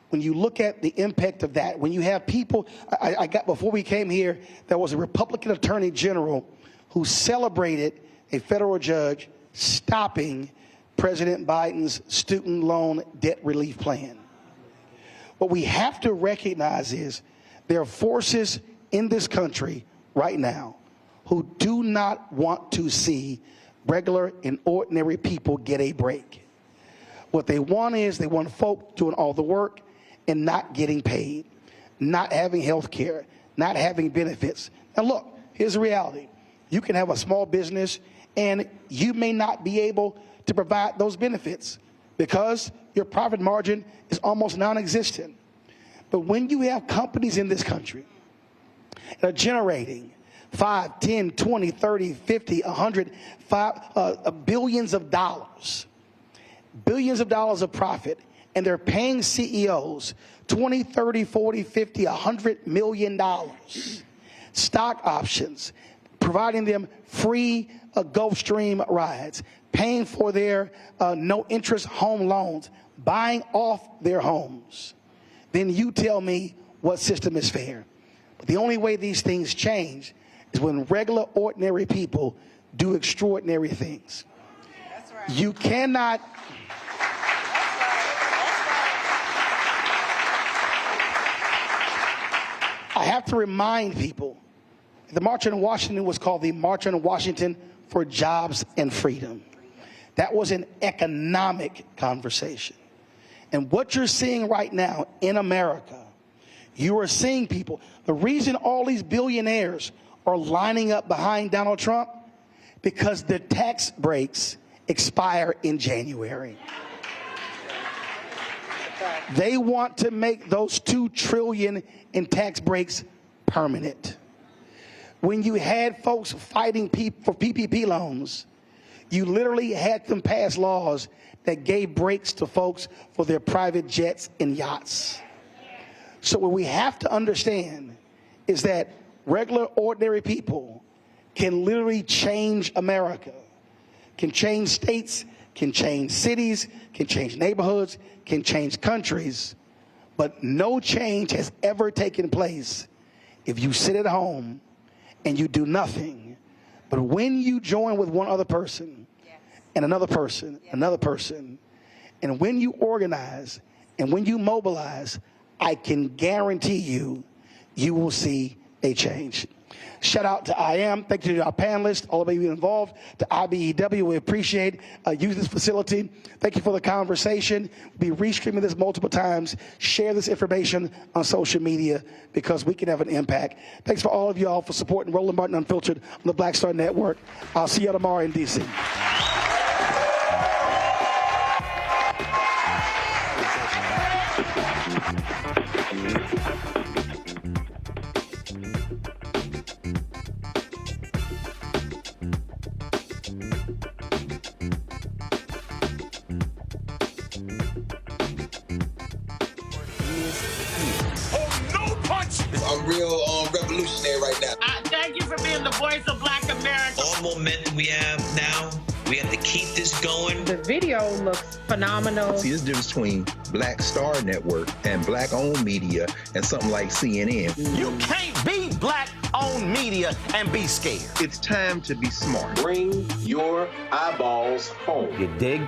when you look at the impact of that, when you have people, I got before we came here, there was a Republican attorney general who celebrated a federal judge stopping President Biden's student loan debt relief plan. What we have to recognize is there are forces in this country right now who do not want to see regular and ordinary people get a break. What they want is they want folk doing all the work and not getting paid, not having health care, not having benefits. Now look, here's the reality. You can have a small business and you may not be able to provide those benefits because your profit margin is almost non-existent. But when you have companies in this country that are generating 5, 10, 20, 30, 50, 100, billions of dollars of profit, and they're paying CEOs 20, 30, 40, 50, $100 million, stock options, providing them free Gulfstream rides, paying for their no-interest home loans, buying off their homes, then you tell me what system is fair. But the only way these things change is when regular, ordinary people do extraordinary things. That's right. You cannot... I have to remind people, the March on Washington was called the March on Washington for Jobs and Freedom. That was an economic conversation. And what you're seeing right now in America, you are seeing people, the reason all these billionaires are lining up behind Donald Trump, because the tax breaks expire in January. They want to make those $2 trillion in tax breaks permanent. When you had folks fighting for PPP loans, you literally had them pass laws that gave breaks to folks for their private jets and yachts. So what we have to understand is that regular, ordinary people can literally change America, can change states, can change cities, can change neighborhoods, can change countries, but no change has ever taken place if you sit at home and you do nothing. But when you join with one other person, and another person, another person, and when you organize and when you mobilize, I can guarantee you, you will see a change. Shout out to IAM. Thank you to our panelists, all of you involved, to IBEW. We appreciate using this facility. Thank you for the conversation. We'll be restreaming this multiple times. Share this information on social media because we can have an impact. Thanks for all of y'all for supporting Roland Martin Unfiltered on the Black Star Network. I'll see you tomorrow in D.C. revolutionary right now. Thank you for being the voice of Black America. All momentum we have now, we have to keep this going. The video looks phenomenal. See, there's a difference between Black Star Network and Black-owned media and something like CNN. You can't be Black-owned media and be scared. It's time to be smart. Bring your eyeballs home. You dig?